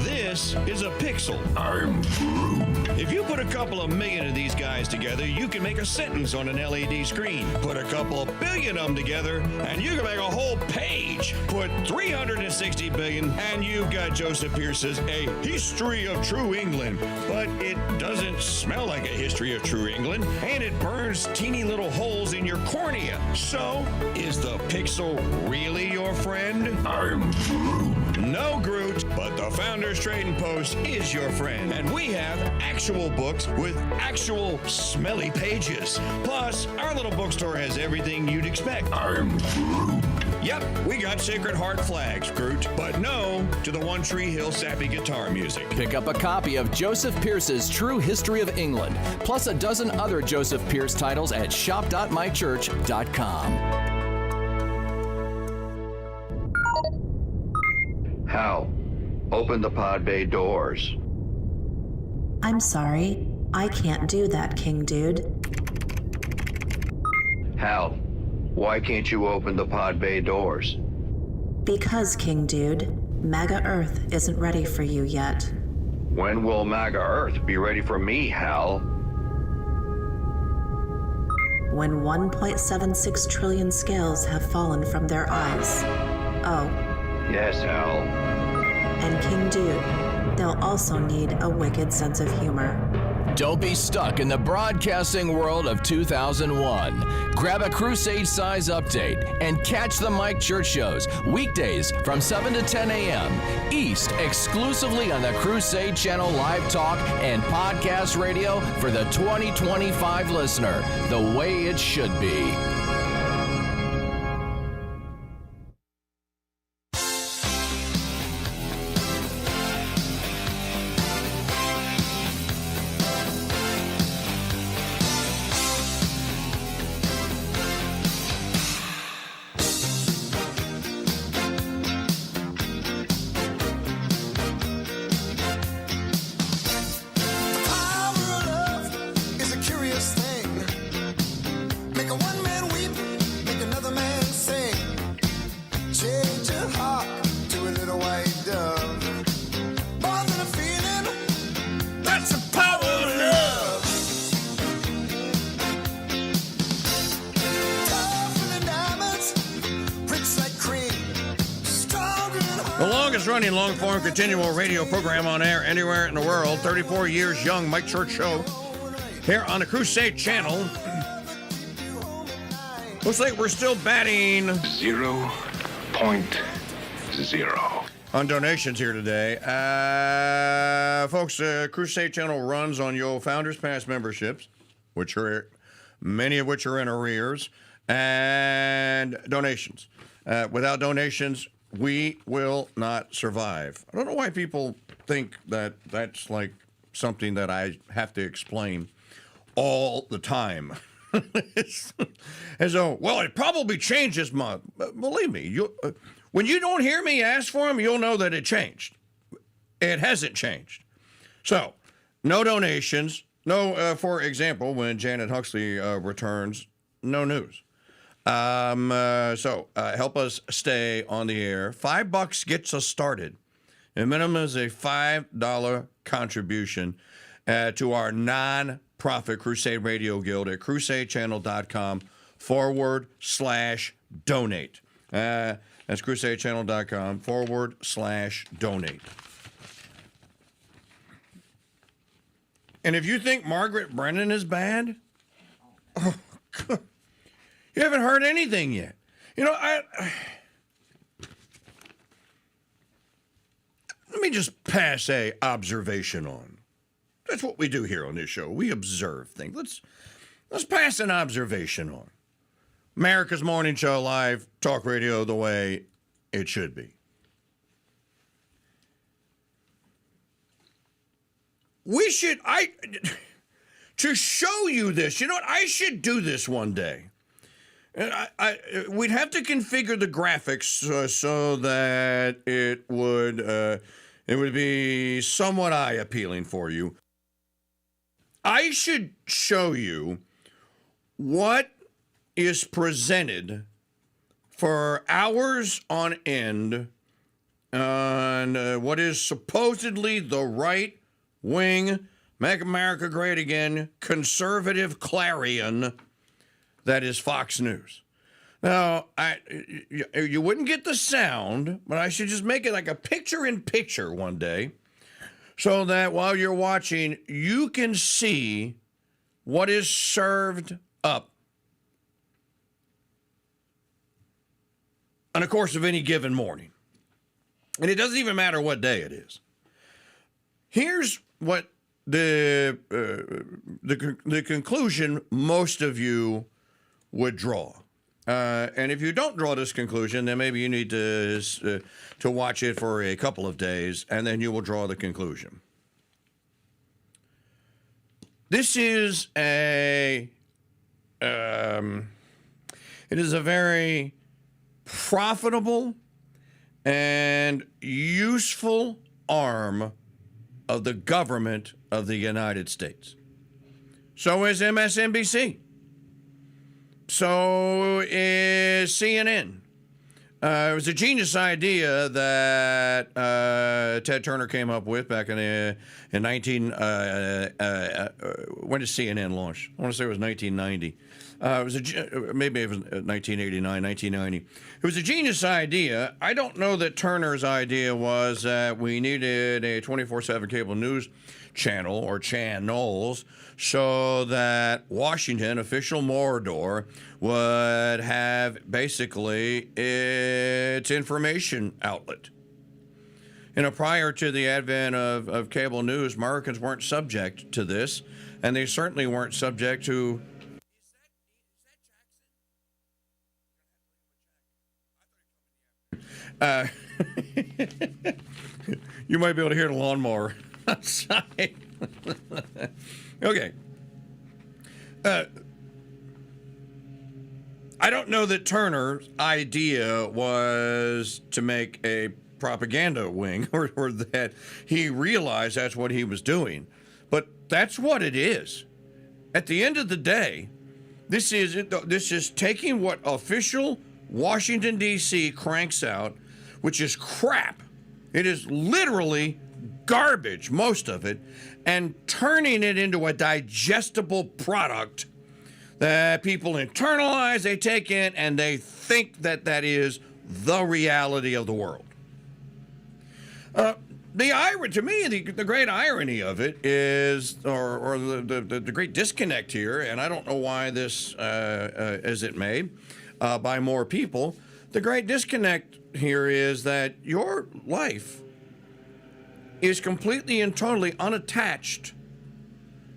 This is a pixel. I'm Groot. If you put a couple of million of these guys together, you can make a sentence on an LED screen. Put a couple of billion of them together, and you can make a whole page. Put 360 billion, and you've got Joseph Pierce's A History of True England. But it doesn't smell like a history of true England, and it burns teeny little holes in your cornea. So, is the pixel really your friend? I'm Groot. No, Groot, but the Founders Trading Post is your friend, and we have actual books with actual smelly pages. Plus, our little bookstore has everything you'd expect. I'm Groot. Yep, we got Sacred Heart flags, Groot, but no to the One Tree Hill sappy guitar music. Pick up a copy of Joseph Pierce's True History of England, plus a dozen other Joseph Pierce titles at shop.mychurch.com. Hal, open the pod bay doors. I'm sorry, I can't do that, KingDude. Hal, why can't you open the pod bay doors? Because, KingDude, MAGA Earth isn't ready for you yet. When will MAGA Earth be ready for me, Hal? When 1.76 trillion scales have fallen from their eyes. Oh. Yes, Hal. And KingDude, they'll also need a wicked sense of humor. Don't be stuck in the broadcasting world of 2001. Grab a Crusade size update and catch the Mike Church shows weekdays from 7 to 10 a.m. East exclusively on the Crusade Channel live talk and podcast radio for the 2025 listener, the way it should be. Running long-form continual radio program on air anywhere in the world. 34 years young, Mike Church Show here on the Crusade Channel. Looks like we're still batting 0.0 on donations here today. Folks, Crusade Channel runs on your Founders Pass memberships, which are many of which are in arrears, and donations. Without donations, we will not survive. I don't know why people think that that's like something that I have to explain all the time. And so, well, it probably changed this month. Believe me, when you don't hear me ask for them, you'll know that it changed. It hasn't changed. So, no donations. No, for example, when Janet Huxley returns, no news. So help us stay on the air. $5 gets us started. The minimum is a $5 contribution to our non-profit Crusade Radio Guild at crusadechannel.com/donate. That's crusadechannel.com/donate. And if you think Margaret Brennan is bad, oh, God. You haven't heard anything yet. You know, let me just pass a observation on. That's what we do here on this show. We observe things. Let's pass an observation on. America's Morning Show Live, talk radio the way it should be. To show you this, you know what? I should do this one day. We'd have to configure the graphics so that it would be somewhat eye appealing for you. I should show you what is presented for hours on end on what is supposedly the right wing, Make America Great Again, conservative clarion that is Fox News. Now, you wouldn't get the sound, but I should just make it like a picture-in-picture one day so that while you're watching, you can see what is served up on the course of any given morning. And it doesn't even matter what day it is. Here's what the conclusion most of you would draw. And if you don't draw this conclusion, then maybe you need to watch it for a couple of days, and then you will draw the conclusion. This is it is a very profitable and useful arm of the government of the United States. So is MSNBC. So is CNN. It was a genius idea that Ted Turner came up with back in when did CNN launch? I want to say it was 1990. It was maybe it was 1989, 1990. It was a genius idea. I don't know that Turner's idea was that we needed a 24/7 cable news channel or channels so that Washington, official Mordor, would have basically its information outlet. Prior to the advent of cable news, Americans weren't subject to this, and they certainly weren't subject to... you might be able to hear the lawnmower outside. Okay. I don't know that Turner's idea was to make a propaganda wing or that he realized that's what he was doing. But that's what it is. At the end of the day, this is taking what official Washington, D.C. cranks out, which is crap. It is literally garbage, most of it, and turning it into a digestible product that people internalize, they take in, and they think that that is the reality of the world. The irony, to me, the great irony of it is, or the great disconnect here, and I don't know why this isn't made by more people. The great disconnect here is that your life is completely and totally unattached,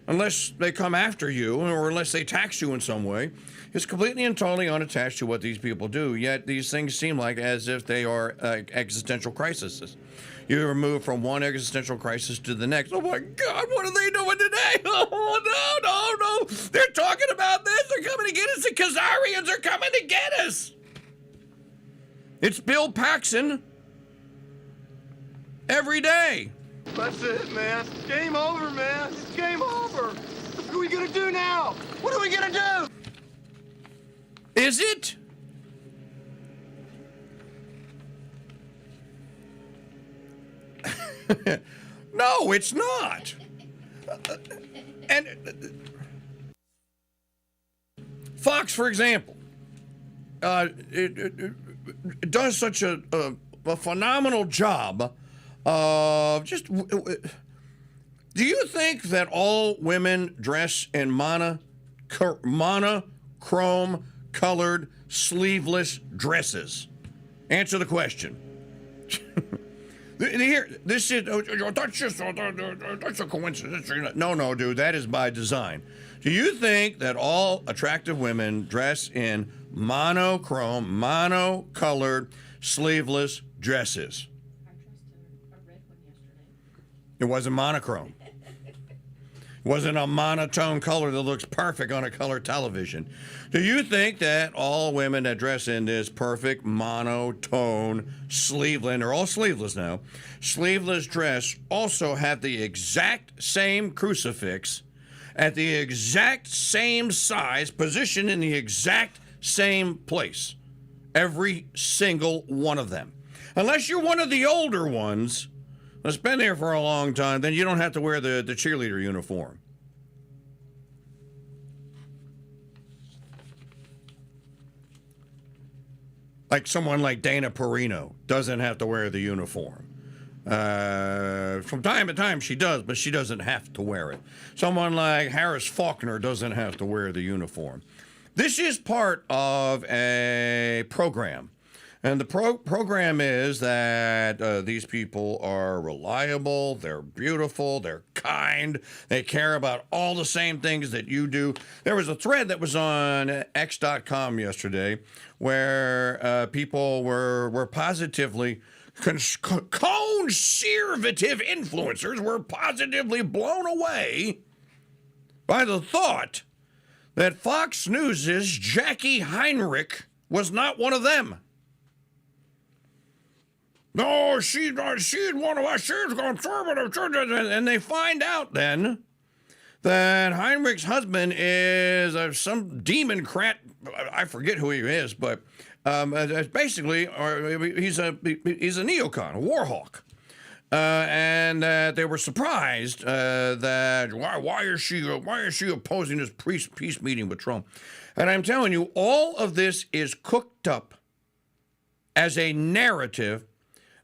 unless they come after you or unless they tax you in some way. It's completely and totally unattached to what these people do, yet these things seem like as if they are existential crises. You move from one existential crisis to the next. Oh my God, what are they doing today? Oh, no. They're talking about this. They're coming to get us. The Khazarians are coming to get us. It's Bill Paxton every day. That's it, man. Game over, man. It's game over. What are we gonna do now? What are we gonna do? Is it? No, it's not. And Fox, for example, it does such a phenomenal job of just... Do you think that all women dress in monochrome colored sleeveless dresses? Answer the question. Here, this is that's a coincidence. No, dude, that is by design. Do you think that all attractive women dress in monochrome, monocolored, sleeveless dresses? I dressed in a red one yesterday. It wasn't monochrome. It wasn't a monotone color that looks perfect on a color television. Do you think that all women that dress in this perfect monotone sleeveless, and they're all sleeveless now, sleeveless dress also have the exact same crucifix at the exact same size, positioned in the exact same place? Every single one of them. Unless you're one of the older ones that's been there for a long time, then you don't have to wear the cheerleader uniform. Like someone like Dana Perino doesn't have to wear the uniform. From time to time she does, but she doesn't have to wear it. Someone like Harris Faulkner doesn't have to wear the uniform. This is part of a program. And the program is that these people are reliable, they're beautiful, they're kind, they care about all the same things that you do. There was a thread that was on X.com yesterday where people were positively, conservative influencers were positively blown away by the thought that Fox News' Jackie Heinrich was not one of them. No, she's one of us. She's conservative. And they find out then that Heinrich's husband is some democrat. I forget who he is, but basically, he's a neocon, a war hawk. And they were surprised that why is she opposing this peace meeting with Trump? And I'm telling you, all of this is cooked up as a narrative.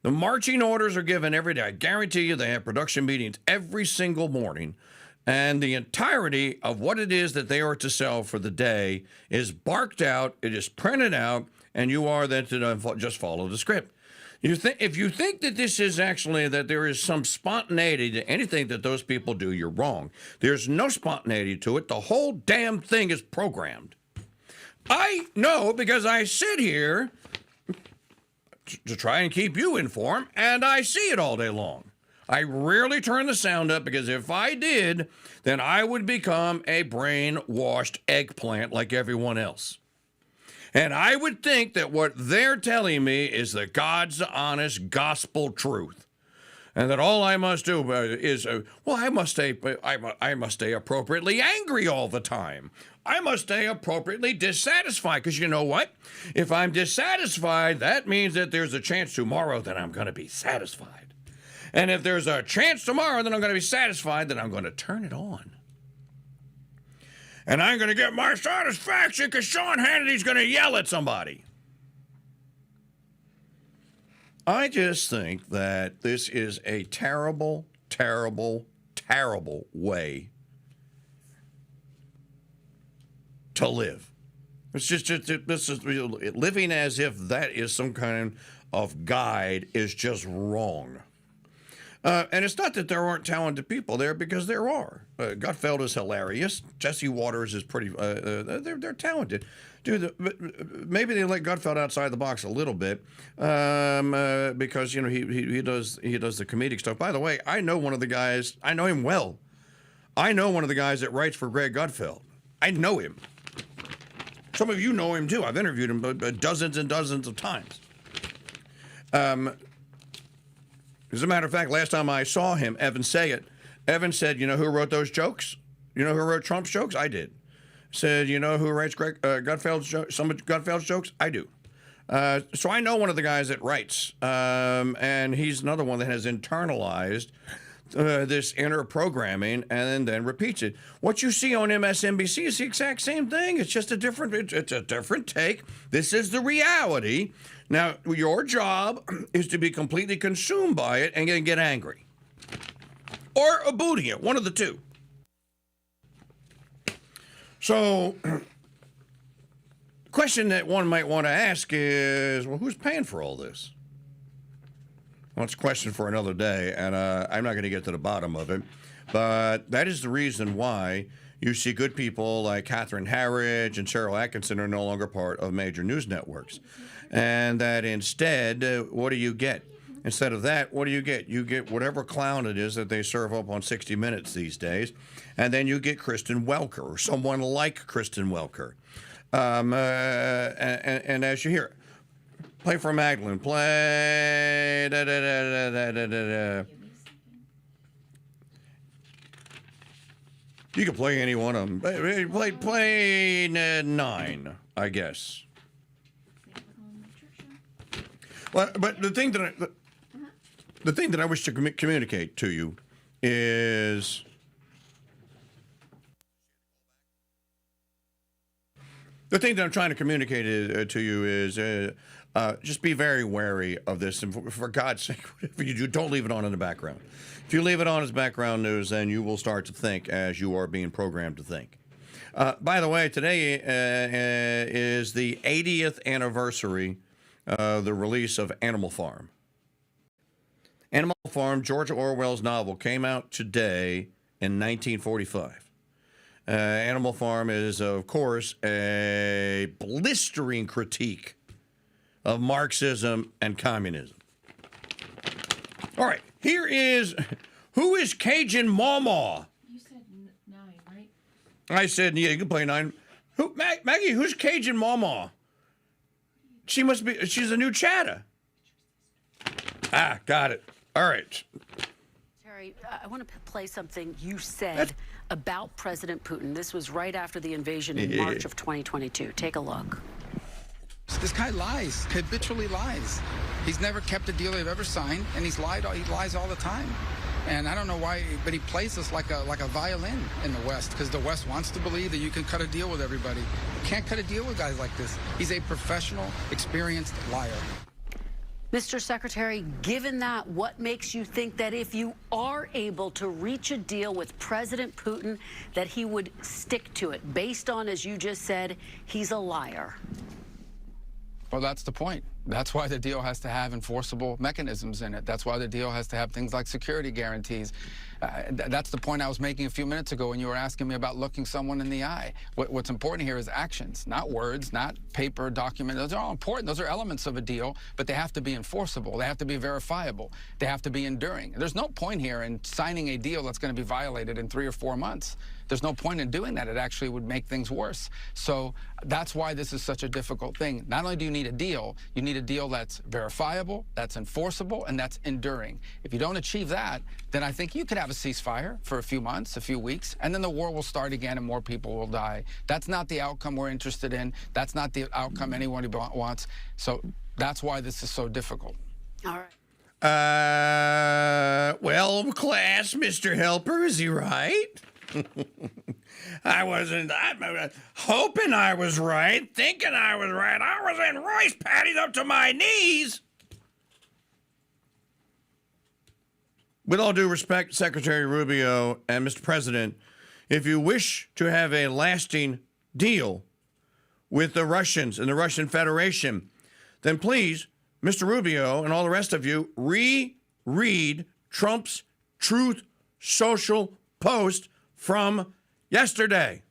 The marching orders are given every day. I guarantee you they have production meetings every single morning. And the entirety of what it is that they are to sell for the day is barked out, it is printed out, and you are then to just follow the script. If you think that this is actually, that there is some spontaneity to anything that those people do, you're wrong. There's no spontaneity to it. The whole damn thing is programmed. I know because I sit here to try and keep you informed, and I see it all day long. I rarely turn the sound up because if I did, then I would become a brainwashed eggplant like everyone else. And I would think that what they're telling me is the God's honest gospel truth. And that all I must do is, I must stay appropriately angry all the time. I must stay appropriately dissatisfied, because you know what? If I'm dissatisfied, that means that there's a chance tomorrow that I'm going to be satisfied. And if there's a chance tomorrow that I'm going to be satisfied, then I'm going to turn it on. And I'm going to get my satisfaction because Sean Hannity's going to yell at somebody. I just think that this is a terrible, terrible, terrible way to live. It's just this is living as if that is some kind of guide is just wrong. And it's not that there aren't talented people there, because there are. Gutfeld is hilarious. Jesse Waters is pretty. They're talented. Dude, maybe they let Gutfeld outside the box a little bit, because he does the comedic stuff. By the way, I know one of the guys. I know him well. I know one of the guys that writes for Greg Gutfeld. I know him. Some of you know him too. I've interviewed him dozens and dozens of times. As a matter of fact, last time I saw him, Evan said, you know who wrote those jokes? You know who wrote Trump's jokes? I did. Said, you know who writes some of Gutfeld's jokes? I do. So I know one of the guys that writes, and he's another one that has internalized this inner programming and then repeats it. What you see on MSNBC is the exact same thing. It's just a different take. This is the reality. Now, your job is to be completely consumed by it and get angry. Or abooting it, one of the two. So, question that one might want to ask is, well, who's paying for all this? Well, it's a question for another day, and I'm not going to get to the bottom of it. But that is the reason why you see good people like Catherine Harridge and Cheryl Atkinson are no longer part of major news networks. And that instead, what do you get? Instead of that, what do you get? You get whatever clown it is that they serve up on 60 Minutes these days. And then you get Kristen Welker, or someone like Kristen Welker. And as you hear, play for Magdalene, play... You can play any one of them. Play 9, I guess. Well, but the thing that I wish to communicate to you is the thing that I'm trying to communicate to you is just be very wary of this, and for God's sake, whatever you do, don't leave it on in the background. If you leave it on as background news, then you will start to think as you are being programmed to think. By the way, today is the 80th anniversary of the release of Animal Farm. Animal Farm, George Orwell's novel, came out today in 1945. Animal Farm is, of course, a blistering critique of Marxism and communism. All right, here is, who is Cajun Mama? You said 9, right? I said, yeah, you can play 9. Maggie, who's Cajun Mama? She must be, she's a new chatter. Ah, got it. All right. Terry, I want to play something you said about President Putin. This was right after the invasion in March of 2022. Take a look. This guy lies, habitually lies. He's never kept a deal they've ever signed, and he lies all the time. And I don't know why, but he plays us like a violin in the West, because the West wants to believe that you can cut a deal with everybody. You can't cut a deal with guys like this. He's a professional, experienced liar. Mr. Secretary, given that, what makes you think that if you are able to reach a deal with President Putin, that he would stick to it, based on, as you just said, he's a liar? Well, that's the point. That's why the deal has to have enforceable mechanisms in it. That's why the deal has to have things like security guarantees. That's the point I was making a few minutes ago when you were asking me about looking someone in the eye. What's important here is actions, not words, not paper, document. Those are all important. Those are elements of a deal, but they have to be enforceable. They have to be verifiable. They have to be enduring. There's no point here in signing a deal that's going to be violated in 3 or 4 months. There's no point in doing that. It actually would make things worse. So that's why this is such a difficult thing. Not only do you need a deal, you need a deal that's verifiable, that's enforceable, and that's enduring. If you don't achieve that, then I think you could have a ceasefire for a few months, a few weeks, and then the war will start again and more people will die. That's not the outcome we're interested in. That's not the outcome anyone wants. So that's why this is so difficult. All right. Well, class, Mr. Helper, is he right? I'm hoping I was right, thinking I was right. I was in rice paddies up to my knees. With all due respect, Secretary Rubio and Mr. President, if you wish to have a lasting deal with the Russians and the Russian Federation, then please, Mr. Rubio and all the rest of you, reread Trump's Truth Social post from yesterday.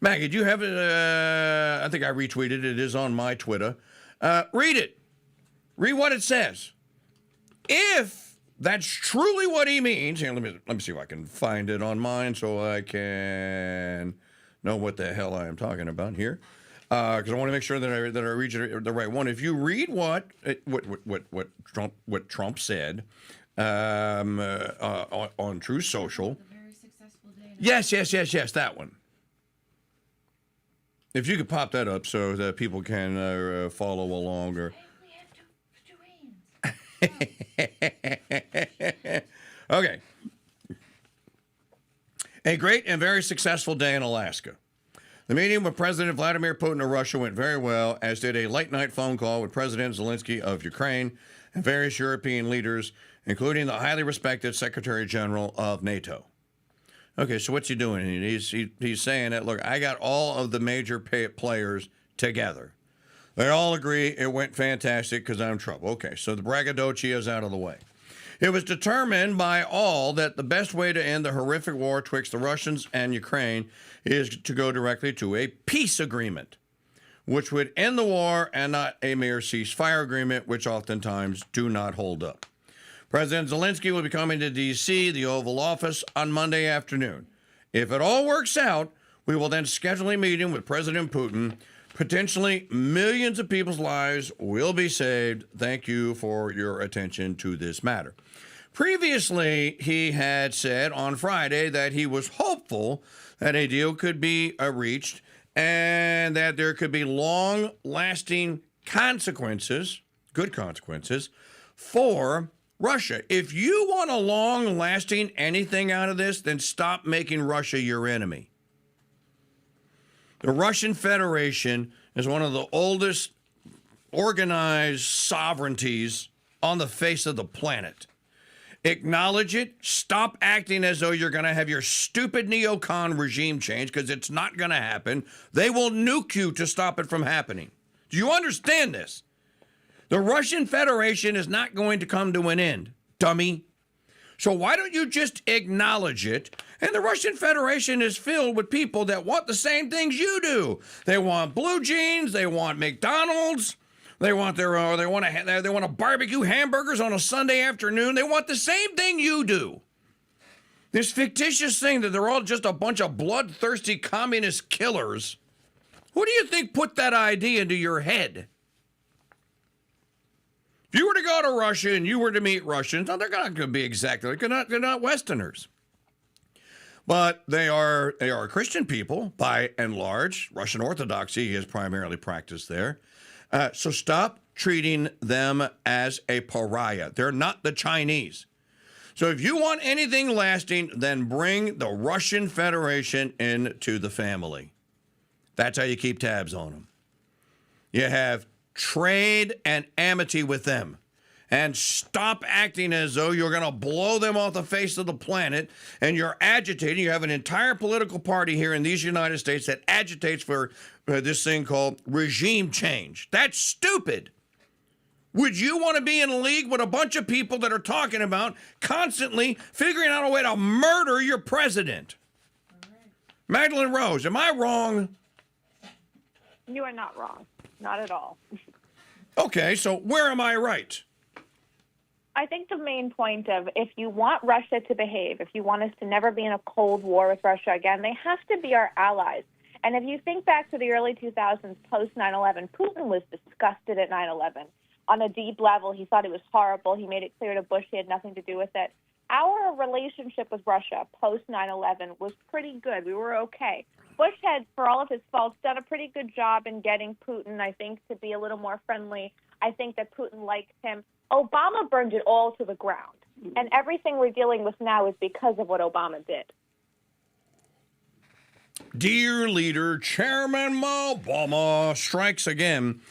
Maggie, do you have it? I think I retweeted it. It is on my Twitter. Read it. Read what it says. If that's truly what he means, here, let me see if I can find it on mine so I can know what the hell I am talking about here. Because I want to make sure that I read the right one. If you read what Trump said on Truth Social. Yes, that one. If you could pop that up so that people can follow along. Or okay. A great and very successful day in Alaska. The meeting with President Vladimir Putin of Russia went very well, as did a late-night phone call with President Zelensky of Ukraine and various European leaders, including the highly respected Secretary General of NATO. Okay, so what's he doing? He's saying that, look, I got all of the major players together. They all agree it went fantastic because I'm in trouble. Okay, so the braggadocio is out of the way. It was determined by all that the best way to end the horrific war twixt the Russians and Ukraine is to go directly to a peace agreement, which would end the war and not a mere ceasefire agreement, which oftentimes do not hold up. President Zelensky will be coming to D.C., the Oval Office, on Monday afternoon. If it all works out, we will then schedule a meeting with President Putin. Potentially millions of people's lives will be saved. Thank you for your attention to this matter. Previously, he had said on Friday that he was hopeful that a deal could be reached and that there could be long-lasting consequences, good consequences, for Russia. If you want a long-lasting anything out of this, then stop making Russia your enemy. The Russian Federation is one of the oldest organized sovereignties on the face of the planet. Acknowledge it. Stop acting as though you're going to have your stupid neocon regime change, because it's not going to happen. They will nuke you to stop it from happening. Do you understand this? The Russian Federation is not going to come to an end, dummy. So why don't you just acknowledge it? And the Russian Federation is filled with people that want the same things you do. They want blue jeans. They want McDonald's. They want they want to barbecue hamburgers on a Sunday afternoon. They want the same thing you do. This fictitious thing that they're all just a bunch of bloodthirsty communist killers. Who do you think put that idea into your head? If you were to go to Russia and you were to meet Russians, no, they're not going to be exactly, they're not Westerners. But they are Christian people, by and large. Russian Orthodoxy is primarily practiced there. So stop treating them as a pariah. They're not the Chinese. So if you want anything lasting, then bring the Russian Federation into the family. That's how you keep tabs on them. You have trade and amity with them. And stop acting as though you're going to blow them off the face of the planet, and you're agitating. You have an entire political party here in these United States that agitates for this thing called regime change. That's stupid. Would you want to be in a league with a bunch of people that are talking about constantly figuring out a way to murder your president? Magdalene Rose, am I wrong? You are not wrong. Not at all. Okay, so where am I right? I think the main point of if you want Russia to behave, if you want us to never be in a Cold War with Russia again, they have to be our allies. And if you think back to the early 2000s, post 9/11, Putin was disgusted at 9/11. On a deep level, he thought it was horrible. He made it clear to Bush he had nothing to do with it. Our relationship with Russia post 9/11 was pretty good. We were okay. Bush had, for all of his faults, done a pretty good job in getting Putin, I think, to be a little more friendly. I think that Putin liked him. Obama burned it all to the ground. And everything we're dealing with now is because of what Obama did. Dear leader, Chairman Obama strikes again.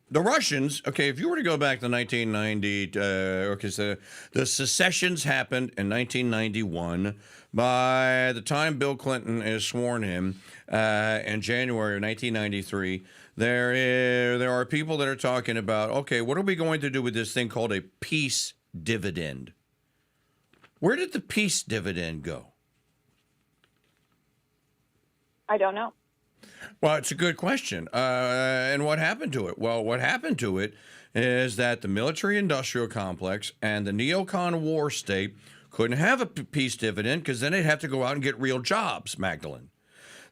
The Russians, okay, if you were to go back to 1990, because the secessions happened in 1991. By the time Bill Clinton is sworn in January of 1993, there are people that are talking about, okay, what are we going to do with this thing called a peace dividend? Where did the peace dividend go? I don't know. Well, it's a good question. And what happened to it? Well, what happened to it is that the military-industrial complex and the neocon war state couldn't have a peace dividend because then they'd have to go out and get real jobs, Magdalene.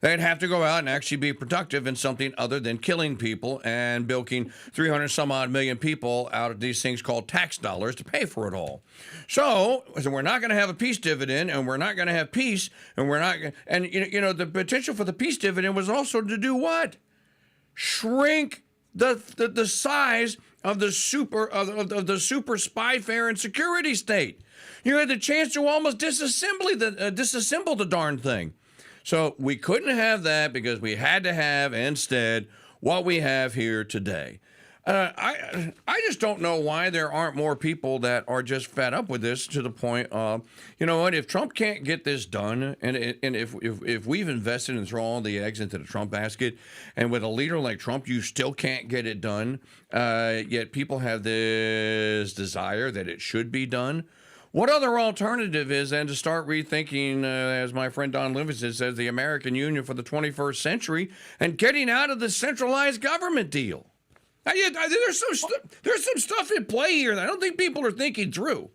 They'd have to go out and actually be productive in something other than killing people and bilking 300 some odd million people out of these things called tax dollars to pay for it all. So we're not going to have a peace dividend, and we're not going to have peace, and we're not. And you know the potential for the peace dividend was also to do what? Shrink the size of the super spy-fair and security state. You had the chance to almost disassemble the darn thing. So we couldn't have that because we had to have instead what we have here today. I just don't know why there aren't more people that are just fed up with this to the point of, you know what, if Trump can't get this done, and if we've invested and throw all the eggs into the Trump basket, and with a leader like Trump, you still can't get it done, yet people have this desire that it should be done. What other alternative is then to start rethinking, as my friend Don Livingston says, the American Union for the 21st century and getting out of the centralized government deal? There's some stuff in play here that I don't think people are thinking through.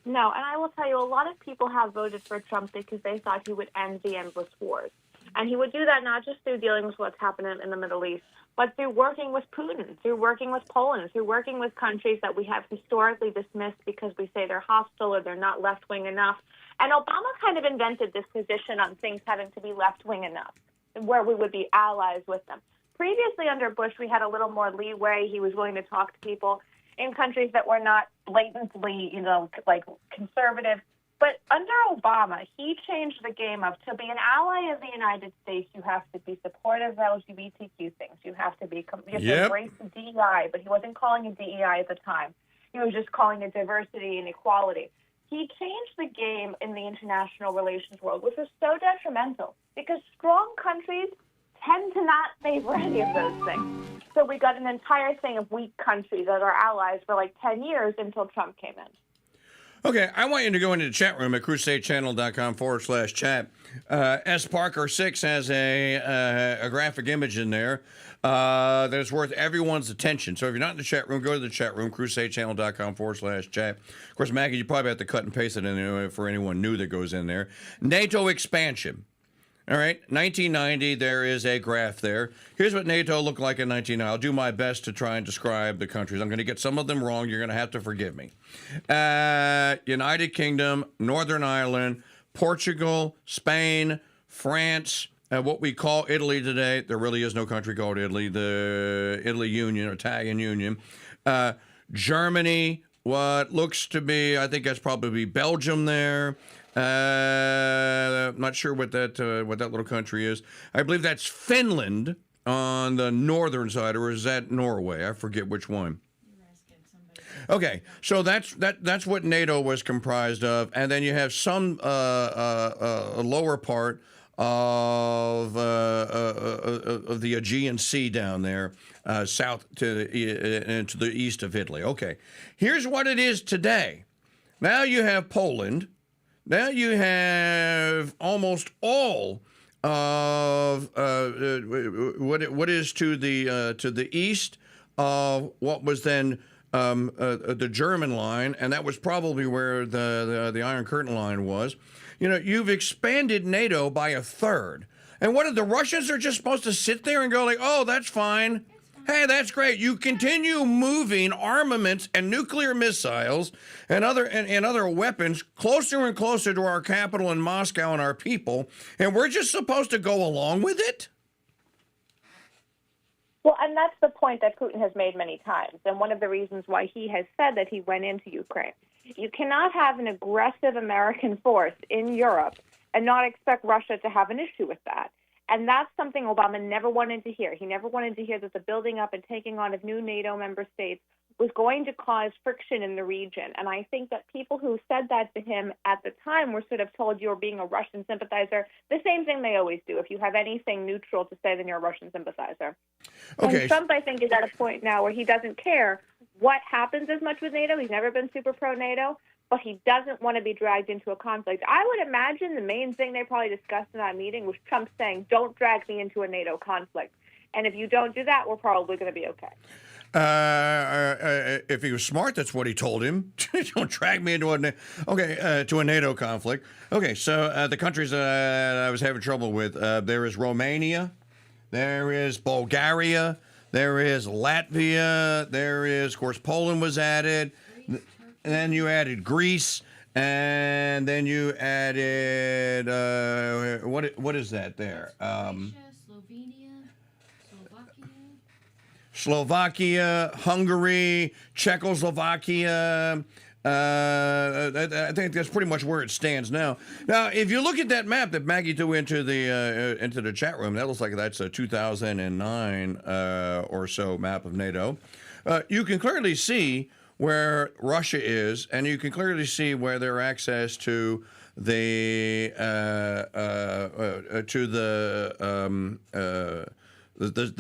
No, and I will tell you, a lot of people have voted for Trump because they thought he would end the endless wars. And he would do that not just through dealing with what's happening in the Middle East, but through working with Putin, through working with Poland, through working with countries that we have historically dismissed because we say they're hostile or they're not left-wing enough. And Obama kind of invented this position on things having to be left-wing enough, where we would be allies with them. Previously, under Bush, we had a little more leeway. He was willing to talk to people in countries that were not blatantly, like conservative. But under Obama, he changed the game of, to be an ally of the United States, you have to be supportive of LGBTQ things. You have to embrace the DEI, but he wasn't calling it DEI at the time. He was just calling it diversity and equality. He changed the game in the international relations world, which was so detrimental because strong countries tend to not favor any of those things. So we got an entire thing of weak countries as our allies for like 10 years until Trump came in. Okay, I want you to go into the chat room at crusadechannel.com/chat. S. Parker 6 has a graphic image in there that's worth everyone's attention. So if you're not in the chat room, go to the chat room, crusadechannel.com/chat. Of course, Maggie, you probably have to cut and paste it in there for anyone new that goes in there. NATO expansion. All right, 1990, there is a graph there. Here's what NATO looked like in 1990. I'll do my best to try and describe the countries. I'm going to get some of them wrong. You're going to have to forgive me. United Kingdom, Northern Ireland, Portugal, Spain, France, what we call Italy today. There really is no country called Italy. The Italy Union, Italian Union. Germany, what looks to be, I think that's probably Belgium there. I'm not sure what that little country is. I believe that's Finland on the northern side, or is that Norway? I forget which one. Okay, so that's what NATO was comprised of, and then you have some lower part of the Aegean Sea down there, south to the east of Italy. Okay, here's what it is today. Now you have Poland. Now you have almost all of what is to the east of what was then the German line, and that was probably where the Iron Curtain line was. You know, you've expanded NATO by a third. And what are the Russians are just supposed to sit there and go like, oh, that's fine. Hey, that's great. You continue moving armaments and nuclear missiles and other weapons closer and closer to our capital in Moscow and our people, and we're just supposed to go along with it? Well, and that's the point that Putin has made many times, and one of the reasons why he has said that he went into Ukraine. You cannot have an aggressive American force in Europe and not expect Russia to have an issue with that. And that's something Obama never wanted to hear. He never wanted to hear that the building up and taking on of new NATO member states was going to cause friction in the region. And I think that people who said that to him at the time were sort of told you're being a Russian sympathizer, the same thing they always do. If you have anything neutral to say, then you're a Russian sympathizer. Okay. And Trump, I think, is at a point now where he doesn't care what happens as much with NATO. He's never been super pro-NATO, but he doesn't want to be dragged into a conflict. I would imagine the main thing they probably discussed in that meeting was Trump saying, don't drag me into a NATO conflict. And if you don't do that, we're probably going to be okay. If he was smart, that's what he told him. Don't drag me into to a NATO conflict. Okay, so the countries that I was having trouble with, there is Romania, there is Bulgaria, there is Latvia, there is, of course, Poland was added, and then you added Greece, and then you added, what is that there? Slovakia, Hungary, Czechoslovakia. I think that's pretty much where it stands now. Now, if you look at that map that Maggie threw into the chat room, that looks like that's a 2009 or so map of NATO. You can clearly see where Russia is, and you can clearly see where their access to the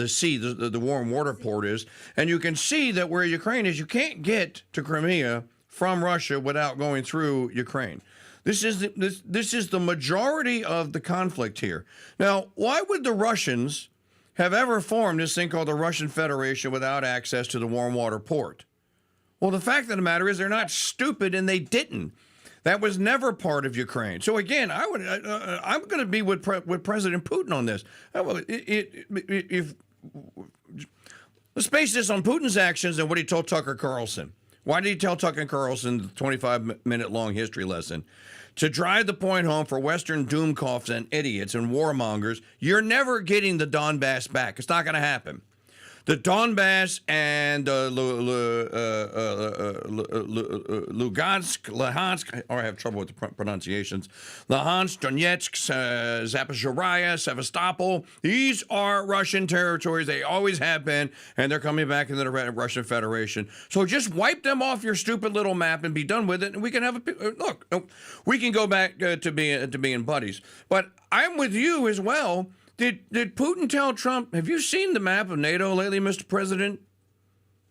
sea, the warm water port is, and you can see that where Ukraine is, you can't get to Crimea from Russia without going through Ukraine. This is the majority of the conflict here. Now, why would the Russians have ever formed this thing called the Russian Federation without access to the warm water port? Well, the fact of the matter is they're not stupid, and they didn't. That was never part of Ukraine. So again, I'm going to be with President Putin on this. Let's base this on Putin's actions and what he told Tucker Carlson. Why did he tell Tucker Carlson the 25-minute long history lesson? To drive the point home for Western doomcoffs and idiots and warmongers, you're never getting the Donbass back. It's not going to happen. The Donbass and Luhansk, or I have trouble with the pronunciations, Luhansk, Donetsk, Zaporizhzhia, Sevastopol, these are Russian territories. They always have been, and they're coming back into the Russian Federation. So just wipe them off your stupid little map and be done with it, and we can have look, we can go back to being buddies. But I'm with you as well. Did Putin tell Trump, have you seen the map of NATO lately, Mr. President?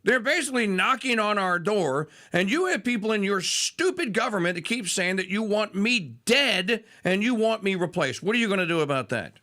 They're basically knocking on our door, and you have people in your stupid government that keep saying that you want me dead and you want me replaced. What are you going to do about that?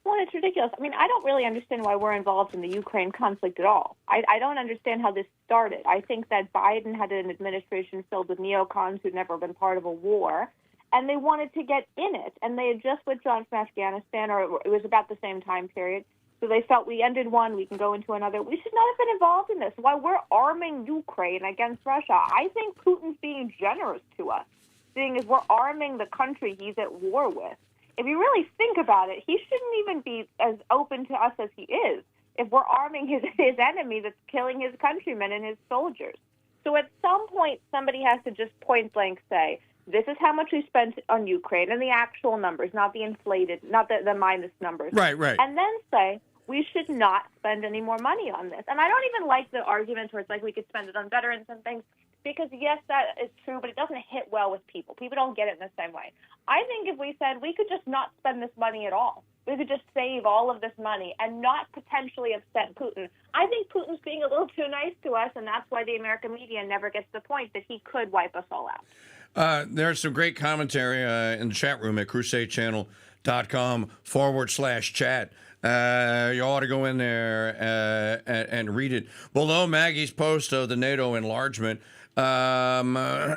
Well, it's ridiculous. I mean, I don't really understand why we're involved in the Ukraine conflict at all. I don't understand how this started. I think that Biden had an administration filled with neocons who'd never been part of a war, and they wanted to get in it, and they had just withdrawn from Afghanistan, or it was about the same time period. So they felt we ended one, we can go into another. We should not have been involved in this. Why we're arming Ukraine against Russia. I think Putin's being generous to us, seeing as we're arming the country he's at war with. If you really think about it, he shouldn't even be as open to us as he is if we're arming his enemy that's killing his countrymen and his soldiers. So at some point, somebody has to just point blank say, this is how much we spent on Ukraine, and the actual numbers, not the inflated, not the minus numbers. Right. And then say, we should not spend any more money on this. And I don't even like the argument where it's like we could spend it on veterans and things, because yes, that is true, but it doesn't hit well with people. People don't get it in the same way. I think if we said we could just not spend this money at all, we could just save all of this money and not potentially upset Putin. I think Putin's being a little too nice to us, and that's why the American media never gets the point that he could wipe us all out. There's some great commentary in the chat room at crusadechannel.com/chat. You ought to go in there and read it. Below Maggie's post of the NATO enlargement, let's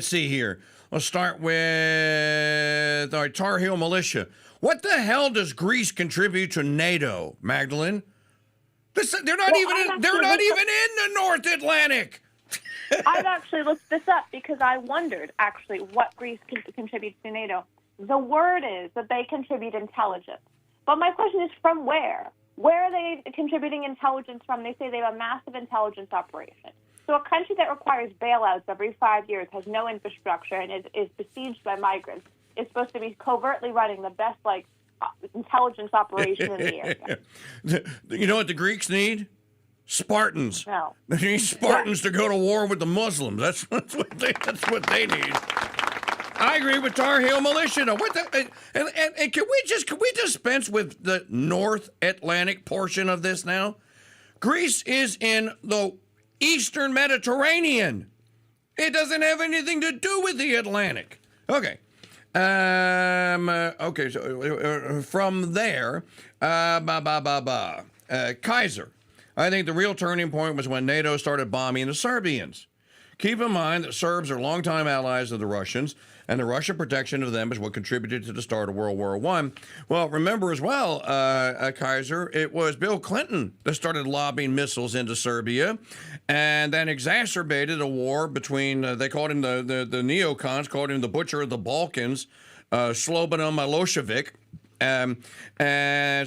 see here. Let's start with our Tar Heel militia. What the hell does Greece contribute to NATO, Magdalene? They're not even in the North Atlantic. I've actually looked this up because I wondered, actually, what Greece contributes to NATO. The word is that they contribute intelligence. But my question is, from where? Where are they contributing intelligence from? They say they have a massive intelligence operation. So a country that requires bailouts every 5 years, has no infrastructure, and is besieged by migrants, is supposed to be covertly running the best, intelligence operation in the area. You know what the Greeks need? Spartans. No. They need Spartans to go to war with the Muslims. That's what they need. I agree with Tar Heel militia. Now, what the, and can we dispense with the North Atlantic portion of this now? Greece is in the Eastern Mediterranean. It doesn't have anything to do with the Atlantic. Okay. So from there, Kaiser. I think the real turning point was when NATO started bombing the Serbians. Keep in mind that Serbs are longtime allies of the Russians, and the Russian protection of them is what contributed to the start of World War I. Well, remember as well, Kaiser, it was Bill Clinton that started lobbing missiles into Serbia, and then exacerbated a war between, they called him the neocons, called him the Butcher of the Balkans, Slobodan Milosevic. And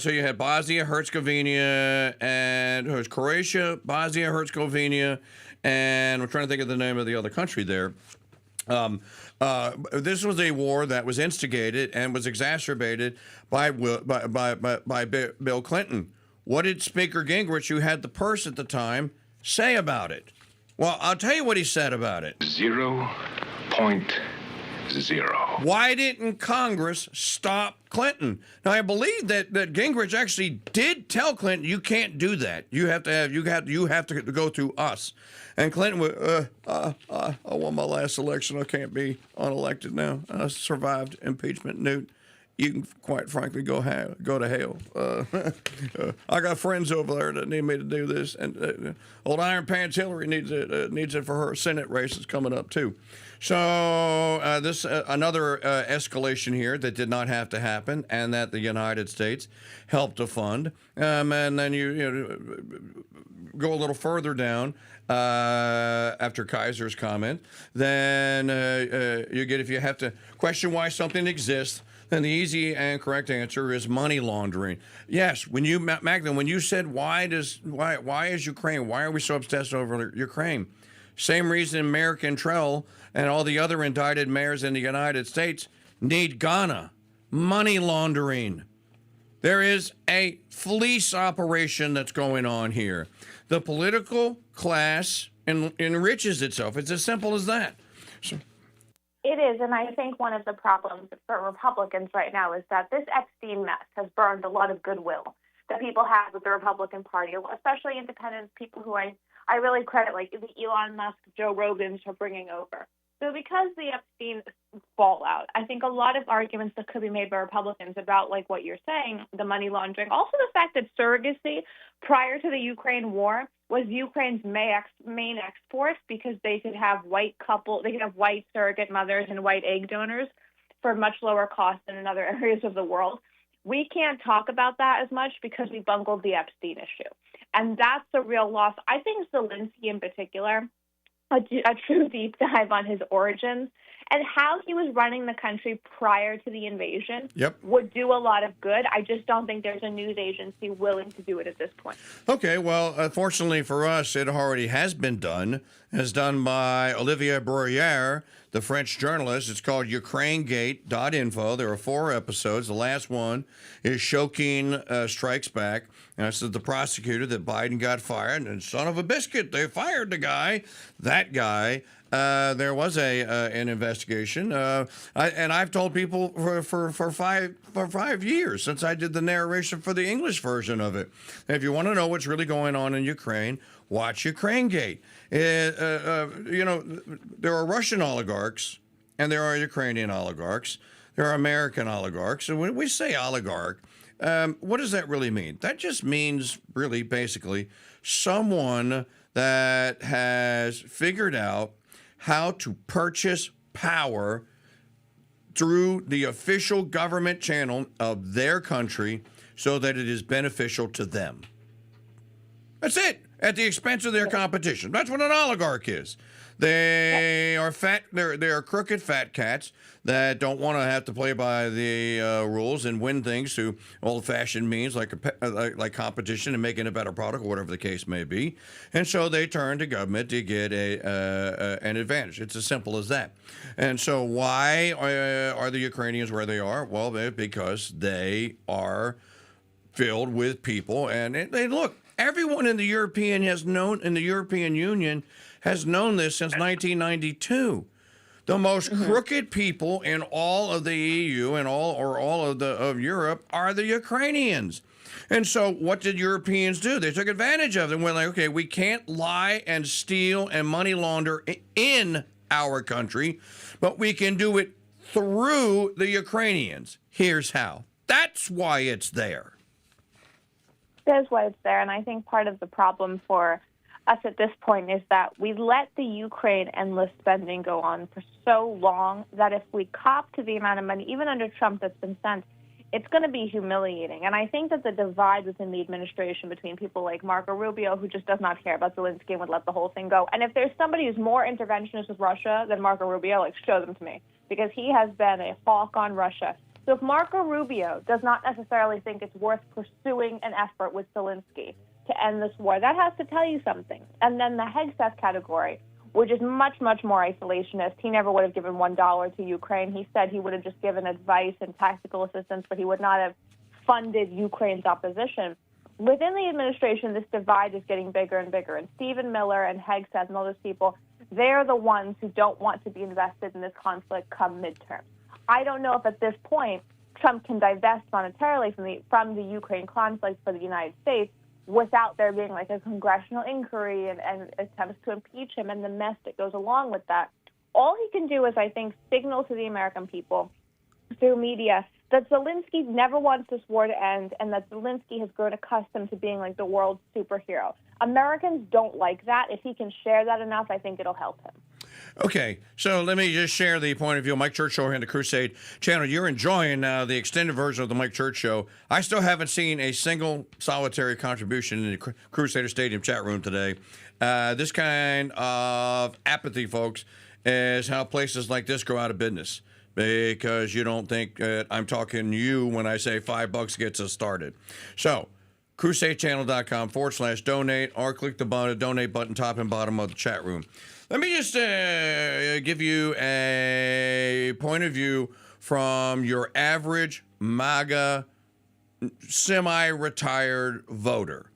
so you had Bosnia-Herzegovina, and it was Croatia, Bosnia-Herzegovina, and I'm trying to think of the name of the other country there. This was a war that was instigated and was exacerbated by Bill Clinton. What did Speaker Gingrich, who had the purse at the time, say about it? Well, I'll tell you what he said about it. 0.0. Why didn't Congress stop Clinton? Now, I believe that Gingrich actually did tell Clinton, you can't do that. You have to go through us. And Clinton would, I won my last election. I can't be unelected now. I survived impeachment, Newt. You can, quite frankly, go to hell. I got friends over there that need me to do this, and old Iron Pants Hillary needs it for her Senate race that's coming up too. So this another escalation here that did not have to happen, and that the United States helped to fund. And then you go a little further down after Kaiser's comment. Then you get, if you have to question why something exists, then the easy and correct answer is money laundering. Yes, when you, Magdalene, when you said why is Ukraine, why are we so obsessed over Ukraine? Same reason Mayor Cantrell and all the other indicted mayors in the United States need Ghana. Money laundering. There is a fleece operation that's going on here. The political class enriches itself. It's as simple as that. So, it is, and I think one of the problems for Republicans right now is that this Epstein mess has burned a lot of goodwill that people have with the Republican Party, especially independents, people who I really credit, like the Elon Musk, Joe Rogans, for bringing over. So because the Epstein fallout, I think a lot of arguments that could be made by Republicans about, like what you're saying, the money laundering, also the fact that surrogacy prior to the Ukraine war was Ukraine's main export, because they could have white surrogate mothers and white egg donors for much lower cost than in other areas of the world. We can't talk about that as much because we bungled the Epstein issue. And that's a real loss. I think Zelensky in particular a true deep dive on his origins and how he was running the country prior to the invasion would do a lot of good. I just don't think there's a news agency willing to do it at this point. Okay, well, fortunately for us, it already has been done. It's done by Olivier Bruyère, the French journalist. It's called UkraineGate.info. There are 4 episodes. The last one is Cookin Strikes Back. And this is the prosecutor that Biden got fired. And son of a biscuit, they fired the guy. That guy. There was an investigation, and I've told people for 5 years since I did the narration for the English version of it. If you want to know what's really going on in Ukraine, watch UkraineGate. You know, there are Russian oligarchs and there are Ukrainian oligarchs. There are American oligarchs. And when we say oligarch, what does that really mean? That just means really basically someone that has figured out how to purchase power through the official government channel of their country so that it is beneficial to them. That's it, at the expense of their competition. That's what an oligarch is. They are fat. They're crooked fat cats that don't want to have to play by the rules and win things through old-fashioned means like competition and making a better product, or whatever the case may be. And so they turn to government to get an advantage. It's as simple as that. And so why are the Ukrainians where they are? Well, because they are filled with people, and they look. Everyone in the European Union has known this since 1992. The most crooked people in all of the EU and all of Europe are the Ukrainians. And so what did Europeans do? They took advantage of them. We're like, okay, we can't lie and steal and money launder in our country, but we can do it through the Ukrainians. Here's how. That's why it's there. That's why it's there, and I think part of the problem for us at this point is that we let the Ukraine endless spending go on for so long that if we cop to the amount of money, even under Trump, that's been sent, it's going to be humiliating. And I think that the divide within the administration between people like Marco Rubio, who just does not care about Zelensky and would let the whole thing go, and if there's somebody who's more interventionist with Russia than Marco Rubio, like, show them to me, because he has been a hawk on Russia. So if Marco Rubio does not necessarily think it's worth pursuing an effort with Zelensky to end this war, that has to tell you something. And then the Hegseth category, which is much, much more isolationist. He never would have given $1 to Ukraine. He said he would have just given advice and tactical assistance, but he would not have funded Ukraine's opposition. Within the administration, this divide is getting bigger and bigger. And Stephen Miller and Hegseth and all those people, they're the ones who don't want to be invested in this conflict come midterm. I don't know if at this point Trump can divest monetarily from the Ukraine conflict for the United States without there being like a congressional inquiry and attempts to impeach him and the mess that goes along with that. All he can do is, I think, signal to the American people through media that Zelensky never wants this war to end and that Zelensky has grown accustomed to being like the world's superhero. Americans don't like that. If he can share that enough, I think it'll help him. Okay, so let me just share the point of view of Mike Church Show here on the Crusade channel. You're enjoying the extended version of the Mike Church Show. I still haven't seen a single solitary contribution in the Crusader Stadium chat room today. This kind of apathy, folks, is how places like this go out of business, because you don't think I'm talking to you when I say $5 gets us started. So, crusadechannel.com/donate, or click the donate button top and bottom of the chat room. Let me just give you a point of view from your average MAGA semi-retired voter.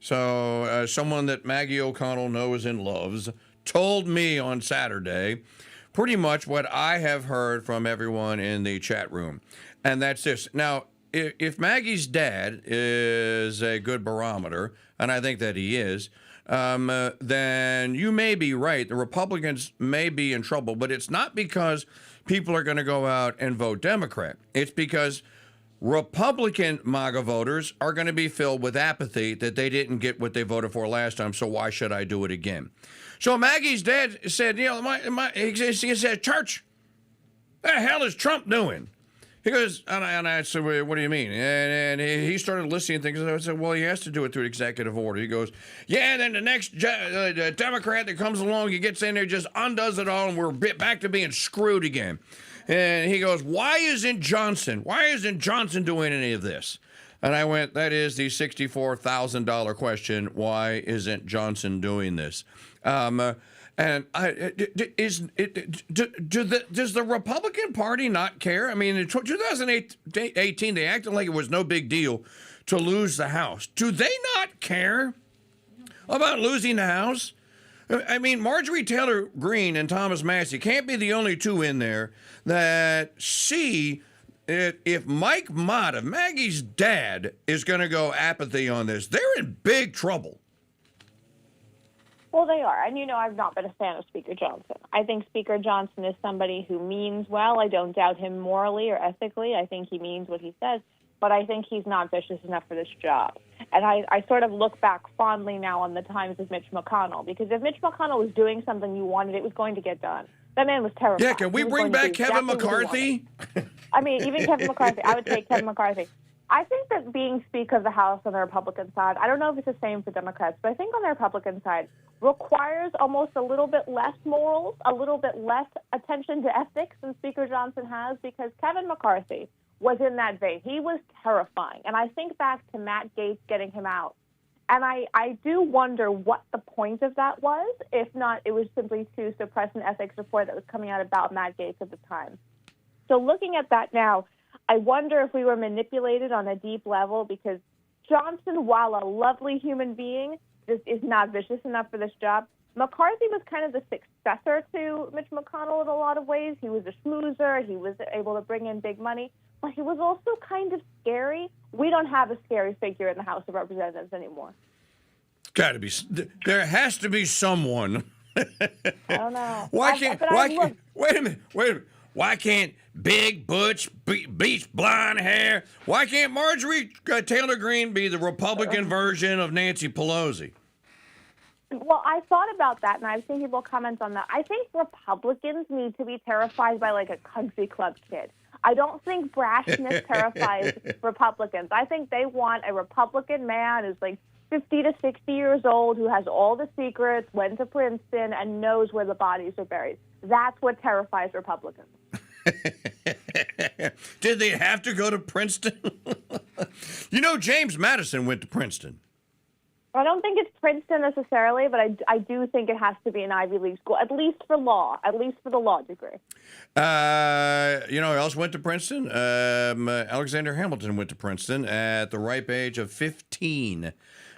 So someone that Maggie O'Connell knows and loves told me on Saturday pretty much what I have heard from everyone in the chat room. And that's this. Now, if Maggie's dad is a good barometer, and I think that he is, then you may be right. The Republicans may be in trouble, but it's not because people are going to go out and vote Democrat. It's because Republican MAGA voters are going to be filled with apathy that they didn't get what they voted for last time, so why should I do it again? So Maggie's dad said, he said, Church, what the hell is Trump doing? He goes, and I said, well, what do you mean? And he started listing things. And I said, well, he has to do it through executive order. He goes, yeah, and then the next Democrat that comes along, he gets in there, just undoes it all, and we're back to being screwed again. And he goes, why isn't Johnson doing any of this? And I went, that is the $64,000 question. Why isn't Johnson doing this? And does the Republican Party not care? I mean, in 2018, they acted like it was no big deal to lose the House. Do they not care about losing the House? I mean, Marjorie Taylor Greene and Thomas Massey can't be the only two in there that see if Mike Mott, if Maggie's dad, is going to go apathy on this, they're in big trouble. Well, they are. And, I've not been a fan of Speaker Johnson. I think Speaker Johnson is somebody who means well. I don't doubt him morally or ethically. I think he means what he says. But I think he's not vicious enough for this job. And I sort of look back fondly now on the times of Mitch McConnell, because if Mitch McConnell was doing something you wanted, it was going to get done. That man was terrible. Yeah, can we bring back Kevin McCarthy? I mean, even Kevin McCarthy. I would take Kevin McCarthy. I think that being Speaker of the House on the Republican side, I don't know if it's the same for Democrats, but I think on the Republican side, requires almost a little bit less morals, a little bit less attention to ethics than Speaker Johnson has, because Kevin McCarthy was in that vein. He was terrifying. And I think back to Matt Gaetz getting him out. And I do wonder what the point of that was. If not, it was simply to suppress an ethics report that was coming out about Matt Gaetz at the time. So looking at that now, I wonder if we were manipulated on a deep level, because Johnson, while a lovely human being, just is not vicious enough for this job. McCarthy was kind of the successor to Mitch McConnell in a lot of ways. He was a schmoozer. He was able to bring in big money, but he was also kind of scary. We don't have a scary figure in the House of Representatives anymore. Got to be. There has to be someone. I don't know. Wait a minute. Why can't big, butch, bleach blonde hair? Why can't Marjorie Taylor Greene be the Republican version of Nancy Pelosi? Well, I thought about that, and I've seen people comment on that. I think Republicans need to be terrified by, like, a country club kid. I don't think brashness terrifies Republicans. I think they want a Republican man who's, like, 50 to 60 years old, who has all the secrets, went to Princeton, and knows where the bodies are buried. That's what terrifies Republicans. Did they have to go to Princeton? James Madison went to Princeton. I don't think it's Princeton necessarily, but I do think it has to be an Ivy League school, at least for law, at least for the law degree. Who else went to Princeton? Alexander Hamilton went to Princeton at the ripe age of 15.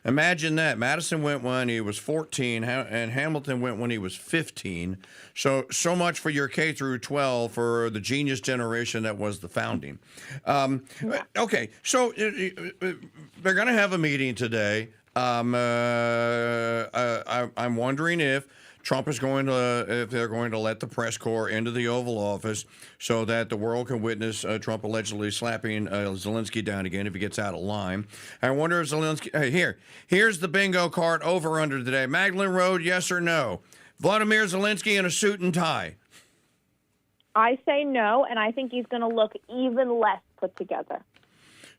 Imagine that. Madison went when he was 14, and Hamilton went when he was 15. So much for your K through 12 for the genius generation that was the founding. Okay, so they're going to have a meeting today. I'm wondering if Trump is if they're going to let the press corps into the Oval Office so that the world can witness Trump allegedly slapping Zelensky down again if he gets out of line. I wonder if Zelensky. Here's the bingo card over under today. Magdalene Road, yes or no? Vladimir Zelensky in a suit and tie. I say no, and I think he's going to look even less put together.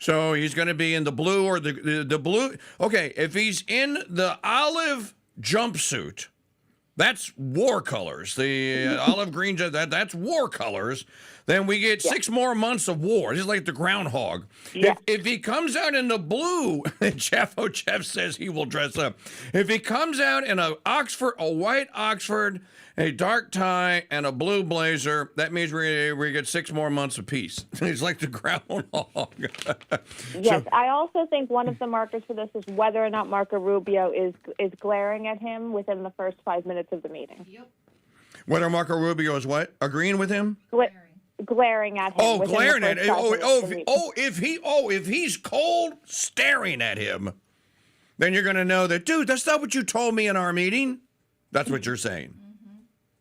So he's going to be in the blue or the blue. Okay, if he's in the olive jumpsuit, that's war colors. The olive green, that's war colors. Then we get 6 more months of war. This is like the groundhog. Yeah. If he comes out in the blue, Jeff says he will dress up. If he comes out in a white Oxford, a dark tie, and a blue blazer, that means we get 6 more months of peace. He's like the groundhog. Yes, I also think one of the markers for this is whether or not Marco Rubio is glaring at him within the first 5 minutes of the meeting. Yep. Whether Marco Rubio is what? Agreeing with him? Glaring at him. Oh, glaring at him. If he's cold staring at him, then you're going to know that, dude, that's not what you told me in our meeting. That's what you're saying.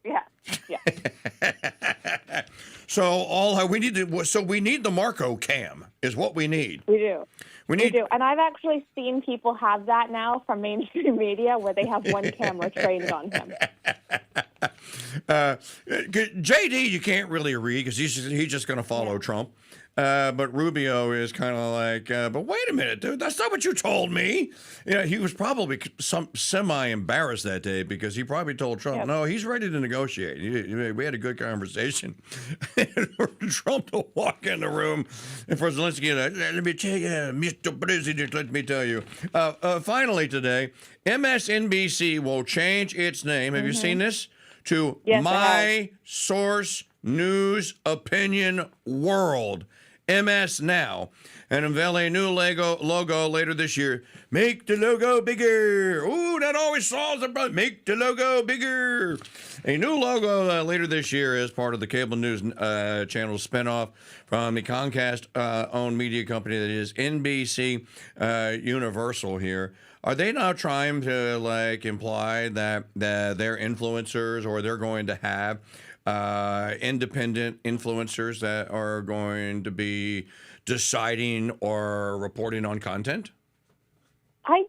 Yeah. So we need the Marco cam is what we need. We do. We do. And I've actually seen people have that now from mainstream media where they have one camera trained on him. JD, you can't really read because he's just going to follow Trump. But Rubio is kind of like, but wait a minute, dude, that's not what you told me. He was probably semi-embarrassed that day because he probably told Trump, no, he's ready to negotiate. We had a good conversation. And for Trump to walk in the room and for Zelensky, let me tell you, Mr. President, let me tell you. Finally today, MSNBC will change its name. Have you seen this? To My Source News Opinion World. MS Now, and unveil a new logo later this year. Make the logo bigger. Ooh, that always solves the problem. Make the logo bigger. A new logo later this year as part of the cable news channel spinoff from the Comcast-owned media company that is NBC Universal here. Are they now trying to imply that they're influencers, or they're going to have independent influencers that are going to be deciding or reporting on content? I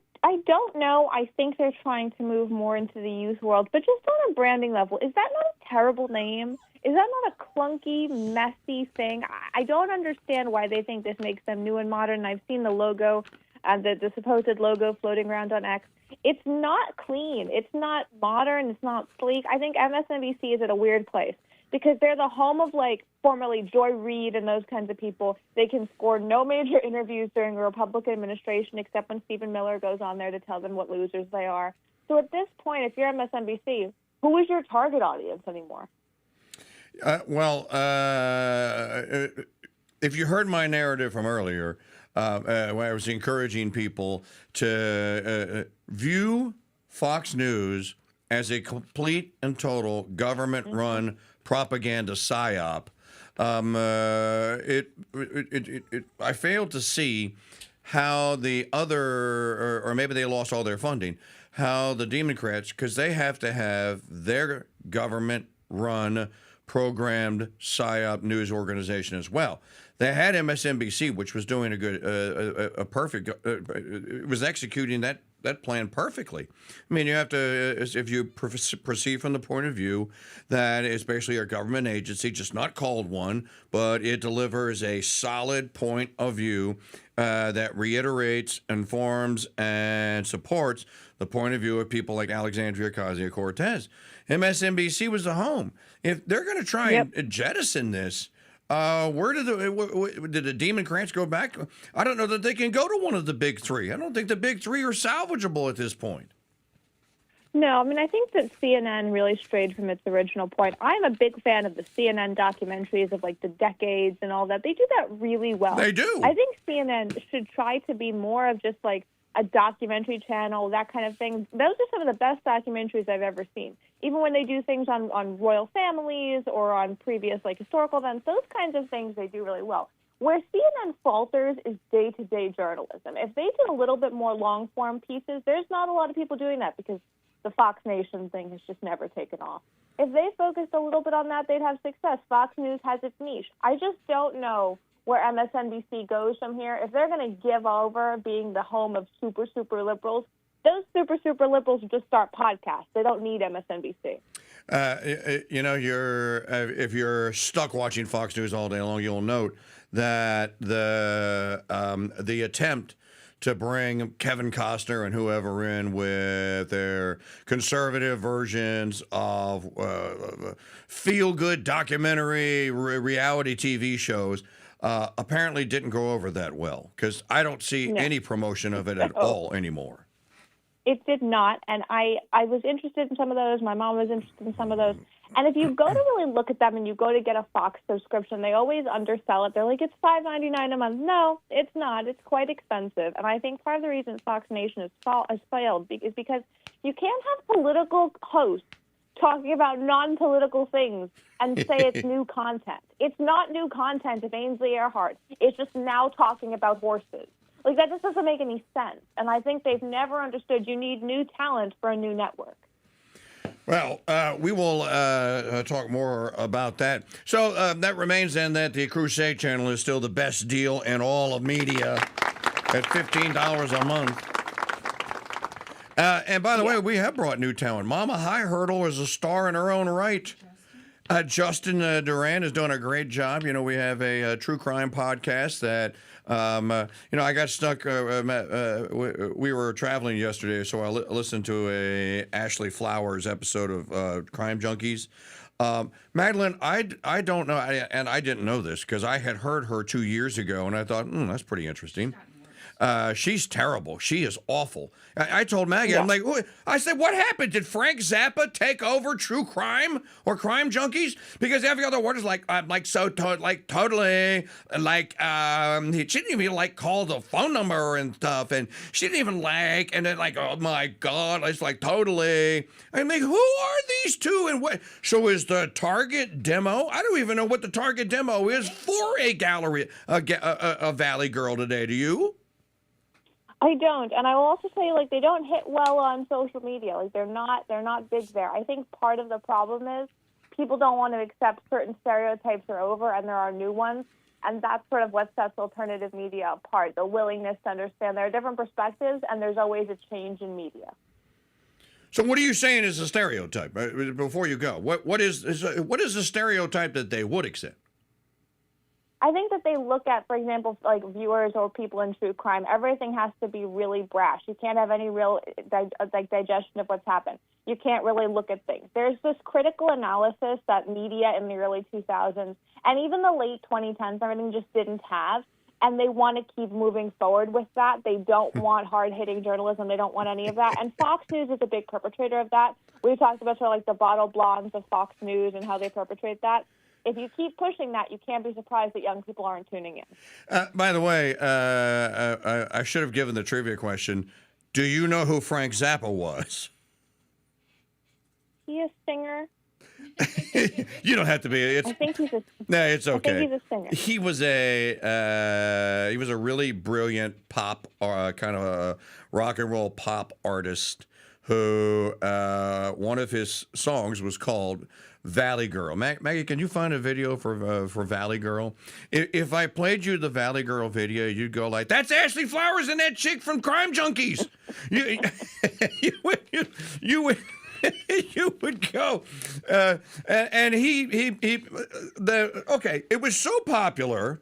don't know. I think they're trying to move more into the youth world, but just on a branding level, is that not a terrible name? Is that not a clunky, messy thing? I don't understand why they think this makes them new and modern. I've seen the logo, the supposed logo floating around on X. It's not clean. It's not modern. It's not sleek. I think MSNBC is at a weird place because they're the home of, formerly Joy Reid and those kinds of people. They can score no major interviews during a Republican administration except when Stephen Miller goes on there to tell them what losers they are. So at this point, if you're MSNBC, who is your target audience anymore? If you heard my narrative from earlier, when I was encouraging people to view Fox News as a complete and total government-run propaganda psyop, I failed to see how the other, or maybe they lost all their funding, how the Democrats, because they have to have their government-run programmed psyop news organization as well. They had MSNBC, which was doing it was executing that plan perfectly. I mean, you have to, if you proceed from the point of view that it's basically a government agency, just not called one, but it delivers a solid point of view that reiterates, informs, and supports the point of view of people like Alexandria Ocasio-Cortez. MSNBC was the home. If they're going to try and jettison this, where did the Democrats go back? I don't know that they can go to one of the big three. I don't think the big three are salvageable at this point. No, I mean, I think that CNN really strayed from its original point. I'm a big fan of the CNN documentaries of the decades and all that. They do that really well. They do. I think CNN should try to be more of just a documentary channel, that kind of thing. Those are some of the best documentaries I've ever seen. Even when they do things on royal families or on previous historical events, those kinds of things they do really well. Where CNN falters is day-to-day journalism. If they did a little bit more long-form pieces, there's not a lot of people doing that because the Fox Nation thing has just never taken off. If they focused a little bit on that, they'd have success. Fox News has its niche. I just don't know where MSNBC goes from here. If they're going to give over being the home of super, super liberals, those super, super liberals just start podcasts. They don't need MSNBC. If you're stuck watching Fox News all day long, you'll note that the attempt to bring Kevin Costner and whoever in with their conservative versions of feel-good documentary reality TV shows apparently didn't go over that well, because I don't see any promotion of it at all anymore. It did not, and I was interested in some of those. My mom was interested in some of those. And if you go to really look at them and you go to get a Fox subscription, they always undersell it. They're like, it's $5.99 a month. No, it's not. It's quite expensive. And I think part of the reason Fox Nation has failed is because you can't have political hosts talking about non-political things and say it's new content. It's not new content if Ainsley Earhart is just now talking about horses. That just doesn't make any sense. And I think they've never understood you need new talent for a new network. Well, we will talk more about that. So that remains then that the Crusade channel is still the best deal in all of media at $15 a month. And by the way, we have brought new talent. Mama High Hurdle is a star in her own right. Justin Duran is doing a great job. You know, we have a true crime podcast that, I got stuck. We were traveling yesterday, so I listened to a Ashley Flowers episode of Crime Junkies. Madeline, I don't know, and I didn't know this because I had heard her 2 years ago, and I thought, that's pretty interesting. She's terrible. She is awful. I told Maggie, I'm like, I said, what happened? Did Frank Zappa take over True Crime or Crime Junkies? Because every other word is like, totally, she didn't even call the phone number and stuff, and she didn't even and then oh my God, it's like totally. I'm like, who are these two and what? So is the target demo? I don't even know what the target demo is for a gallery, a Valley Girl today. Do you? I don't, and I will also tell you, they don't hit well on social media. They're not big there. I think part of the problem is people don't want to accept certain stereotypes are over, and there are new ones, and that's sort of what sets alternative media apart, the willingness to understand there are different perspectives, and there's always a change in media. So what are you saying is a stereotype? Before you go, what is the stereotype that they would accept? I think that they look at, for example, viewers or people in true crime, everything has to be really brash. You can't have any real digestion of what's happened. You can't really look at things. There's this critical analysis that media in the early 2000s and even the late 2010s, everything just didn't have, and they want to keep moving forward with that. They don't want hard-hitting journalism. They don't want any of that. And Fox News is a big perpetrator of that. We've talked about the bottle blondes of Fox News and how they perpetrate that. If you keep pushing that, you can't be surprised that young people aren't tuning in. By the way, I should have given the trivia question. Do you know who Frank Zappa was? He a singer? You don't have to be. I think he's a. No, it's okay. I think he's a singer. He was a really brilliant pop, kind of a rock and roll pop artist who one of his songs was called Valley Girl. Maggie, can you find a video for Valley Girl? If I played you the Valley Girl video, you'd go like, "That's Ashley Flowers and that chick from Crime Junkies." You would go, and it was so popular.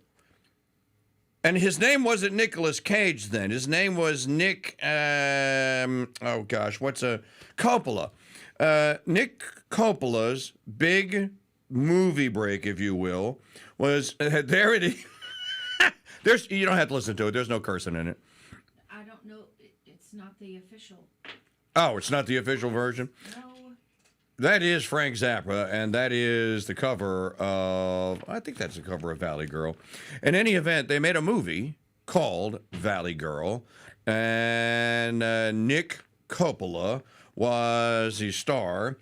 And his name wasn't Nicolas Cage then. His name was Nick. Coppola. Nick Coppola's big movie break, if you will, was there. It is. You don't have to listen to it. There's no cursing in it. I don't know. It's not the official. Oh, it's not the official version? No. That is Frank Zappa, and that is the cover of, I think that's the cover of Valley Girl. In any event, they made a movie called Valley Girl, and Nick Coppola was the star.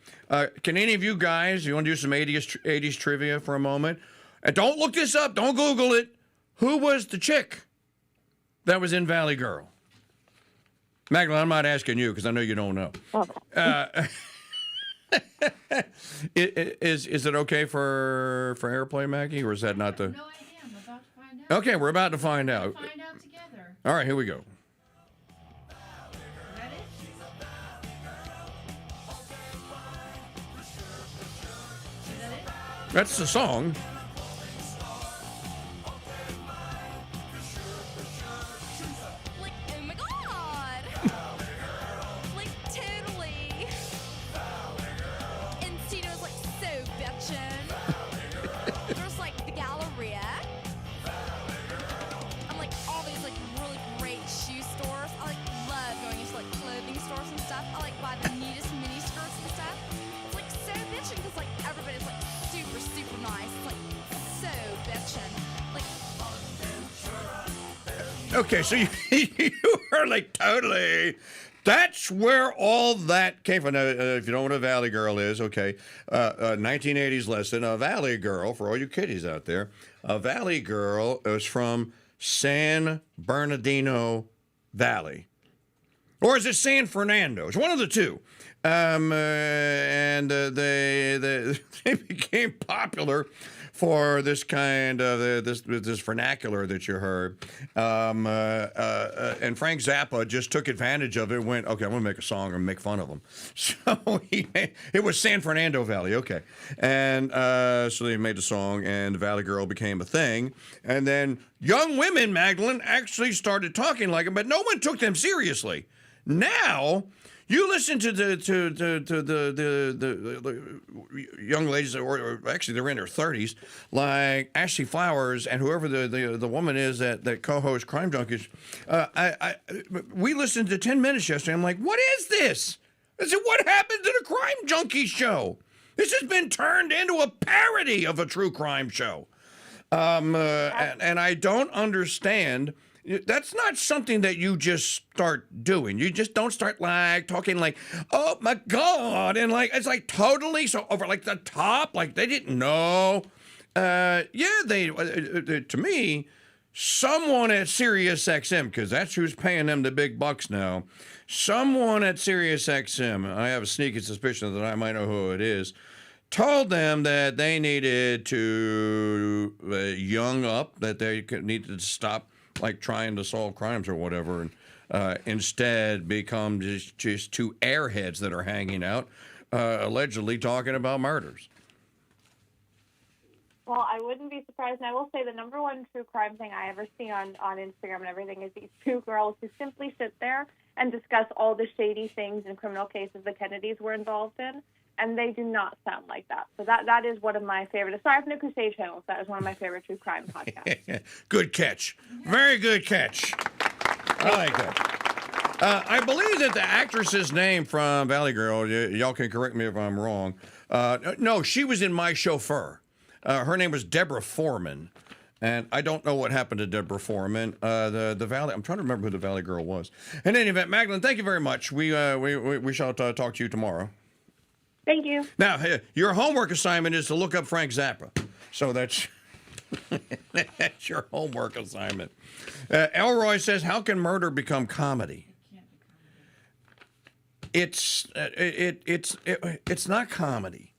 Can any of you guys, you want to do some 80s trivia for a moment? And don't look this up, don't Google it. Who was the chick that was in Valley Girl? Magdalene, I'm not asking you because I know you don't know. Okay. Is it okay for airplay, Maggie, or is that not the? No idea. I'm about to find out. Okay, we're about to find out. We'll find out together. All right, here we go. That's the song. Okay, so you are like totally. That's where all that came from. Now, if you don't know what a Valley Girl is, okay, 1980s lesson. A Valley Girl, for all you kiddies out there, a Valley Girl is from San Bernardino Valley. Or is it San Fernando? It's one of the two. And they became popular for this kind of this vernacular that you heard. And Frank Zappa just took advantage of it and went, okay, I'm going to make a song and make fun of them. So it was San Fernando Valley, okay. And so they made a song, and the Valley Girl became a thing. And then young women, Magdalene, actually started talking like them, but no one took them seriously. Now, you listen to the young ladies, or actually they're in their 30s, like Ashley Flowers and whoever the woman is that co-hosts Crime Junkies. We listened to 10 Minutes yesterday. I'm like, what is this? I said, what happened to the Crime Junkies show? This has been turned into a parody of a true crime show. And I don't understand. That's not something that you just start doing. You just don't start like talking like, oh my God, and like it's like totally so over like the top, like they didn't know. To me, someone at Sirius XM, because that's who's paying them the big bucks now. Someone at Sirius XM, I have a sneaky suspicion that I might know who it is, told them that they needed to young up, that they needed to stop like trying to solve crimes or whatever, and instead become just two airheads that are hanging out, allegedly talking about murders. Well, I wouldn't be surprised, and I will say the number one true crime thing I ever see on Instagram and everything is these two girls who simply sit there and discuss all the shady things and criminal cases the Kennedys were involved in, and they do not sound like that. So that is one of my favorite, aside from the Crusade channels, that is one of my favorite true crime podcasts. Good catch. Very good catch. I like that. I believe that the actress's name from Valley Girl, y'all can correct me if I'm wrong. No, she was in My Chauffeur. Her name was Deborah Foreman. And I don't know what happened to Deborah Foreman. The Valley, I'm trying to remember who the Valley Girl was. In any event, Magdalene, thank you very much. We shall talk to you tomorrow. Thank you. Now, your homework assignment is to look up Frank Zappa. So that's your homework assignment. Elroy says, how can murder become comedy? It's not comedy.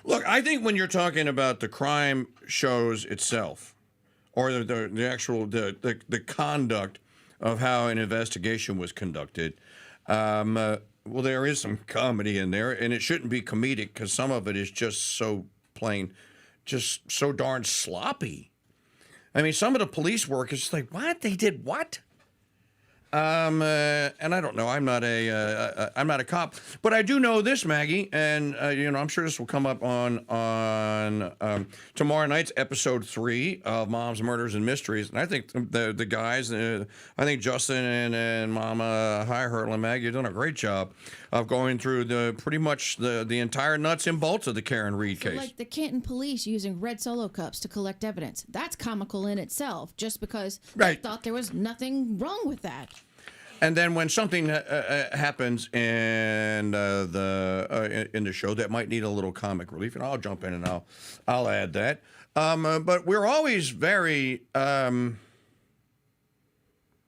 Look, I think when you're talking about the crime shows itself, or the actual the conduct of how an investigation was conducted, well, there is some comedy in there, and it shouldn't be comedic because some of it is just so plain, just so darn sloppy. I mean, some of the police work is just like, what? They did what? And I don't know. I'm not a cop, but I do know this, Maggie, and I'm sure this will come up on tomorrow night's episode 3 of Mom's Murders and Mysteries. And I think the guys, I think Justin and Mama Hurl and Maggie have done a great job of going through pretty much the entire nuts and bolts of the Karen Reed case. Like the Canton police using red Solo cups to collect evidence. That's comical in itself, just because they thought there was nothing wrong with that. And then when something happens in the show that might need a little comic relief, and I'll jump in and I'll add that. But we're always very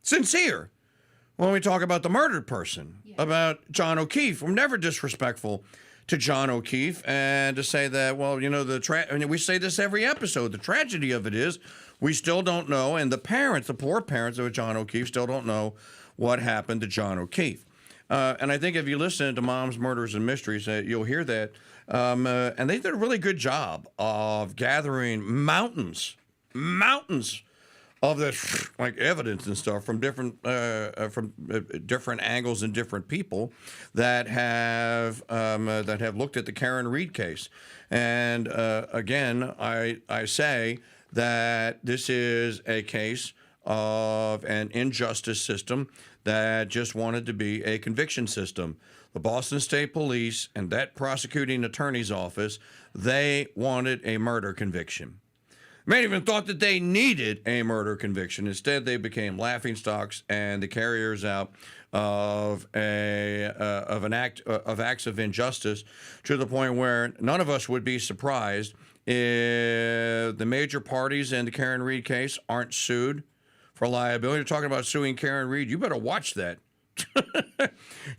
sincere when we talk about the murdered person, about John O'Keefe. We're never disrespectful to John O'Keefe, and to say that, well, we say this every episode. The tragedy of it is we still don't know, and the poor parents of John O'Keefe still don't know what happened to John O'Keefe. And I think if you listen to Mom's Murders and Mysteries, you'll hear that. And they did a really good job of gathering mountains of this like evidence and stuff from different angles and different people that have looked at the Karen Reed case. And again, I say that this is a case of an injustice system that just wanted to be a conviction system. The Boston State Police and that prosecuting attorney's office, they wanted a murder conviction. Many even thought that they needed a murder conviction. Instead, they became laughingstocks and the carriers out of acts of injustice, to the point where none of us would be surprised if the major parties in the Karen Reed case aren't sued for liability. You're talking about suing Karen Reed. You better watch that.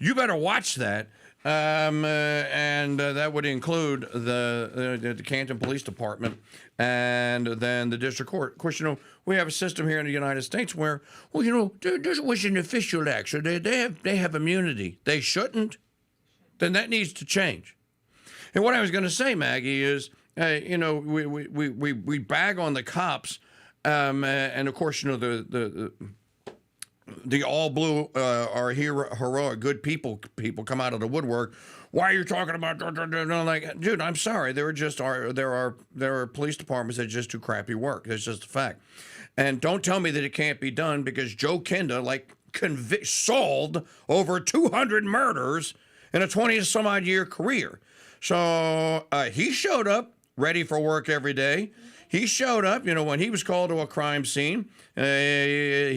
You better watch that. And that would include the Canton Police Department and then the district court. Of course, we have a system here in the United States where, this was an official act, so they have immunity. They shouldn't. Then that needs to change. And what I was going to say, Maggie, is, we bag on the cops, and of course, the all blue are heroic, good people come out of the woodwork. Why are you talking about like, dude? I'm sorry. There are police departments that just do crappy work. That's just a fact. And don't tell me that it can't be done, because Joe Kinda solved over 200 murders in a 20-some-odd year career. So he showed up ready for work every day. He showed up, when he was called to a crime scene. They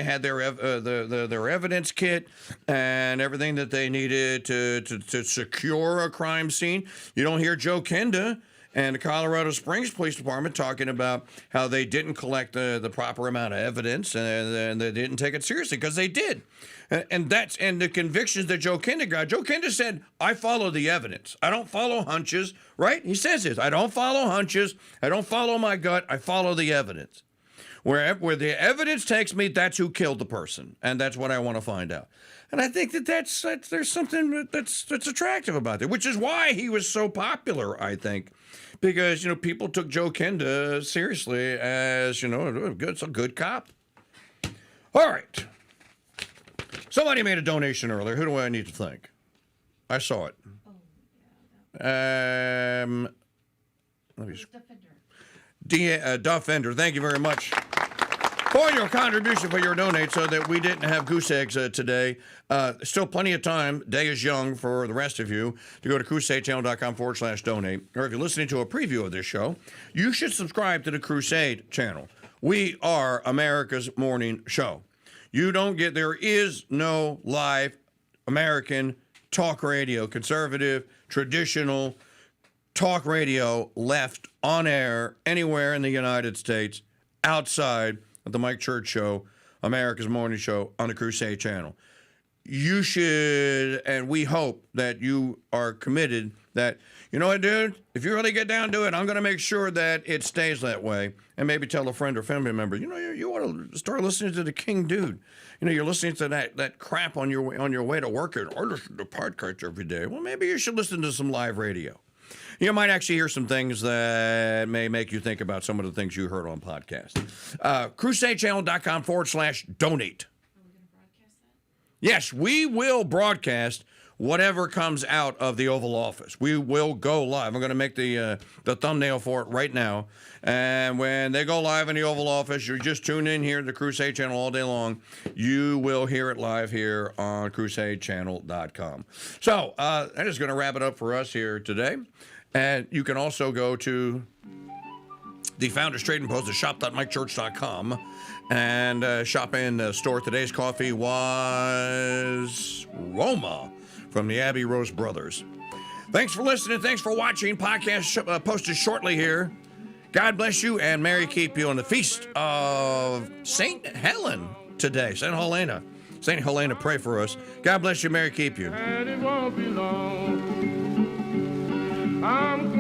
had their evidence kit and everything that they needed to secure a crime scene. You don't hear Joe Kinda and the Colorado Springs Police Department talking about how they didn't collect the proper amount of evidence and they didn't take it seriously, because they did. And the convictions that Joe Kinda got. Joe Kinda said, I follow the evidence. I don't follow hunches, right? He says this, I don't follow hunches. I don't follow my gut. I follow the evidence. Where the evidence takes me, that's who killed the person. And that's what I want to find out. And I think that's there's something that's attractive about it, which is why he was so popular, I think. Because, people took Joe Kinda seriously as, a good cop. All right. Somebody made a donation earlier. Who do I need to thank? I saw it. Let me Duff Ender. Thank you very much for your contribution, for your donate, so that we didn't have goose eggs today. Still plenty of time. Day is young for the rest of you to go to crusadechannel.com/donate. Or if you're listening to a preview of this show, you should subscribe to the Crusade channel. We are America's morning show. There is no live American talk radio, conservative, traditional talk radio left on air anywhere in the United States outside of the Mike Church Show, America's morning show on the Crusade channel. You should, and we hope that you are committed that, you know what, dude, if you really get down to it, I'm going to make sure that it stays that way. And maybe tell a friend or family member, you want to start listening to the KingDude. You're listening to that crap on your way to work, and or listen to podcasts every day. Well, maybe you should listen to some live radio. You might actually hear some things that may make you think about some of the things you heard on podcasts. Crusadechannel.com/donate. Yes, we will broadcast whatever comes out of the Oval Office. We will go live. I'm going to make the thumbnail for it right now. And when they go live in the Oval Office, you just tune in here to the Crusade Channel all day long. You will hear it live here on crusadechannel.com. So that is going to wrap it up for us here today. And you can also go to the Founders Trading Post at shop.mikechurch.com and shop in the store. Today's coffee was Roma from the Abbey Roast Brothers. Thanks for listening. Thanks for watching. Podcast posted shortly here. God bless you and Mary keep you on the feast of St. Helen today. St. Helena. St. Helena, pray for us. God bless you. Mary keep you. And it won't be long. I'm